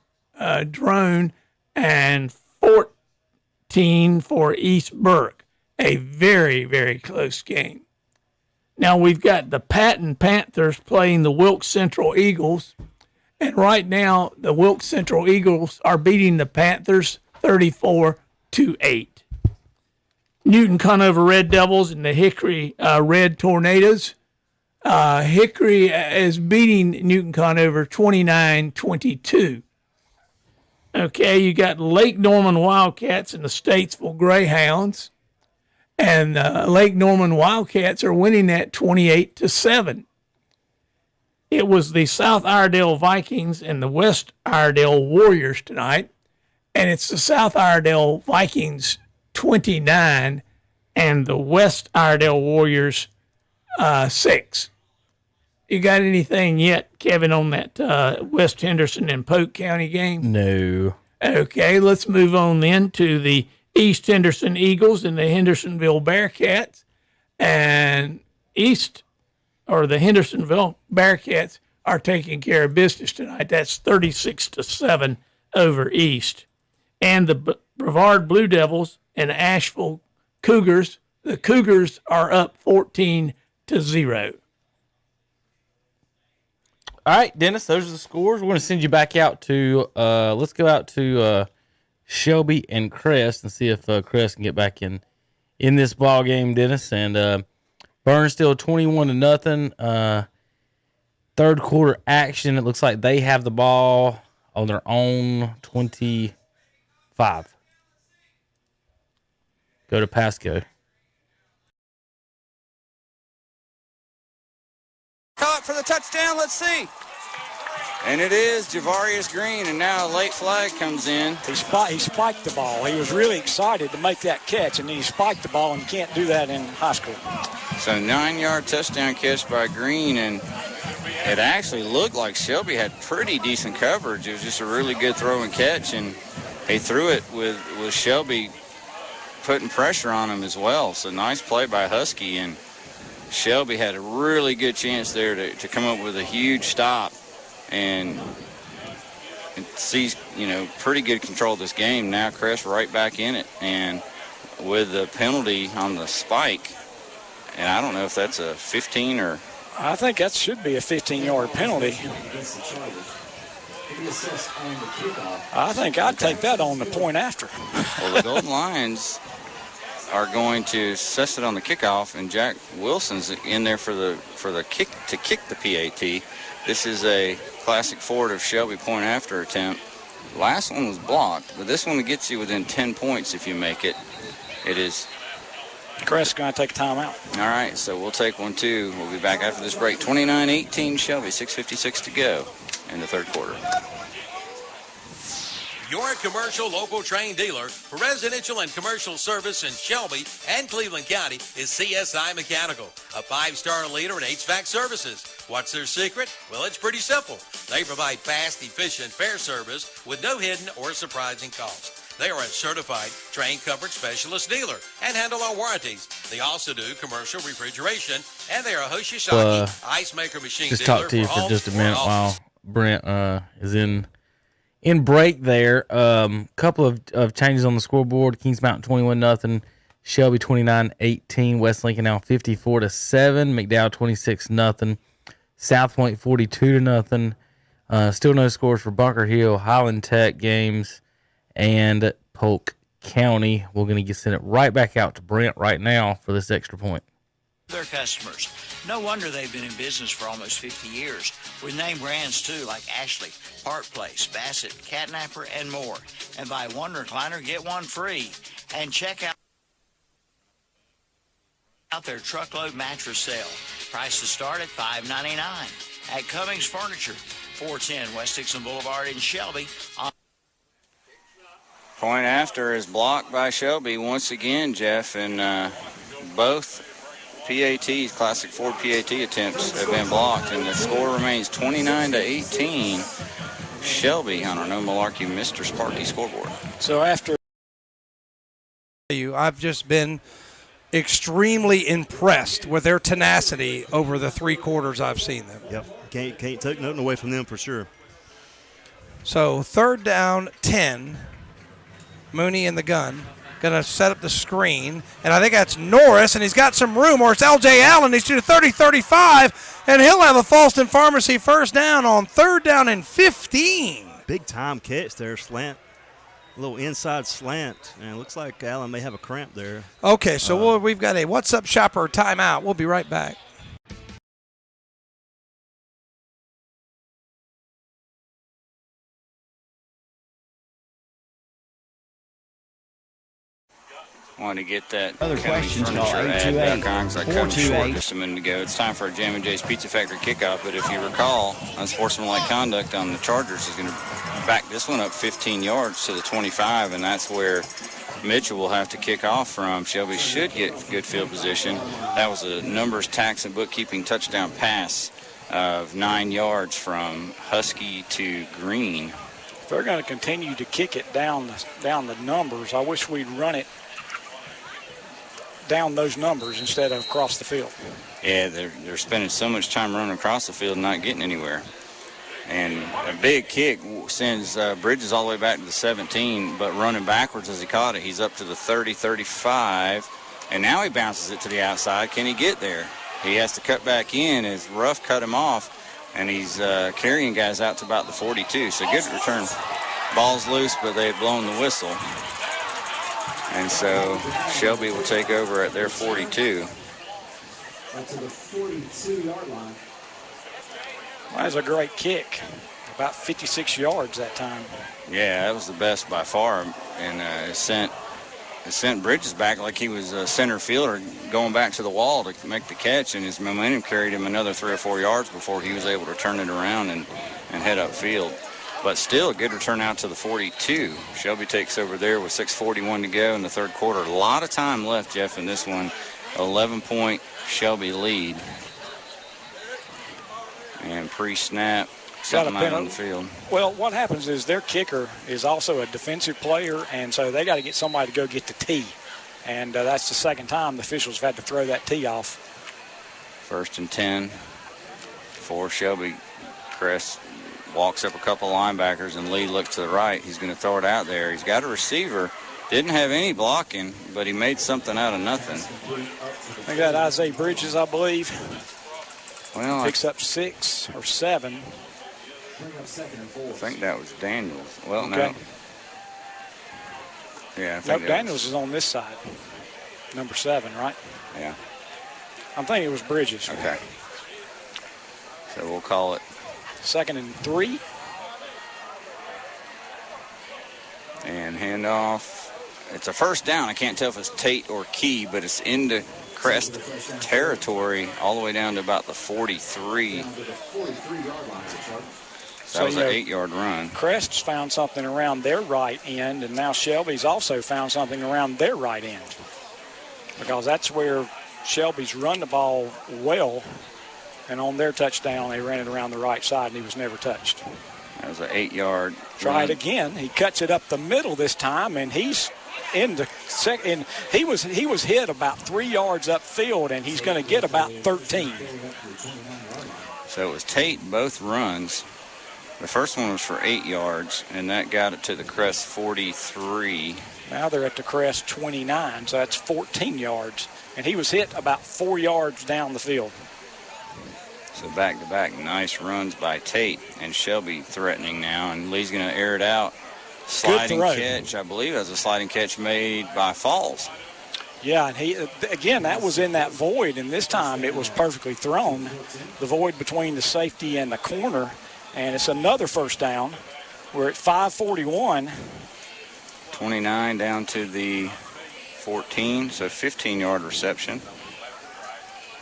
Drone and 14 for East Burke. A very, very close game. Now we've got the Patton Panthers playing the Wilkes Central Eagles, and right now the Wilkes Central Eagles are beating the Panthers 34-8. Newton Conover Red Devils and the Hickory Red Tornadoes. Hickory is beating Newton Conover 29-22. Okay, you got Lake Norman Wildcats and the Statesville Greyhounds. And Lake Norman Wildcats are winning that 28-7. It was the South Iredale Vikings and the West Iredale Warriors tonight. And it's the South Iredale Vikings 29 and the West Iredale Warriors 6. You got anything yet, Kevin, on that West Henderson and Polk County game? No. Okay, let's move on then to the East Henderson Eagles and the Hendersonville Bearcats. And the Hendersonville Bearcats are taking care of business tonight. That's 36-7 over East. And the Brevard Blue Devils and Asheville Cougars, the Cougars are up 14-0. All right, Dennis, those are the scores. We're going to send you back out to, let's go out to Shelby and Crest and see if Crest can get back in this ball game, Dennis. And Burns still 21-0. Third quarter action. It looks like they have the ball on their own 25. Go to Pasco. Caught for the touchdown. Let's see. And it is Javarius Green, and now a late flag comes in. He spiked the ball. He was really excited to make that catch, and then he spiked the ball, and you can't do that in high school. So 9-yard touchdown catch by Green, and it actually looked like Shelby had pretty decent coverage. It was just a really good throw and catch, and he threw it with Shelby putting pressure on him as well. So nice play by Husky, and Shelby had a really good chance there to come up with a huge stop and sees, pretty good control of this game. Now Crest right back in it, and with the penalty on the spike, and I don't know if that's a 15 or... I think that should be a 15-yard penalty. I think I'd take that on the point after. Well, the Golden Lions are going to assess it on the kickoff, and Jack Wilson's in there for the kick to kick the PAT. This is a classic Ford of Shelby point after attempt. Last one was blocked, but this one gets you within 10 points if you make it. It is. Crest's going to take a timeout. All right, so we'll take one too. We'll be back after this break. 29-18 Shelby, 6:56 to go in the third quarter. Your commercial local train dealer for residential and commercial service in Shelby and Cleveland County is CSI Mechanical, a 5-star leader in HVAC services. What's their secret? Well, it's pretty simple. They provide fast, efficient, fair service with no hidden or surprising costs. They are a certified train comfort specialist dealer and handle all warranties. They also do commercial refrigeration, and they are a Hoshishaki ice maker machine just dealer talk to you for just a minute office. while Brent is in break there. Couple of changes on the scoreboard. Kings Mountain 21-0, Shelby 29-18, West Lincoln now 54-7, McDowell 26-0, South Point 42-0. Still no scores for Bunker Hill, Highland Tech games, and Polk County. We're going to send it right back out to Brent right now for this extra point. Their customers. No wonder they've been in business for almost 50 years, with name brands too like Ashley, Park Place, Bassett, Catnapper, and more. And buy one recliner, get one free. And check out their truckload mattress sale. Prices start at $5.99 at Cummings Furniture, 410 West Dixon Boulevard in Shelby. Point after is blocked by Shelby once again, Jeff, and both PATs, Classic Ford PAT attempts have been blocked, and the score remains 29-18. Shelby on our No Malarkey Mr. Sparky scoreboard. So after I've just been extremely impressed with their tenacity over the 3 quarters I've seen them. Yep, can't take nothing away from them for sure. So 3rd down, 10. Mooney in the gun. Going to set up the screen. And I think that's Norris, and he's got some room. Or it's L.J. Allen. He's to the 30-35, and he'll have a Falston Pharmacy first down on 3rd down and 15. Big time catch there, slant. A little inside slant. And it looks like Allen may have a cramp there. Okay, so we've got a What's Up Shopper timeout. We'll be right back. Want to get that Other county questions, furniture call ad back on because I cut 828-428. short just a minute ago. It's time for a Jam and Jay's Pizza Factory kickoff, but if you recall, unsportsmanlike conduct on the Chargers is going to back this one up 15 yards to the 25, and that's where Mitchell will have to kick off from. Shelby should get good field position. That was a numbers, tax, and bookkeeping touchdown pass of 9 yards from Husky to Green. If they're going to continue to kick it down the numbers, I wish we'd run it down those numbers instead of across the field. Yeah, they're spending so much time running across the field and not getting anywhere. And a big kick sends Bridges all the way back to the 17, but running backwards as he caught it, he's up to the 30-35, and now he bounces it to the outside. Can he get there? He has to cut back in as Ruff cut him off, and he's carrying guys out to about the 42. So good return. Ball's loose, but they've blown the whistle. And so Shelby will take over at their 42. That's to the 42-yard line. That was a great kick. About 56 yards that time. Yeah, that was the best by far. And it sent sent Bridges back like he was a center fielder going back to the wall to make the catch, and his momentum carried him another 3 or 4 yards before he was able to turn it around and head upfield. But still a good return out to the 42. Shelby takes over there with 6:41 to go in the third quarter. A lot of time left, Jeff, in this one. 11-point Shelby lead. And pre-snap, something out on the field. Well, what happens is their kicker is also a defensive player, and so they got to get somebody to go get the tee. And that's the second time the officials have had to throw that tee off. 1st and 10 for Shelby. Crest walks up a couple linebackers, and Lee looks to the right. He's going to throw it out there. He's got a receiver. Didn't have any blocking, but he made something out of nothing. They got Isaiah Bridges, I believe. Well, picks up 6 or 7. I think that was Daniels. Well, okay. No. Yeah, I think Daniels is on this side. Number 7, right? Yeah. I'm thinking it was Bridges. Okay. So we'll call it 2nd and 3. And handoff. It's a first down. I can't tell if it's Tate or Key, but it's into Crest territory all the way down to about the 43. So that was an 8-yard run. Crest's found something around their right end, and now Shelby's also found something around their right end. Because that's where Shelby's run the ball well, and on their touchdown, they ran it around the right side, and he was never touched. That was an 8-yard Try run. it again. He cuts it up the middle this time, and he's in the second. He was hit about 3 yards upfield, and he's going to get about 13. So it was Tate both runs. The first one was for 8 yards, and that got it to the Crest 43. Now they're at the Crest 29, so that's 14 yards. And he was hit about 4 yards down the field. So back-to-back nice runs by Tate, and Shelby threatening now, and Lee's going to air it out. Sliding catch, I believe that was a sliding catch made by Falls. Yeah, and he again, that was in that void, and this time it was perfectly thrown. The void between the safety and the corner, and it's another first down. We're at 5:41. 29 down to the 14, so 15-yard reception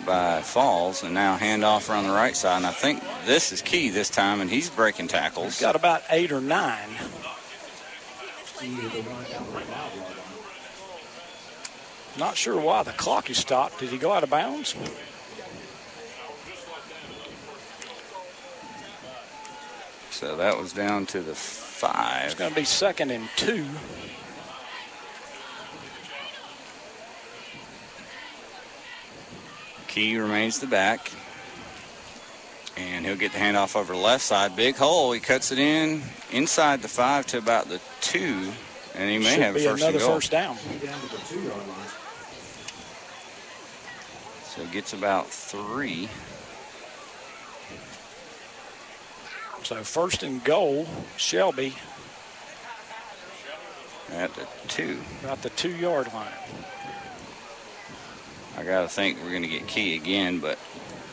by Falls, and now handoff around the right side, and I think this is Key this time, and he's breaking tackles. He's got about 8 or 9. Not sure why the clock is stopped. Did he go out of bounds? So that was down to the 5. It's going to be 2nd and 2. Key remains the back. And he'll get the handoff over the left side. Big hole. He cuts it in inside the 5 to about the 2. And he may have a first and goal. First down. So he gets about 3. So 1st and goal, Shelby. At the 2. About the 2-yard line. I got to think we're going to get Key again, but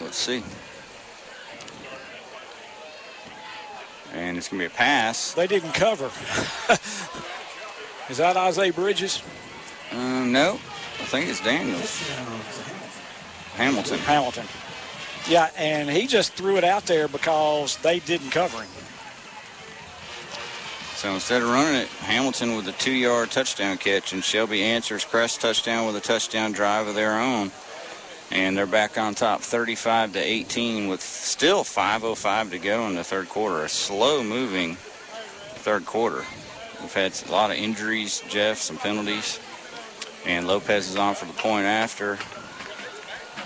let's see. And it's going to be a pass. They didn't cover. Is that Isaiah Bridges? No. I think it's Daniels. Hamilton. Yeah, and he just threw it out there because they didn't cover him. So instead of running it, Hamilton with a 2-yard touchdown catch, and Shelby answers Crest touchdown with a touchdown drive of their own. And they're back on top 35-18 with still 5:05 to go in the third quarter. A slow-moving third quarter. We've had a lot of injuries, Jeff, some penalties. And Lopez is on for the point after.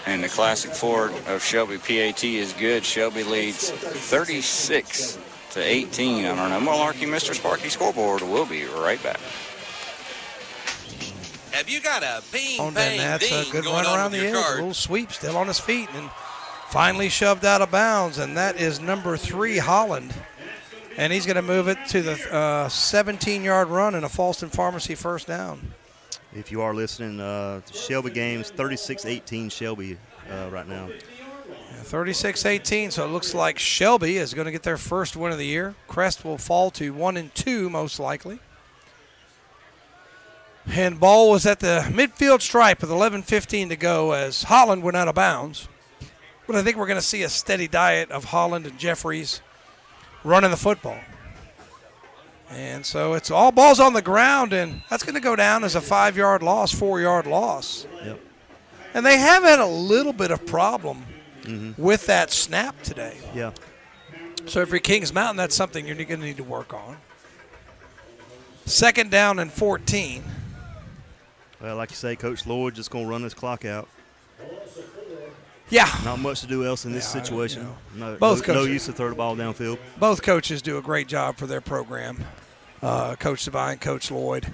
And the classic forward of Shelby PAT is good. Shelby leads 36-18 on our No Malarkey Mr. Sparky scoreboard. We'll be right back. Have you got a ping, And bang, that's ding a good going run on around with the your edge. car? A little sweep, still on his feet, and finally shoved out of bounds. And that is number 3, Holland. And he's going to move it to the 17-yard run and a Falston Pharmacy first down. If you are listening, Shelby games 36-18 Shelby right now. 36-18, so it looks like Shelby is going to get their first win of the year. Crest will fall to 1-2 most likely. And ball was at the midfield stripe with 11:15 to go as Holland went out of bounds. But I think we're going to see a steady diet of Holland and Jeffries running the football. And so it's all balls on the ground, and that's going to go down as a 5-yard loss, 4-yard loss. Yep. And they have had a little bit of problem with that snap today. Yeah. So if you're Kings Mountain, that's something you're going to need to work on. 2nd down and 14. Well, like you say, Coach Lloyd just going to run this clock out. Yeah. Not much to do else in this situation. No coaches, use to throw the ball downfield. Both coaches do a great job for their program. Coach Devine, Coach Lloyd.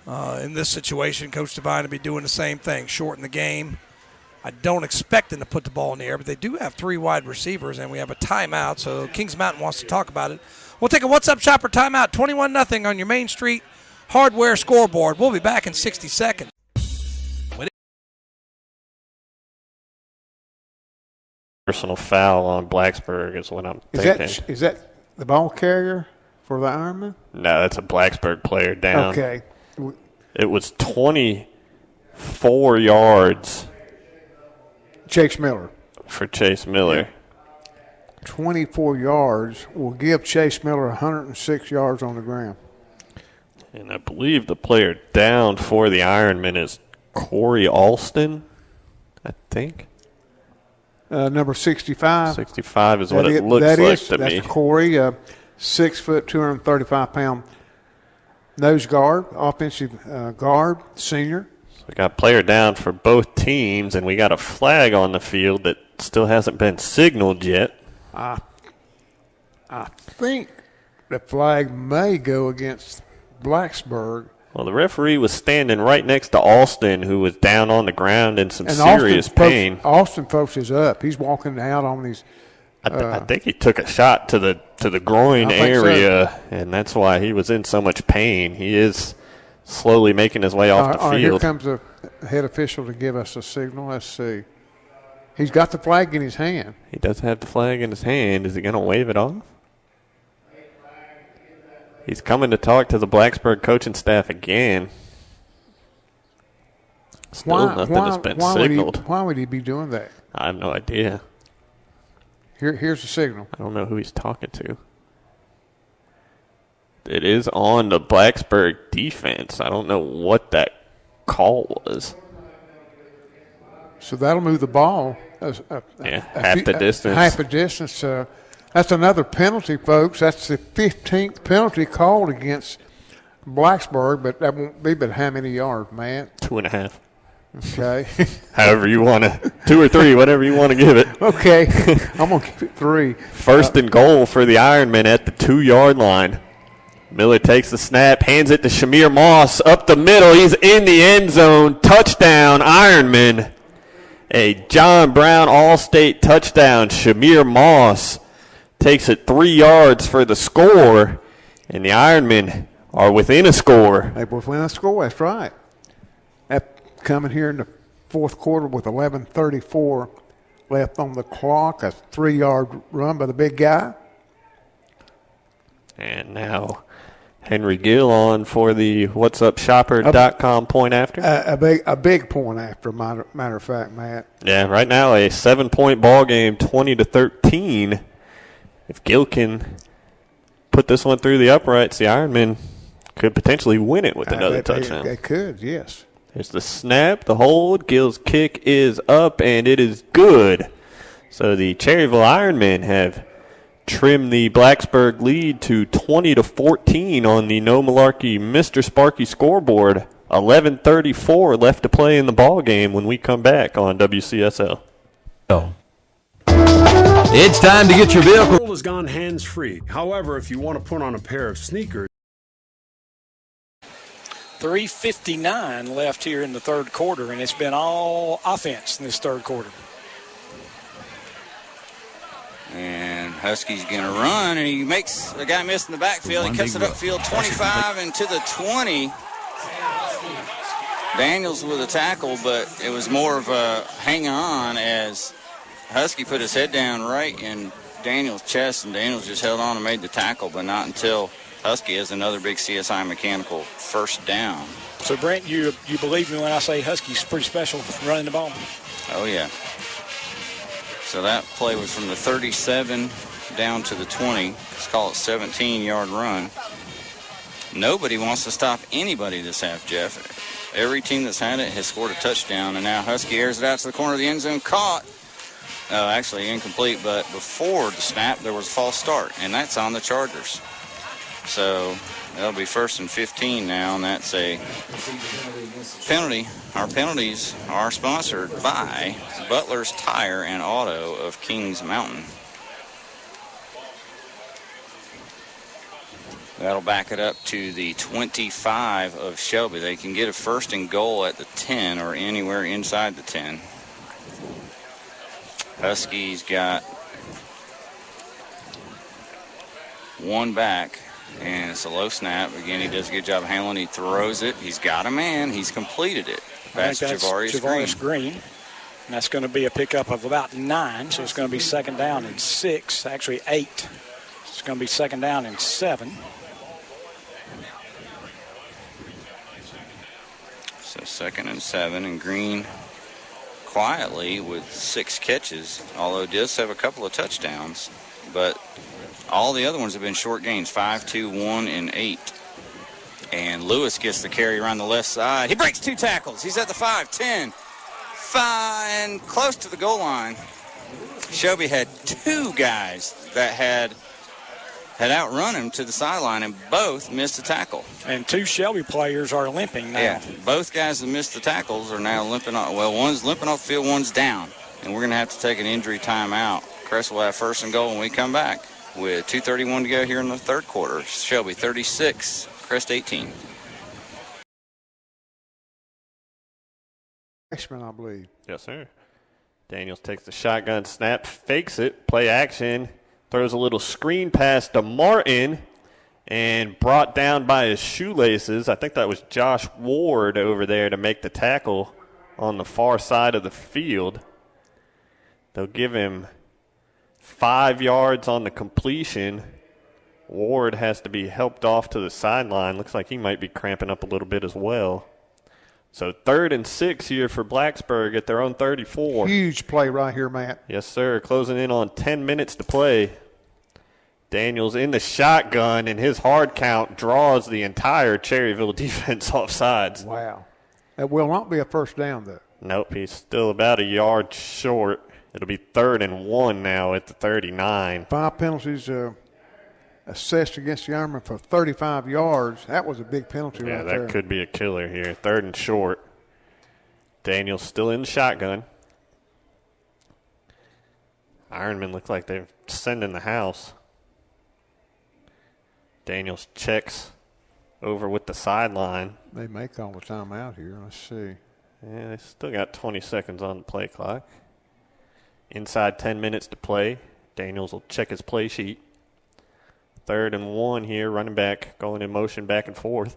In this situation, Coach Devine will be doing the same thing, shorten the game. I don't expect them to put the ball in the air, but they do have 3 wide receivers, and we have a timeout, so Kings Mountain wants to talk about it. We'll take a What's Up Shopper timeout, 21-0 on your Main Street Hardware Scoreboard. We'll be back in 60 seconds. Personal foul on Blacksburg is what I'm thinking. Is that the ball carrier for the Ironman? No, that's a Blacksburg player down. Okay. It was 24 yards. Chase Miller. For Chase Miller. 24 yards will give Chase Miller 106 yards on the ground. And I believe the player down for the Ironman is Corey Alston, I think. Number 65. 65 is what it looks like to me. That's Corey, 6 foot, 235-pound nose guard, offensive guard, senior. So we got a player down for both teams, and we got a flag on the field that still hasn't been signaled yet. I think the flag may go against Blacksburg. Well, the referee was standing right next to Alston, who was down on the ground in some serious pain. Austin folks is up. He's walking out on these. I think he took a shot to the groin area, and that's why he was in so much pain. He is slowly making his way off the field. Here comes the head official to give us a signal. Let's see. He's got the flag in his hand. He does have the flag in his hand. Is he going to wave it off? He's coming to talk to the Blacksburg coaching staff again. Still nothing has been signaled. Why would he be doing that? I have no idea. Here's the signal. I don't know who he's talking to. It is on the Blacksburg defense. I don't know what that call was. So that'll move the ball. Half the distance. Half a distance. That's another penalty, folks. That's the 15th penalty called against Blacksburg, but that won't be but how many yards, Matt? 2.5. Okay. However you want to, 2 or 3, whatever you want to give it. Okay. I'm going to give it 3. First and goal for the Ironmen at the 2-yard line. Miller takes the snap, hands it to Shamir Moss up the middle. He's in the end zone. Touchdown, Ironman. A John Brown All-State touchdown. Shamir Moss takes it 3 yards for the score, and the Ironmen are within a score. They're within a score, that's right. Coming here in the fourth quarter with 11:34 left on the clock, a 3-yard run by the big guy. And now Henry Gill on for the whatsupshopper.com point after. A big point after, matter of fact, Matt. Yeah, right now a 7-point ball game, 20-13. If Gill can put this one through the uprights, the Ironmen could potentially win it with another touchdown. They could, yes. There's the snap, the hold. Gill's kick is up, and it is good. So the Cherryville Ironmen have trimmed the Blacksburg lead to 20-14 on the No Malarkey Mr. Sparky scoreboard. 11:34 left to play in the ball game when we come back on WCSL. It's time to get your vehicle. The world has gone hands-free. However, if you want to put on a pair of sneakers. 3:59 left here in the third quarter, and it's been all offense in this third quarter. And Husky's going to run, and he makes a guy miss in the backfield. He cuts it upfield 25 and to the 20. Daniels with a tackle, but it was more of a hang on as Husky put his head down right in Daniels' chest, and Daniels just held on and made the tackle, but not until Husky has another big CSI Mechanical first down. So, Brent, you believe me when I say Husky's pretty special running the ball? Oh, yeah. So that play was from the 37 down to the 20. Let's call it 17-yard run. Nobody wants to stop anybody this half, Jeff. Every team that's had it has scored a touchdown, and now Husky airs it out to the corner of the end zone. Caught. Oh, actually incomplete, but before the snap, there was a false start, and that's on the Chargers. So that'll be 1st and 15 now, and that's a penalty. Our penalties are sponsored by Butler's Tire and Auto of Kings Mountain. That'll back it up to the 25 of Shelby. They can get a 1st and goal at the 10 or anywhere inside the 10. Huskies got one back, and it's a low snap. Again, he does a good job handling. He throws it. He's got a man. He's completed it. That's Javarius Green. And that's going to be a pickup of about 9, so it's going to be 2nd down and 6, actually 8. It's going to be 2nd down and 7. So 2nd and 7, and Green quietly with 6 catches, although does have a couple of touchdowns, but all the other ones have been short gains, 5, 2, 1, and 8. And Lewis gets the carry around the left side. He breaks 2 tackles. He's at the 5, 10, 5, and close to the goal line. Shelby had 2 guys that had outrun him to the sideline, and both missed a tackle. And 2 Shelby players are limping now. Yeah, both guys that missed the tackles are now limping off. Well, one's limping off the field, one's down. And we're going to have to take an injury timeout. Crest will have 1st and goal when we come back with 2:31 to go here in the 3rd quarter. Shelby 36, Crest 18. Freshman, I believe. Yes, sir. Daniels takes the shotgun snap, fakes it, play action. Throws a little screen pass to Martin and brought down by his shoelaces. I think that was Josh Ward over there to make the tackle on the far side of the field. They'll give him 5 yards on the completion. Ward has to be helped off to the sideline. Looks like he might be cramping up a little bit as well. So 3rd and 6 here for Blacksburg at their own 34. Huge play right here, Matt. Yes, sir. Closing in on 10 minutes to play. Daniels in the shotgun, and his hard count draws the entire Cherryville defense off sides. Wow. That will not be a 1st down, though. Nope, he's still about a yard short. It'll be 3rd and 1 now at the 39. 5 penalties assessed against the Ironman for 35 yards. That was a big penalty right there. Yeah, that could be a killer here. 3rd and short. Daniels still in the shotgun. Ironman look like they're sending the house. Daniels checks over with the sideline. They may call the timeout here. Let's see. Yeah, they still got 20 seconds on the play clock. Inside 10 minutes to play. Daniels will check his play sheet. 3rd and 1 here, running back going in motion back and forth.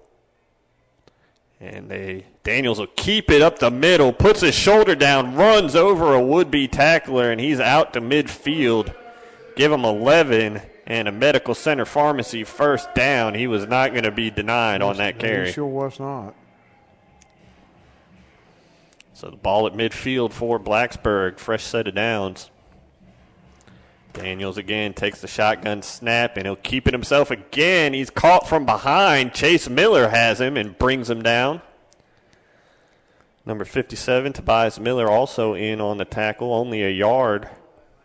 And Daniels will keep it up the middle, puts his shoulder down, runs over a would-be tackler, and he's out to midfield. Give him 11 and a medical center pharmacy 1st down. He was not going to be denied on that carry. He sure was not. So the ball at midfield for Blacksburg, fresh set of downs. Daniels again takes the shotgun snap, and he'll keep it himself again. He's caught from behind. Chase Miller has him and brings him down. Number 57, Tobias Miller, also in on the tackle. Only a yard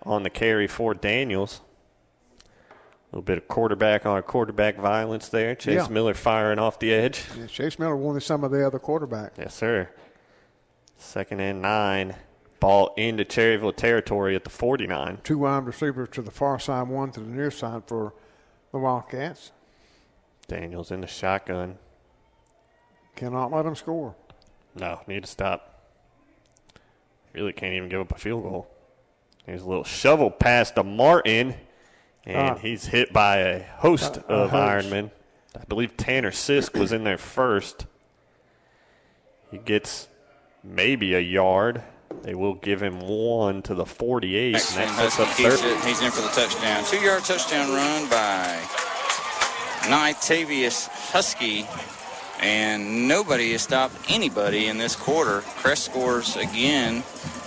on the carry for Daniels. A little bit of quarterback on quarterback violence there. Chase Miller firing off the edge. Yeah, Chase Miller wanted some of the other quarterbacks. Yes, sir. 2nd and 9. Ball into Cherryville territory at the 49. 2 wide receivers to the far side, 1 to the near side for the Wildcats. Daniels in the shotgun. Cannot let them score. No, need to stop. Really can't even give up a field goal. Here's a little shovel pass to Martin, and he's hit by a host of Ironmen. I believe Tanner Sisk was in there first. He gets maybe a yard. They will give him 1 to the 48. And that sets up 3rd. He's in for the touchdown. 2-yard touchdown run by Nitavius Husky, and nobody has stopped anybody in this quarter. Crest scores again.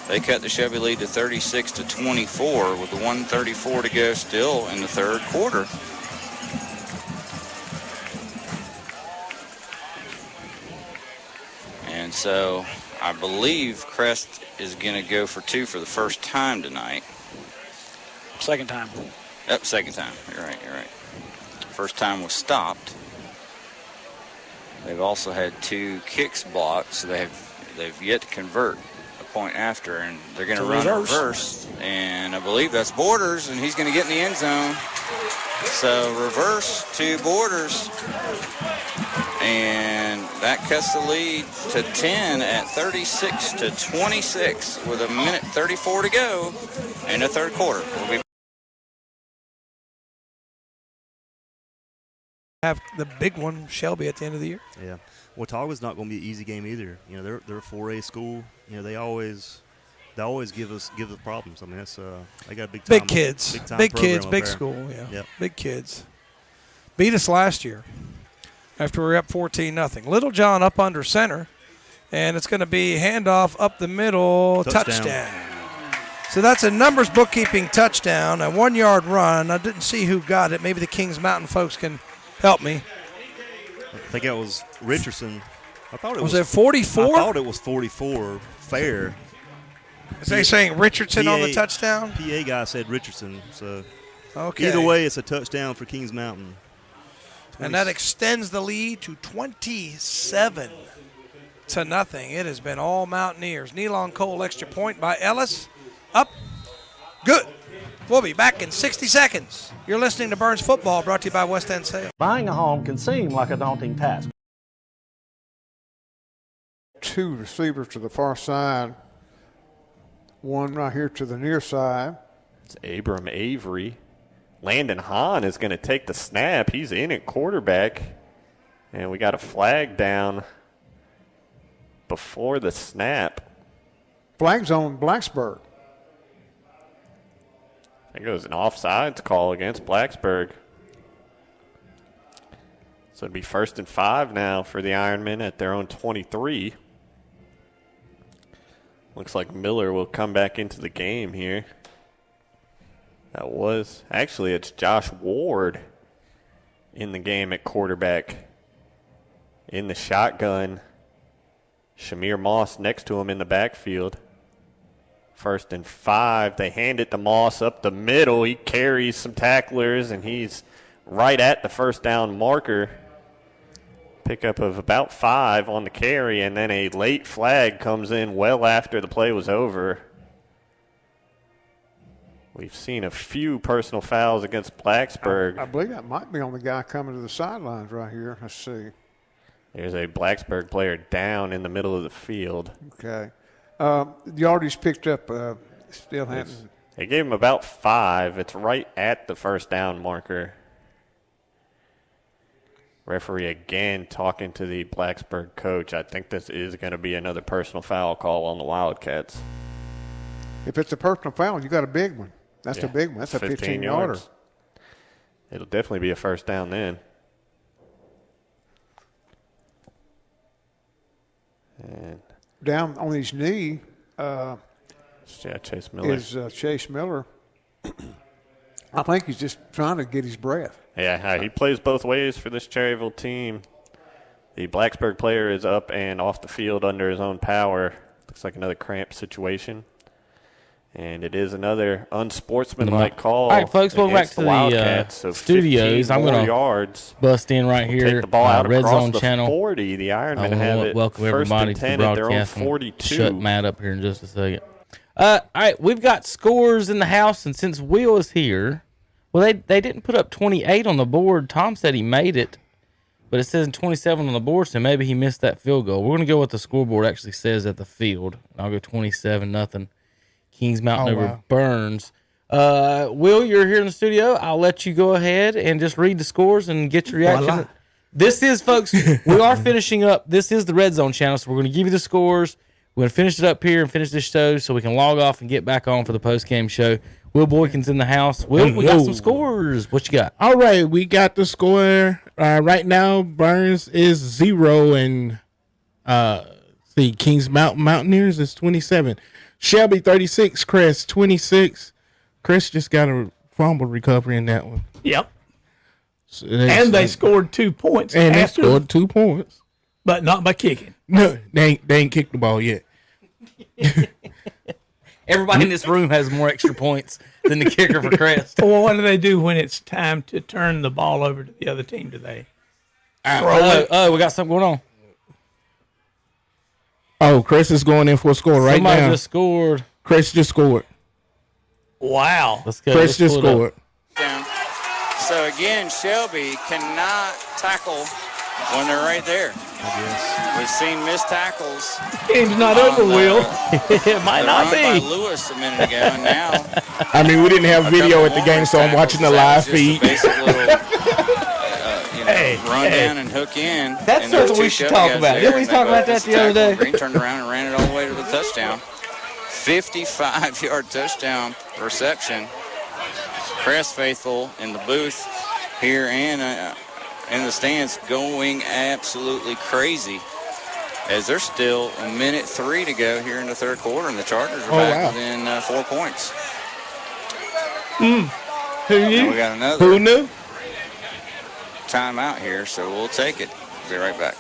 They cut the Shelby lead to 36-24 with the 1:34 to go still in the third quarter. And so I believe Crest is going to go for two for the first time tonight. Second time. Yep, second time. You're right. First time was stopped. They've also had two kicks blocked, so they've yet to convert a point after, and they're going to run reverse. And I believe that's Borders, and he's going to get in the end zone. So reverse to Borders. And that cuts the lead to 10 at 36-26 with 1:34 to go in the third quarter. We'll be have the big one, Shelby, at the end of the year. Yeah. Watauga's not going to be an easy game either. You know, they're a 4A school. You know, they always give us problems. I mean, that's they got big kids, big there. School. Yeah, yep. Big kids. Beat us last year after we were up 14-0. Little John up under center, and it's going to be handoff up the middle, touchdown. So that's a numbers bookkeeping touchdown, a 1-yard run. I didn't see who got it. Maybe the Kings Mountain folks can help me. I think it was Richardson. I thought it was it 44? I thought it was 44. Fair. Is they saying Richardson on the touchdown? PA guy said Richardson. So okay. Either way, it's a touchdown for Kings Mountain. And that extends the lead to 27-0. It has been all Mountaineers. Nealon Cole extra point by Ellis. Up. Good. We'll be back in 60 seconds. You're listening to Burns Football, brought to you by West End Sales. Buying a home can seem like a daunting task. Two receivers to the far side. One right here to the near side. It's Abram Avery. Landon Hahn is going to take the snap. He's in at quarterback. And we got a flag down before the snap. Flag's on Blacksburg. I think it was an offsides call against Blacksburg. So it'd be 1st and 5 now for the Ironmen at their own 23. Looks like Miller will come back into the game here. Actually, it's Josh Ward in the game at quarterback. In the shotgun, Shamir Moss next to him in the backfield. 1st and 5. They hand it to Moss up the middle. He carries some tacklers, and he's right at the first down marker. Pickup of about 5 on the carry, and then a late flag comes in well after the play was over. We've seen a few personal fouls against Blacksburg. I believe that might be on the guy coming to the sidelines right here. Let's see. There's a Blacksburg player down in the middle of the field. Okay. The yardage picked up still hasn't. They gave him about 5. It's right at the first down marker. Referee again talking to the Blacksburg coach. I think this is going to be another personal foul call on the Wildcats. If it's a personal foul, you got a big one. That's a big one. That's a 15-yarder. It'll definitely be a first down then. And down on his knee Chase Miller. Is Chase Miller. I think he's just trying to get his breath. Yeah, he plays both ways for this Cherryville team. The Blacksburg player is up and off the field under his own power. Looks like another cramp situation. And it is another unsportsmanlike call. All right, folks, welcome back to the studios. I'm going to bust in right here. Take the ball out Red across Zone the channel. 40. The Ironmen have it. Welcome first everybody and to 10 the at their own broadcast. 42. Shut Matt up here in just a second. All right, we've got scores in the house, and since Will is here, well, they didn't put up 28 on the board. Tom said he made it, but it says 27 on the board, so maybe he missed that field goal. We're going to go what the scoreboard actually says at the field. I'll go 27-0. Kings Mountain over Burns. Will, you're here in the studio. I'll let you go ahead and just read the scores and get your reaction. Voila. This is, folks, we are finishing up. This is the Red Zone channel, so we're going to give you the scores. We're going to finish it up here and finish this show so we can log off and get back on for the post-game show. Will Boykin's in the house. Will, we got some scores. What you got? All right, we got the score right now. Burns is 0, and Kings Mountain Mountaineers is 27. Shelby 36, Crest 26. Crest just got a fumble recovery in that one. Yep. So they scored 2 points. And they scored 2 points. But not by kicking. No, they ain't kicked the ball yet. Everybody in this room has more extra points than the kicker for Crest. Well, what do they do when it's time to turn the ball over to the other team? Do they we got something going on. Oh, Crest is going in for a score right now. Somebody just scored. Crest just scored. Wow. Let's go. Crest just scored. So again, Shelby cannot tackle when they're right there. We've seen missed tackles. Game's not over, Will. It might not be. By Lewis a minute ago, and now. I mean, we didn't have video at the game, so I'm watching the live feed. Run down and hook in. That's something we should talk about. Didn't we talk about that the other day? Green turned around and ran it all the way to the touchdown. 55-yard touchdown reception. Crest faithful in the booth here and in the stands going absolutely crazy as there's still 1:03 to go here in the third quarter, and the Chargers are back within 4 points. Who knew? And we got another. Who knew? Timeout here, so we'll take it. Be right back.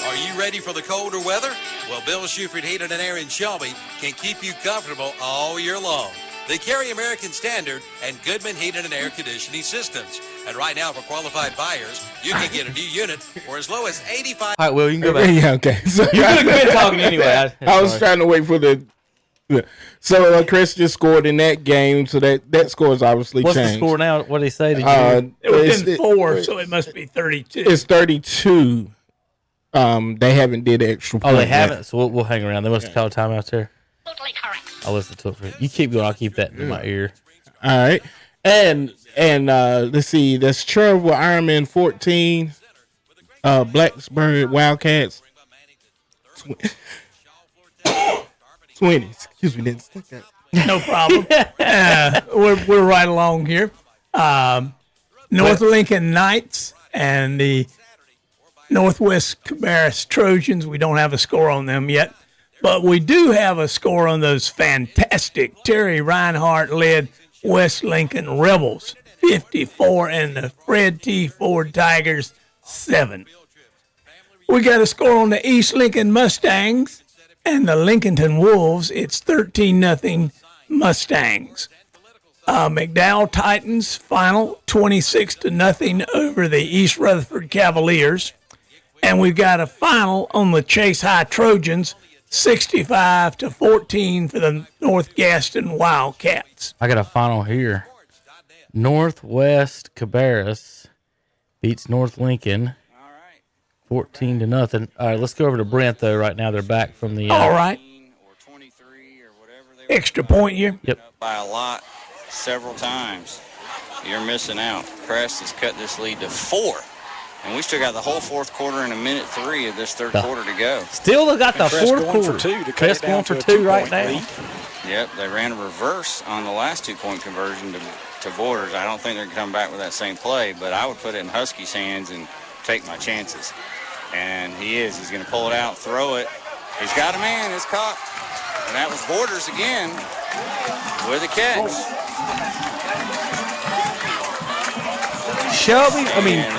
Are you ready for the colder weather? Well, Bill Shuford Heating and Air in Shelby can keep you comfortable all year long. They carry American Standard and Goodman Heating and Air Conditioning Systems. And right now, for qualified buyers, you can get a new unit for as low as $85. All right, Will, you can go back. Yeah, okay. So, you could have been talking anyway. I was trying to wait for the. So Chris just scored in that game, so that score is obviously changed. What's the score now? What did he say? It was in 4, so it must be 32. It's 32. They haven't did extra point. Oh, they haven't? Yet. So we'll hang around. They must have called timeout there. Totally correct. I'll listen to it for you. You keep going. I'll keep that in my ear. All right. And let's see. That's Cherryville Ironman 14. Blacksburg Wildcats 20. Excuse me. Didn't stick that. No problem. We're right along here. North Lincoln Knights and the Northwest Cabarrus Trojans. We don't have a score on them yet. But we do have a score on those fantastic Terry Reinhardt-led West Lincoln Rebels, 54, and the Fred T. Ford Tigers, 7. We got a score on the East Lincoln Mustangs and the Lincolnton Wolves. It's 13-0 Mustangs. McDowell Titans final 26-0 over the East Rutherford Cavaliers. And we've got a final on the Chase High Trojans, 65-14 for the North Gaston Wildcats. I got a final here. Northwest Cabarrus beats North Lincoln 14-0. All right, let's go over to Brent, though. Right now they're back from the... All right. Extra point here. Yep. By a lot several times. You're missing out. Crest has cut this lead to 4. And we still got the whole fourth quarter and 1:03 of this third quarter to go. Still got the fourth quarter. Crest going for 2 right now. Yep, they ran a reverse on the last 2-point conversion to Borders. I don't think they're going to come back with that same play, but I would put it in Husky's hands and take my chances. And he is. He's going to pull it out, throw it. He's got a man. It's caught. And that was Borders again with a catch.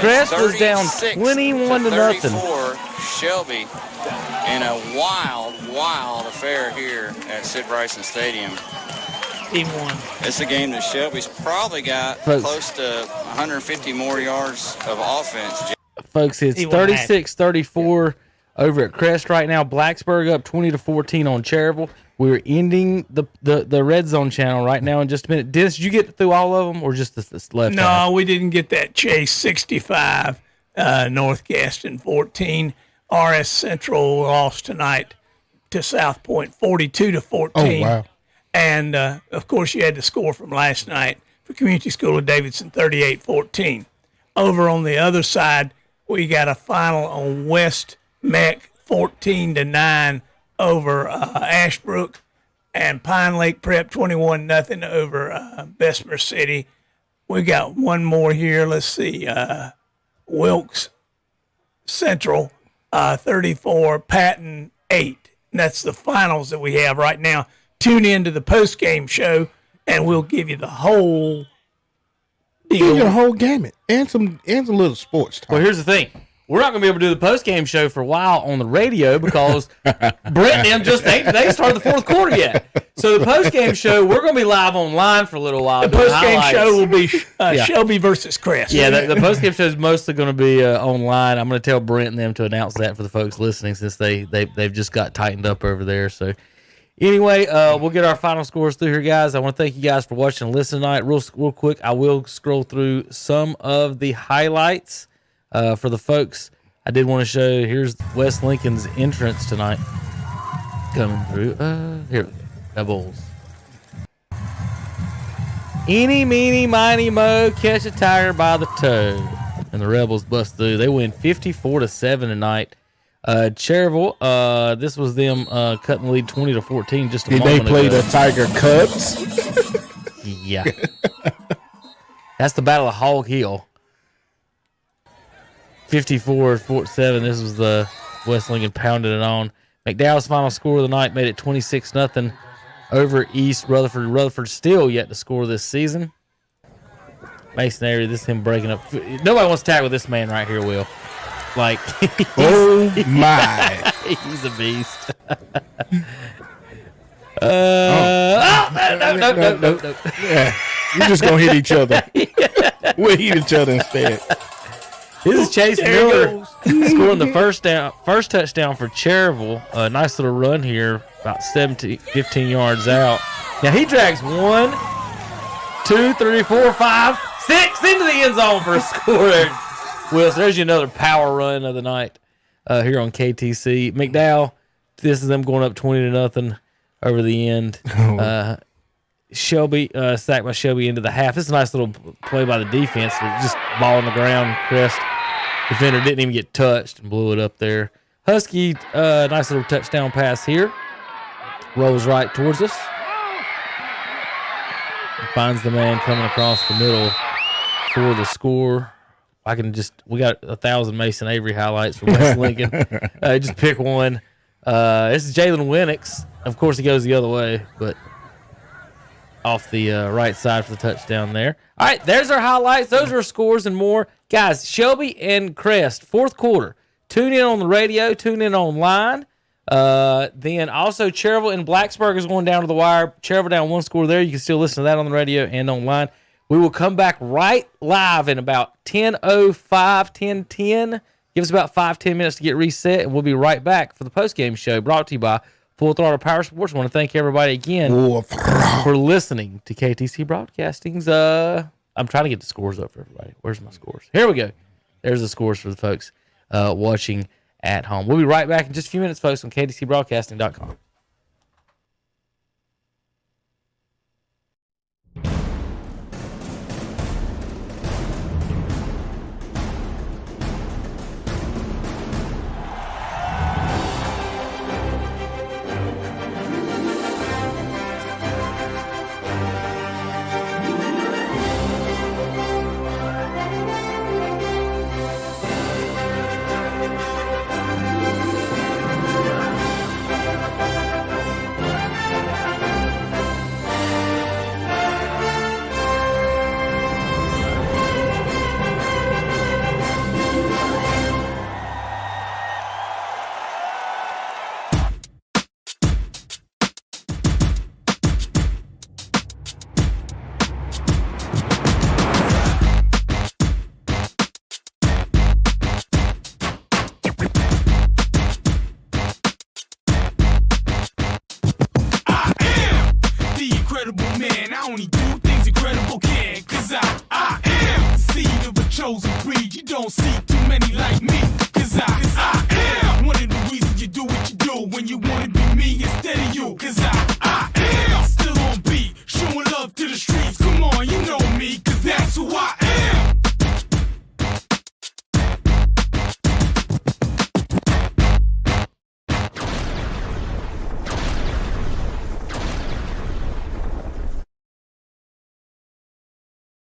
Crest was down 21-0. Shelby in a wild affair here at Sid Bryson Stadium. Team won. It's a game that Shelby's probably got close to 150 more yards of offense. Folks, it's 36-34 over at Crest right now. Blacksburg up 20-14 on Cherryville. We're ending the Red Zone channel right now in just a minute. Dennis, did you get through all of them or just this left? No, we didn't get that. Chase 65, North Gaston 14. RS Central lost tonight to South Point 42-14. Oh, wow. And, of course, you had the score from last night for Community School of Davidson 38-14. Over on the other side, we got a final on West Mech 14-9 over Ashbrook, and Pine Lake Prep 21-0 over Bessemer City. We got one more here. Let's see. Wilkes Central 34, Patton 8. And that's the finals that we have right now. Tune in to the post-game show, and we'll give you the whole deal. Give you the whole gamut and some little sports talk. Well, here's the thing. We're not going to be able to do the post-game show for a while on the radio because Brett and them they started the fourth quarter yet. So the post-game show, we're going to be live online for a little while. The post-game show will be Shelby versus Crest. Yeah, the post-game show is mostly going to be online. I'm going to tell Brent and them to announce that for the folks listening since they've just got tightened up over there. So anyway, we'll get our final scores through here, guys. I want to thank you guys for watching and listening tonight. Real quick, I will scroll through some of the highlights. For the folks, I did want to show, here's West Lincoln's entrance tonight coming through. Here we go. Rebels. Eeny, meeny, miny, mo, catch a tiger by the toe. And the Rebels bust through. They win 54-7 tonight. Cherryville, this was them cutting the lead 20-14 just a moment ago. Did they play the Tiger Cubs? Yeah. That's the Battle of Hog Hill. 54-47. This was the West Lincoln pounded it on. McDowell's final score of the night made it 26-0 over East Rutherford. Rutherford still yet to score this season. Mason Avery, this is him breaking up. Nobody wants to tackle this man right here, Will. Like, oh my. He's a beast. No. Yeah. You're just going to hit each other. We'll hit each other instead. This is Chase Miller scoring the first touchdown for Cherryville. A nice little run here, about 15 yards out. Now he drags 1, 2, 3, 4, 5, 6 into the end zone for a score there. Will, so there's you another power run of the night here on KTC. McDowell, this is them going up 20-0 over the end. Shelby, sacked by Shelby into the half. This is a nice little play by the defense. Just ball on the ground. Crest defender didn't even get touched and blew it up there. Husky, nice little touchdown pass here. Rolls right towards us. And finds the man coming across the middle for the score. We got 1,000 Mason Avery highlights for West Lincoln. Just pick one. This is Jalen Winnick. Of course, he goes the other way, but off the right side for the touchdown there. All right, there's our highlights. Those are our scores and more. Guys, Shelby and Crest, fourth quarter. Tune in on the radio. Tune in online. Then also Cherryville and Blacksburg is going down to the wire. Cherryville down 1 score there. You can still listen to that on the radio and online. We will come back right live in about 10:05, 10:10. Give us about 5-10 minutes to get reset, and we'll be right back for the postgame show brought to you by Full Throttle Power Sports. I want to thank everybody again for listening to KTC Broadcasting's. I'm trying to get the scores up for everybody. Where's my scores? Here we go. There's the scores for the folks watching at home. We'll be right back in just a few minutes, folks, on KTCBroadcasting.com. Don't see too many like me, cause I am one of the reasons you do what you do when you wanna be me instead of you, cause I